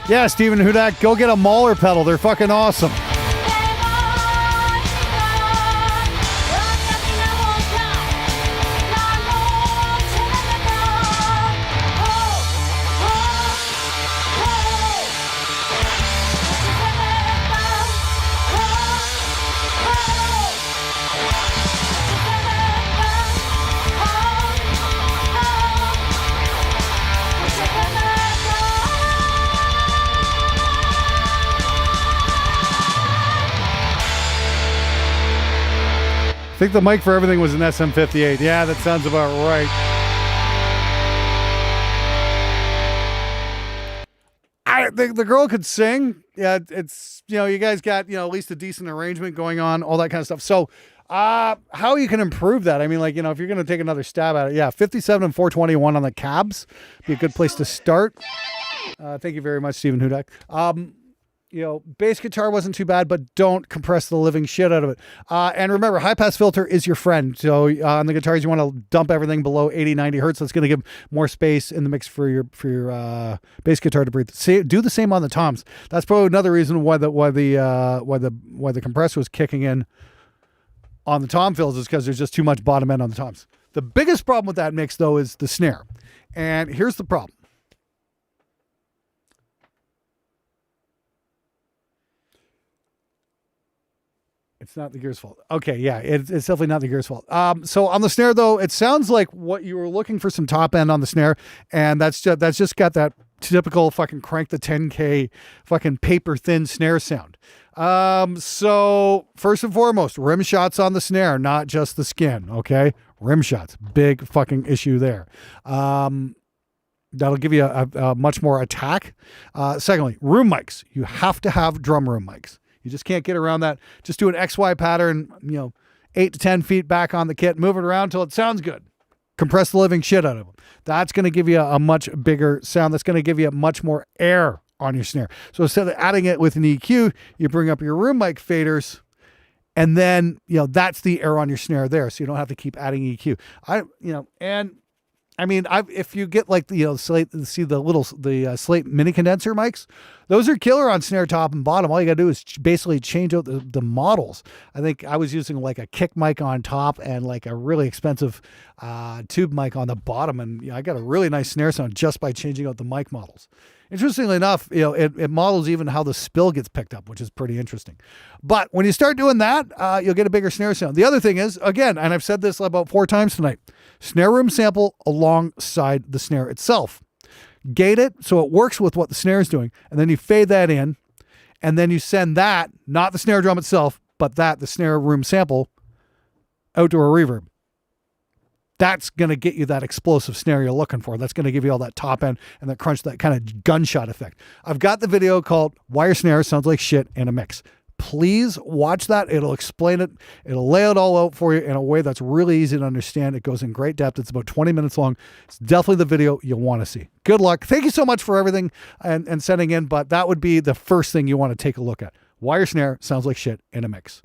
Yeah, Stephen Hudak, go get a Mahler pedal. They're fucking awesome. I think the mic for everything was an SM58. Yeah, that sounds about right. The girl could sing. Yeah, it's, you guys got, at least a decent arrangement going on, all that kind of stuff. So, how you can improve that? I mean, if you're going to take another stab at it, yeah, 57 and 421 on the cabs be a good place to start. Thank you very much, Stephen Hudak. Bass guitar wasn't too bad, but don't compress the living shit out of it. And remember, high pass filter is your friend. So on the guitars, you want to dump everything below 80, 90 hertz. That's going to give more space in the mix for your bass guitar to breathe. Do the same on the toms. That's probably another reason why the compressor was kicking in on the tom fills, is because there's just too much bottom end on the toms. The biggest problem with that mix, though, is the snare. And here's the problem. It's not the gear's fault. Okay, yeah, it's definitely not the gear's fault. So on the snare, though, it sounds like what you were looking for, some top end on the snare, and that's just got that typical fucking crank the 10K fucking paper thin snare sound. So first and foremost, rim shots on the snare, not just the skin. Okay, rim shots, big fucking issue there. That'll give you a much more attack. Secondly, room mics. You have to have drum room mics. You just can't get around that. Just do an XY pattern, 8 to 10 feet back on the kit, move it around until it sounds good. Compress the living shit out of them. That's going to give you a much bigger sound. That's going to give you much more air on your snare. So instead of adding it with an EQ, you bring up your room mic faders, and then, that's the air on your snare there. So you don't have to keep adding EQ. If you get Slate, the Slate mini condenser mics, those are killer on snare top and bottom. All you got to do is basically change out the models. I think I was using a kick mic on top and a really expensive tube mic on the bottom. And I got a really nice snare sound just by changing out the mic models. Interestingly enough, it models even how the spill gets picked up, which is pretty interesting. But when you start doing that, you'll get a bigger snare sound. The other thing is, again, and I've said this about 4 times tonight, snare room sample alongside the snare itself. Gate it so it works with what the snare is doing, and then you fade that in, and then you send that, not the snare drum itself, but the snare room sample, out to a reverb. That's going to get you that explosive snare you're looking for. That's going to give you all that top end and that crunch, that kind of gunshot effect. I've got the video called Why Your Snare Sounds Like Shit in a Mix. Please watch that. It'll explain it. It'll lay it all out for you in a way that's really easy to understand. It goes in great depth. It's about 20 minutes long. It's definitely the video you'll want to see. Good luck. Thank you so much for everything and sending in, but that would be the first thing you want to take a look at. Why Your Snare Sounds Like Shit in a Mix.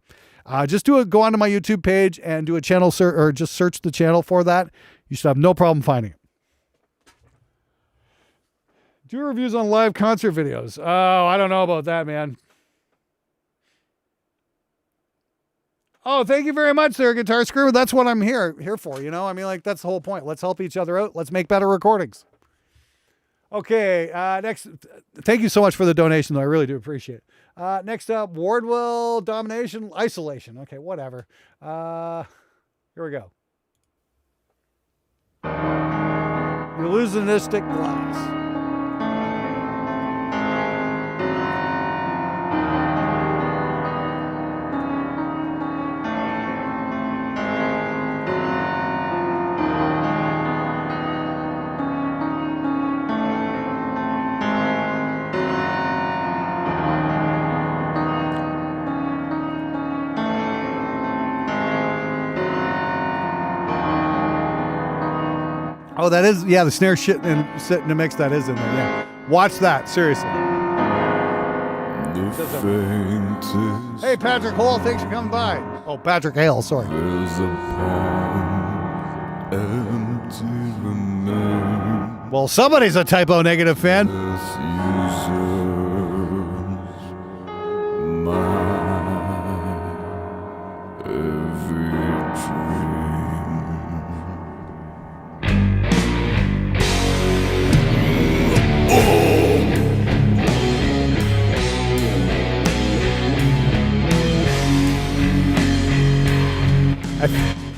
Just go onto my YouTube page and do a channel search, or just search the channel for that. You should have no problem finding it. Do reviews on live concert videos. Oh, I don't know about that, man. Oh, thank you very much there, Guitar Screw. That's what I'm here for, that's the whole point. Let's help each other out. Let's make better recordings. Okay, next, thank you so much for the donation, though. I really do appreciate it. Next up, Wardwell Domination Isolation. Okay, whatever. Here we go. Illusionistic Glass. Oh, that is, yeah, the snare shit and sit in the mix that is in there. Yeah. Watch that, seriously. The faintest Hey, Patrick Hole, thanks for coming by. Oh, Patrick Hale, sorry. is upon empty remains Well, somebody's a typo negative fan. usurps my every dream.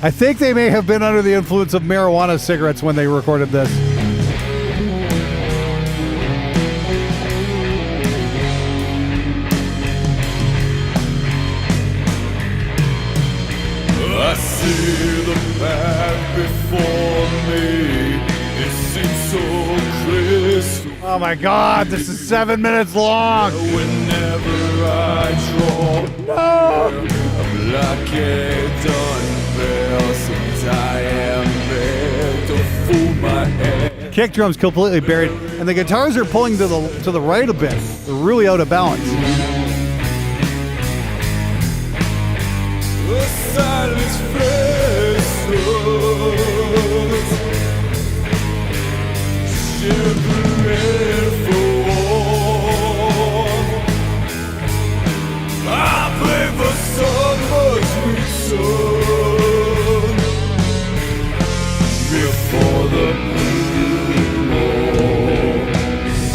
I think they may have been under the influence of marijuana cigarettes when they recorded this. I see the path before me. It seems so crystal. Oh my God, this is 7 minutes long. Whenever I draw I'm like a done bell. Since I am there to fool my head. Kick drum's completely buried, and the guitars are pulling to the right a bit. They're really out of balance. The silence faces shivering for warmth. I pray for summer's sweet sun before the moon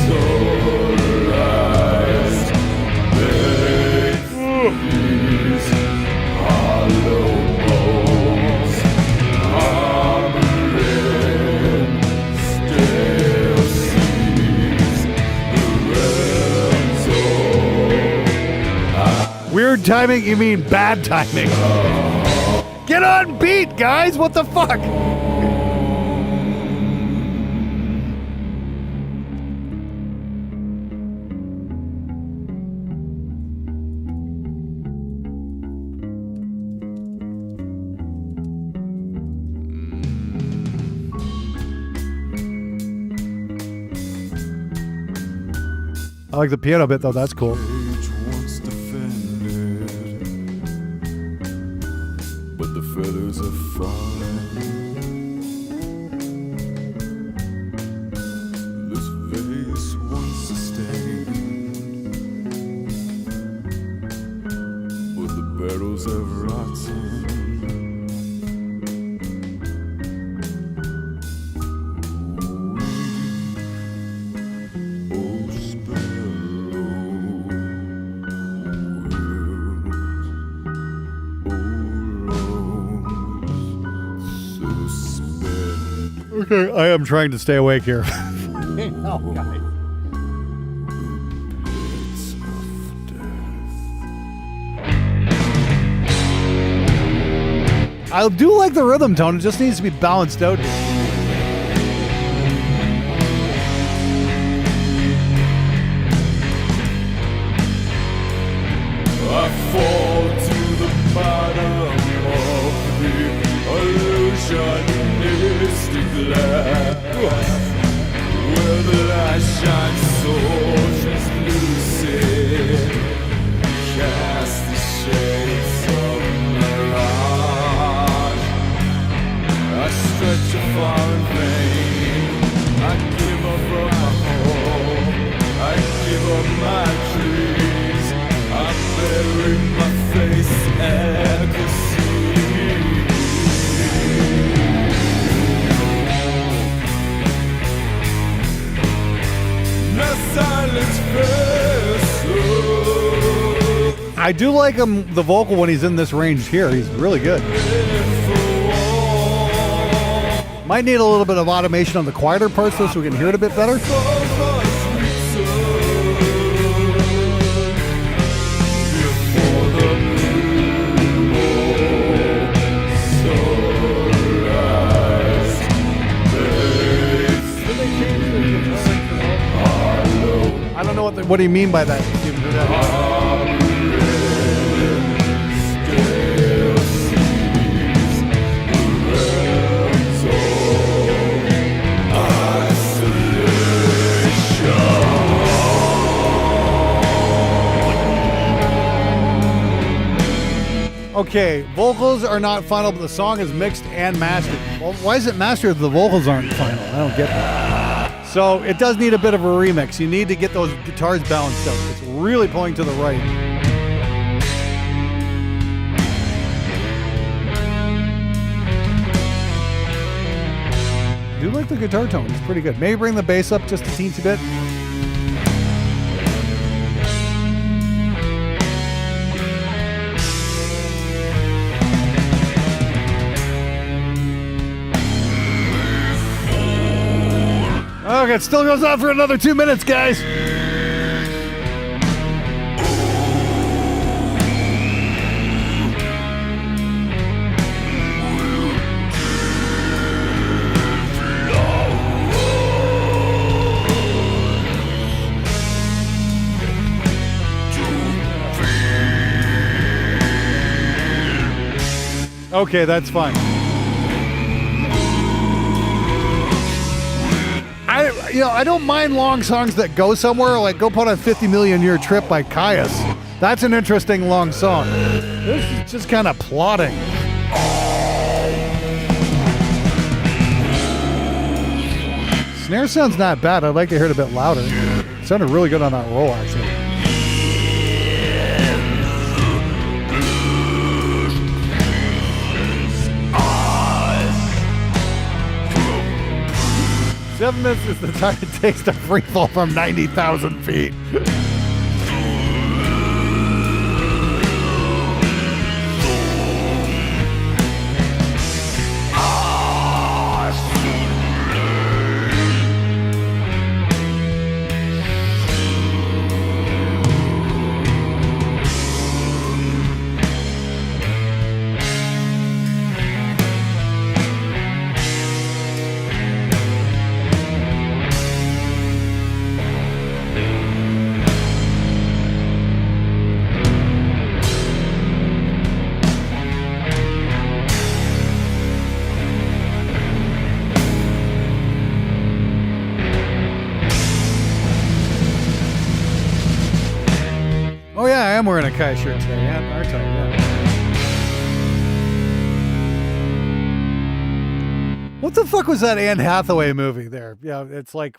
sunrise. These hollow bones harboring still sees the realms of Weird timing? You mean bad timing? Get on beat, guys! What the fuck? I like the piano bit though, that's cool. age once defended, but the feathers have fallen. This vase once sustained, but the barrels have rotten. Oh, sparrow, Okay, I am trying to stay awake here. I do like the rhythm tone, it just needs to be balanced out here. I fall to the bottom of the illusionistic glass, where the light shines so translucent, cast the shades of mirage. I stretch afar in vain, I give up my home, I give up my dreams, I bury my face and could see. The silence vessel I do like him, the vocal when he's in this range here. He's really good. Might need a little bit of automation on the quieter parts though so we can hear it a bit better. I don't know what do you mean by that? Steven Burdett? Okay, vocals are not final, but the song is mixed and mastered. Well, why is it mastered if the vocals aren't final? I don't get that. So it does need a bit of a remix. You need to get those guitars balanced out. It's really pulling to the right. I do like the guitar tone. It's pretty good. Maybe bring the bass up just a teensy bit. Okay, it still goes on for another 2 minutes, guys. Okay, that's fine. I don't mind long songs that go somewhere, like Go Put on 50 Million Year Trip by Caius. That's an interesting long song. This is just kind of plodding. Snare sounds not bad. I'd like to hear it a bit louder. It sounded really good on that roll, actually. Seven minutes is the time it takes to free fall from 90,000 feet. Oh yeah, I am wearing a Kai shirt today, yeah, aren't I? Yeah. What the fuck was that Anne Hathaway movie there? Yeah, it's like,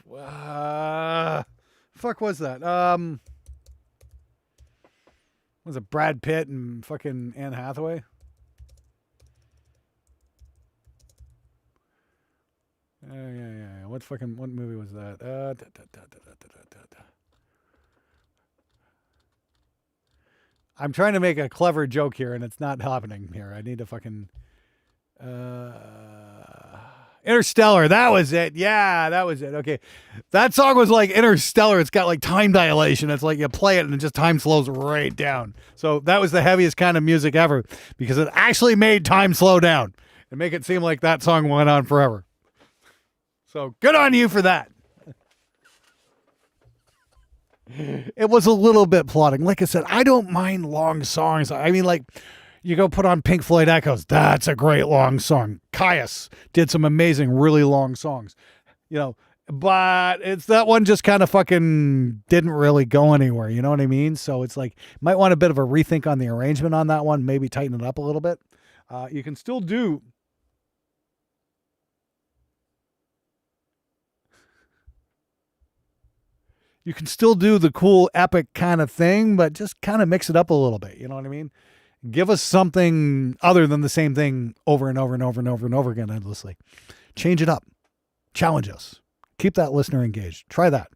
fuck was that? Was it Brad Pitt and fucking Anne Hathaway? Yeah. What movie was that? I'm trying to make a clever joke here, and it's not happening here. I need to fucking... Interstellar, that was it. Yeah, that was it. Okay. That song was like Interstellar. It's got like time dilation. It's like you play it and just time slows right down. So that was the heaviest kind of music ever because it actually made time slow down and make it seem like that song went on forever. So good on you for that. It was a little bit plodding. Like I said, I don't mind long songs. I mean, like, you go put on Pink Floyd Echoes. That's a great long song. Caius did some amazing, really long songs. But it's that one just kind of fucking didn't really go anywhere. You know what I mean? So it's like, might want a bit of a rethink on the arrangement on that one. Maybe tighten it up a little bit. You can still do... You can still do the cool epic kind of thing, but just kind of mix it up a little bit. You know what I mean? Give us something other than the same thing over and over and over and over and over again endlessly. Change it up. Challenge us. Keep that listener engaged. Try that.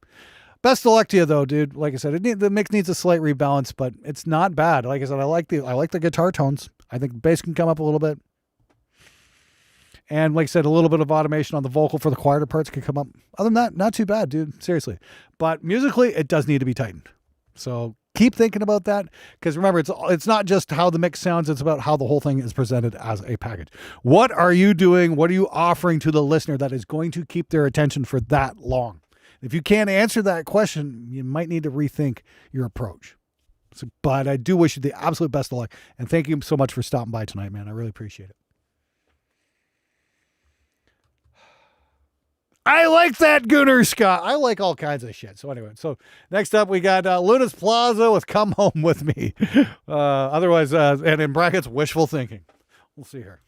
Best of luck to you though, dude. Like I said, the mix needs a slight rebalance, but it's not bad. Like I said, I like the guitar tones. I think the bass can come up a little bit. And like I said, a little bit of automation on the vocal for the quieter parts can come up. Other than that, not too bad, dude. Seriously. But musically, it does need to be tightened. So keep thinking about that. Because remember, it's not just how the mix sounds. It's about how the whole thing is presented as a package. What are you doing? What are you offering to the listener that is going to keep their attention for that long? If you can't answer that question, you might need to rethink your approach. But I do wish you the absolute best of luck. And thank you so much for stopping by tonight, man. I really appreciate it. I like that Gunnar Scott. I like all kinds of shit. So anyway, so next up we got Lunas Plaza with Come Home With Me. Otherwise, and in brackets, wishful thinking. We'll see here.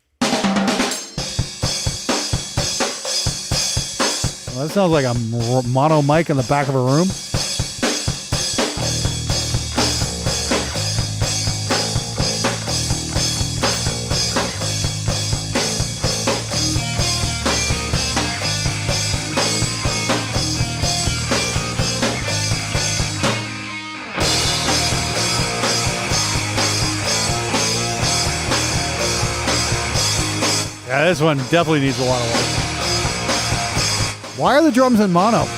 Well, that sounds like a mono mic in the back of a room. Yeah, this one definitely needs a lot of work. Why are the drums in mono? It's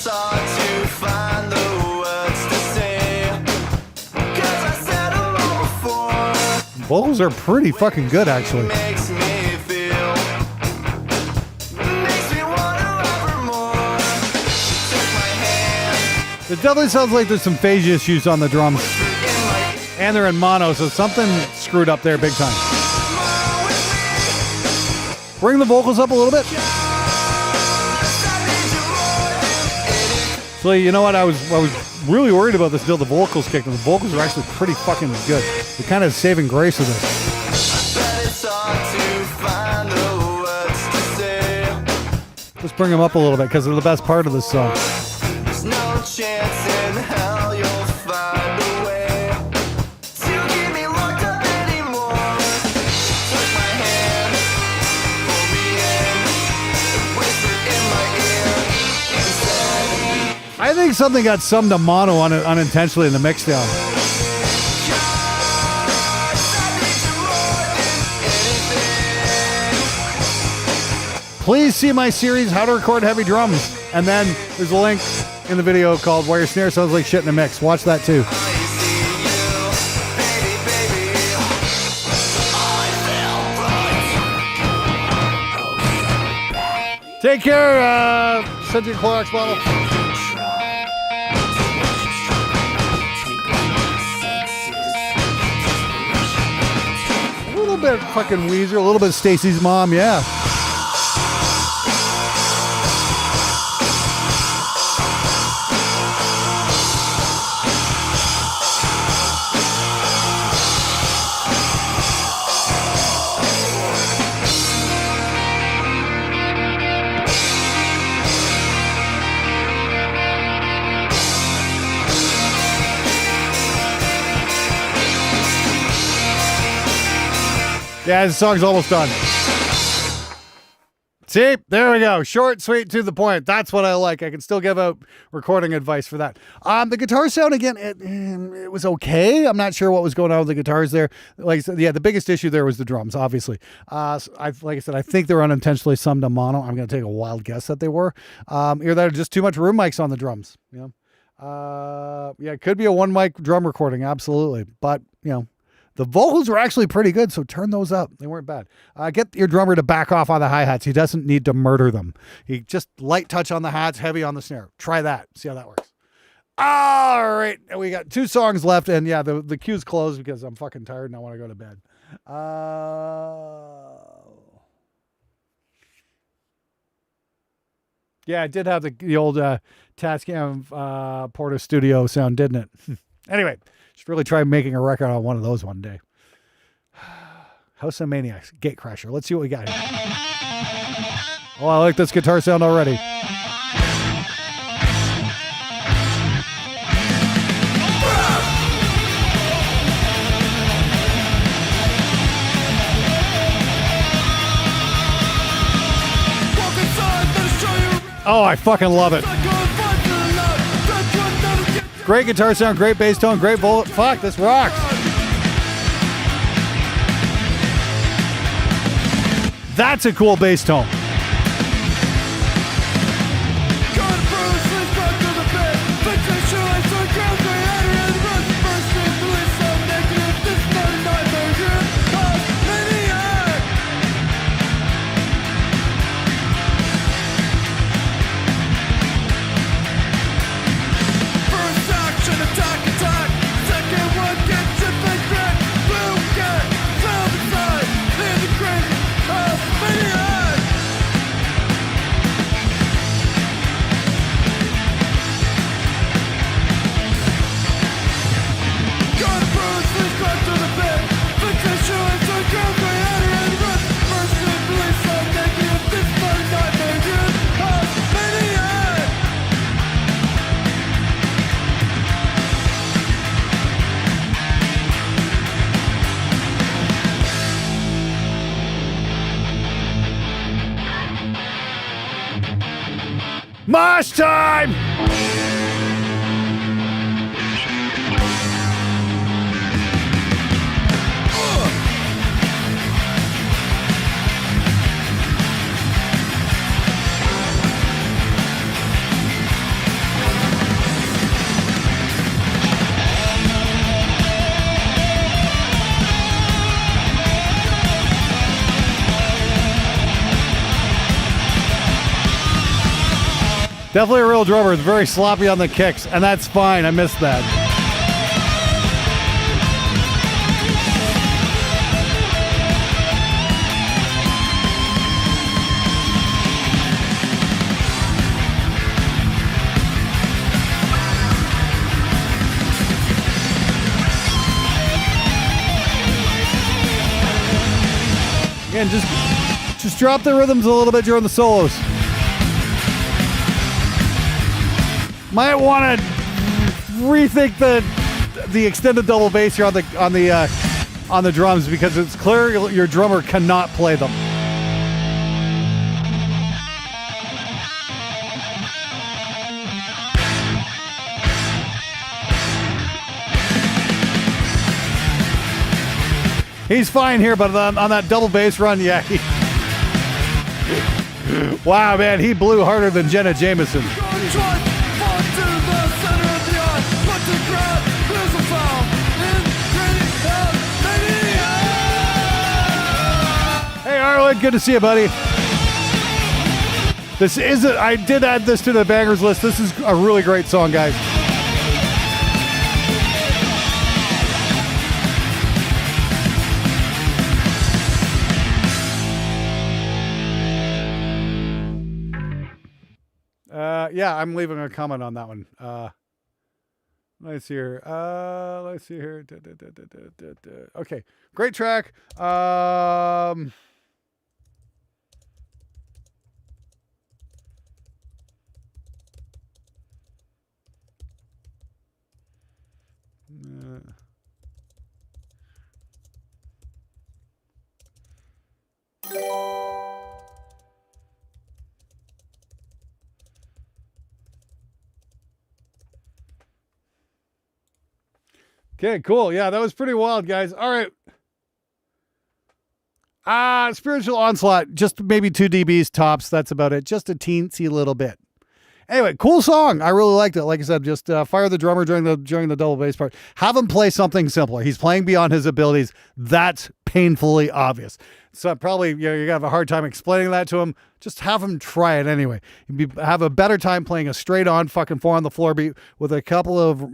hard to find the words to say, 'cause I said them all before. Vocals are pretty fucking good, actually. Makes me feel, makes me want to ever more. Took my hand It definitely sounds like there's some phase issues on the drums. in my And they're in mono, so something screwed up there big time. smile with me. Bring the vocals up a little bit. I need you more than anything. So you know what? I was really worried about this until the vocals kicked in. The vocals are actually pretty fucking good. They're kind of saving grace with this. But it's hard to find the words to say. Let's bring them up a little bit because they're the best part of this song. There's no chance in hell you'll find a way to keep me locked up anymore. Took my hand, pulled me in, and whispered in my ear and said, I think something got summed to mono unintentionally in the mix down. "Cause I need you more than anything." Please see my series, How to Record Heavy Drums. And then there's a link in the video called Why Your Snare Sounds Like Shit in a Mix. Watch that too. I see you, baby, baby. I feel right. Take care, send your Clorox bottle. A little bit fucking Weezer, a little bit Stacy's Mom, yeah. Yeah, the song's almost done. See, there we go. Short, sweet, to the point. That's what I like. I can still give out recording advice for that. The guitar sound, again, it was okay. I'm not sure what was going on with the guitars there. Like I said, yeah, the biggest issue there was the drums, obviously. So like I said, I think they're unintentionally summed to mono. I'm going to take a wild guess that they were. Either that or just too much room mics on the drums. You know? Yeah, it could be a one mic drum recording, absolutely. But, you know, the vocals were actually pretty good, so turn those up. They weren't bad. Get your drummer to back off on the hi-hats. He doesn't need to murder them. He just light touch on the hats, heavy on the snare. Try that. See how that works. All right. We got 2 songs left, and yeah, the queue's closed because I'm fucking tired and I want to go to bed. Yeah, it did have the old Tascam Porta Studio sound, didn't it? Anyway. Should really try making a record on one of those one day. House of Maniacs, Gatecrasher. Let's see what we got here. Oh, I like this guitar sound already. Oh, I fucking love it. Great guitar sound, great bass tone, great vocal. Fuck, this rocks. That's a cool bass tone. Second one gets it like that. Boom, get, down the side, in the crate. Mosh time! Definitely a real drummer. It's very sloppy on the kicks, and that's fine. I missed that. Again, just drop the rhythms a little bit during the solos. Might want to rethink the extended double bass here on the drums, because it's clear your drummer cannot play them. He's fine here, but on that double bass run, yeah. Wow, man, he blew harder than Jenna Jameson. Hey, Arlen, good to see you, buddy. I did add this to the bangers list. This is a really great song, guys. Yeah, I'm leaving a comment on that one. Let's see here. Okay, great track. Okay, cool. Yeah, that was pretty wild, guys. All right. Spiritual Onslaught, just maybe 2 dBs tops. That's about it. Just a teensy little bit. Anyway, cool song. I really liked it. Like I said, just fire the drummer during the double bass part. Have him play something simpler. He's playing beyond his abilities. That's painfully obvious. So probably you're gonna have a hard time explaining that to him. Just have him try it anyway. Have a better time playing a straight on fucking 4 on the floor beat with a couple of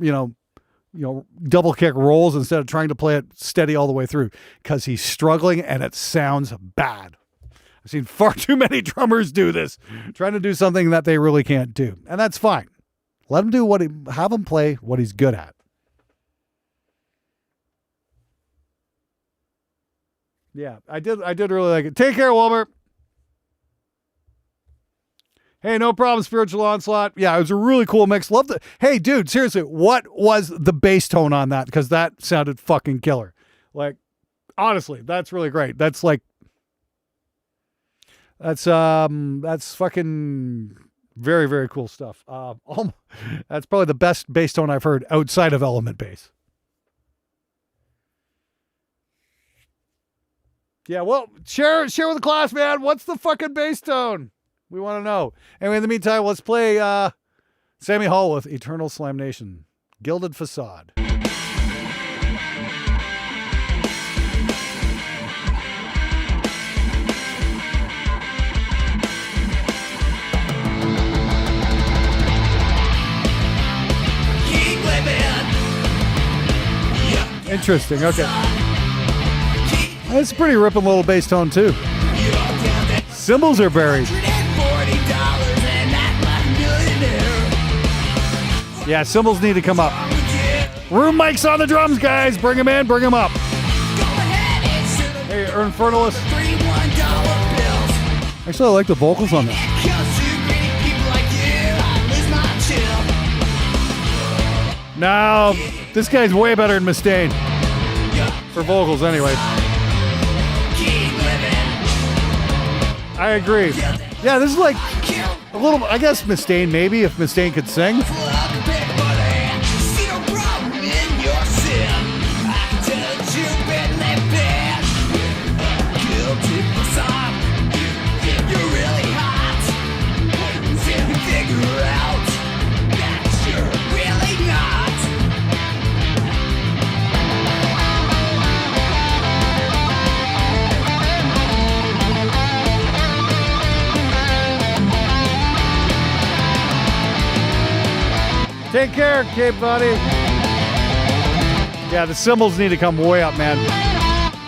double kick rolls instead of trying to play it steady all the way through, because he's struggling and it sounds bad. I've seen far too many drummers do this, trying to do something that they really can't do. And that's fine. Let him have him play what he's good at. Yeah, I did really like it. Take care, Wilbur. Hey, no problem, Spiritual Onslaught. Yeah, it was a really cool mix. Loved it. Hey, dude, seriously, what was the bass tone on that? Because that sounded fucking killer. Like, honestly, that's really great. That's fucking very, very cool stuff. That's probably the best bass tone I've heard outside of element bass. Yeah, well, share with the class, man. What's the fucking bass tone? We want to know. Anyway, in the meantime, let's play Sammy Hall with Eternal Slam Nation, Gilded Facade. Interesting, okay. That's a pretty ripping little bass tone, too. Cymbals are buried. Yeah, cymbals need to come up. Room mics on the drums, guys. Bring them in, bring them up. Hey, Infernalist. Actually, I like the vocals on this. No, this guy's way better than Mustaine. For vocals, anyway. I agree. Yeah, this is like A little, I guess Mustaine maybe, if Mustaine could sing. Take care, Cape Buddy. Yeah, the cymbals need to come way up, man.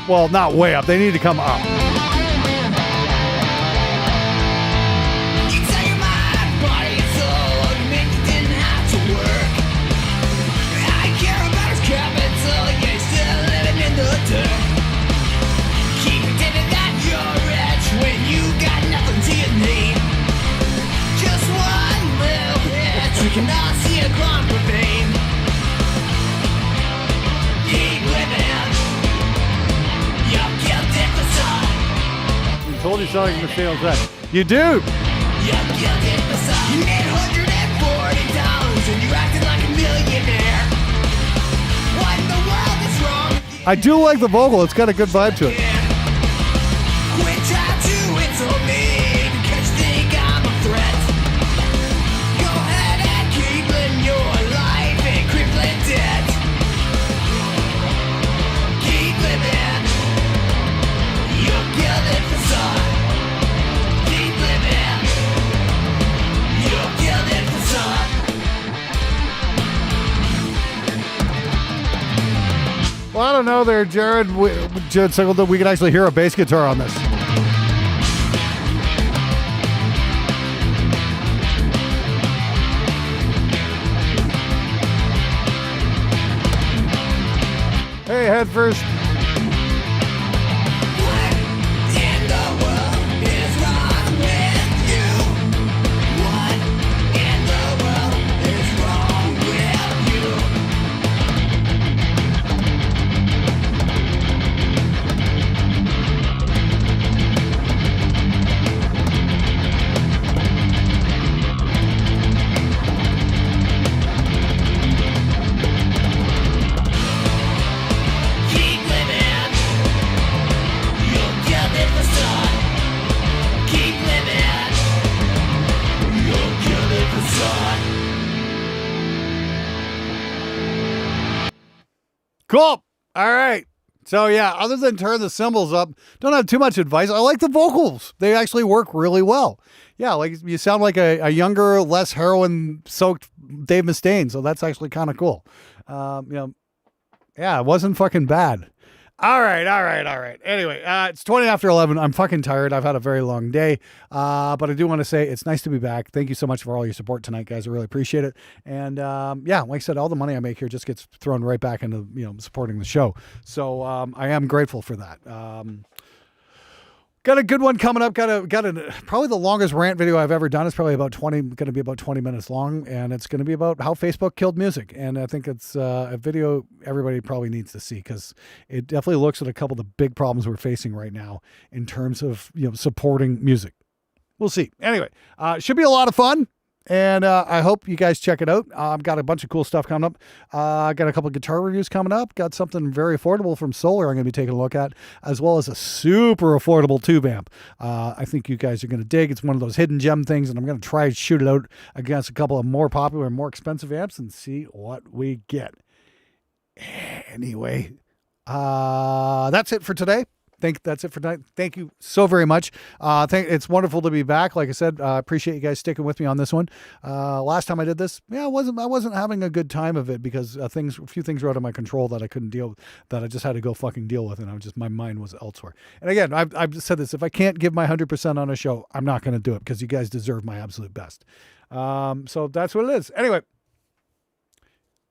Well, not way up. They need to come up. Cannot see a crumb for fame. Keep living. You're guilty for some. I told you something Mustaine was that. You do. You're guilty for some. You made $140 and you're acting like a millionaire. What in the world is wrong with you? I do like the vocal. It's got a good vibe to it. Quit trying to insult me because you think I'm a threat. Go ahead and keep living your life in crippling debt. Keep living. You're guilty for some. Keep living. You're guilty for some. Well, I don't know there, Jared. Jared Singleton, we can actually hear a bass guitar on this. Hey, head first. What in the world is wrong with you? What in the world is wrong with you? Keep living. You're guilty for some. Keep living. You're guilty for some. Cool. All right. So yeah, other than turn the cymbals up, don't have too much advice. I like the vocals. They actually work really well. Yeah, like you sound like a younger, less heroin-soaked Dave Mustaine. So that's actually kind of cool. Yeah, it wasn't fucking bad. All right. Anyway, it's 20 after 11. I'm fucking tired. I've had a very long day. But I do want to say it's nice to be back. Thank you so much for all your support tonight, guys. I really appreciate it. And yeah, like I said, all the money I make here just gets thrown right back into, supporting the show. So I am grateful for that. Got a good one coming up. Got probably the longest rant video I've ever done. It's probably going to be about 20 minutes long, and it's going to be about how Facebook killed music. And I think it's a video everybody probably needs to see because it definitely looks at a couple of the big problems we're facing right now in terms of supporting music. We'll see. Anyway, should be a lot of fun. And I hope you guys check it out. I've got a bunch of cool stuff coming up. I got a couple of guitar reviews coming up. Got something very affordable from Solar I'm going to be taking a look at, as well as a super affordable tube amp. I think you guys are going to dig. It's one of those hidden gem things, and I'm going to try and shoot it out against a couple of more popular and more expensive amps and see what we get. Anyway, that's it for today. That's it for tonight. Thank you so very much. It's wonderful to be back. Like I said, appreciate you guys sticking with me on this one. Last time I did this, I wasn't having a good time of it because a few things were out of my control that I couldn't deal with, that I just had to go fucking deal with, and my mind was elsewhere. And again, I've said this: if I can't give my 100% on a show, I'm not going to do it because you guys deserve my absolute best. So that's what it is. Anyway,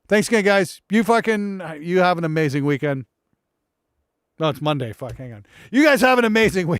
thanks again, guys. You have an amazing weekend. No, it's Monday. Fuck, hang on. You guys have an amazing week.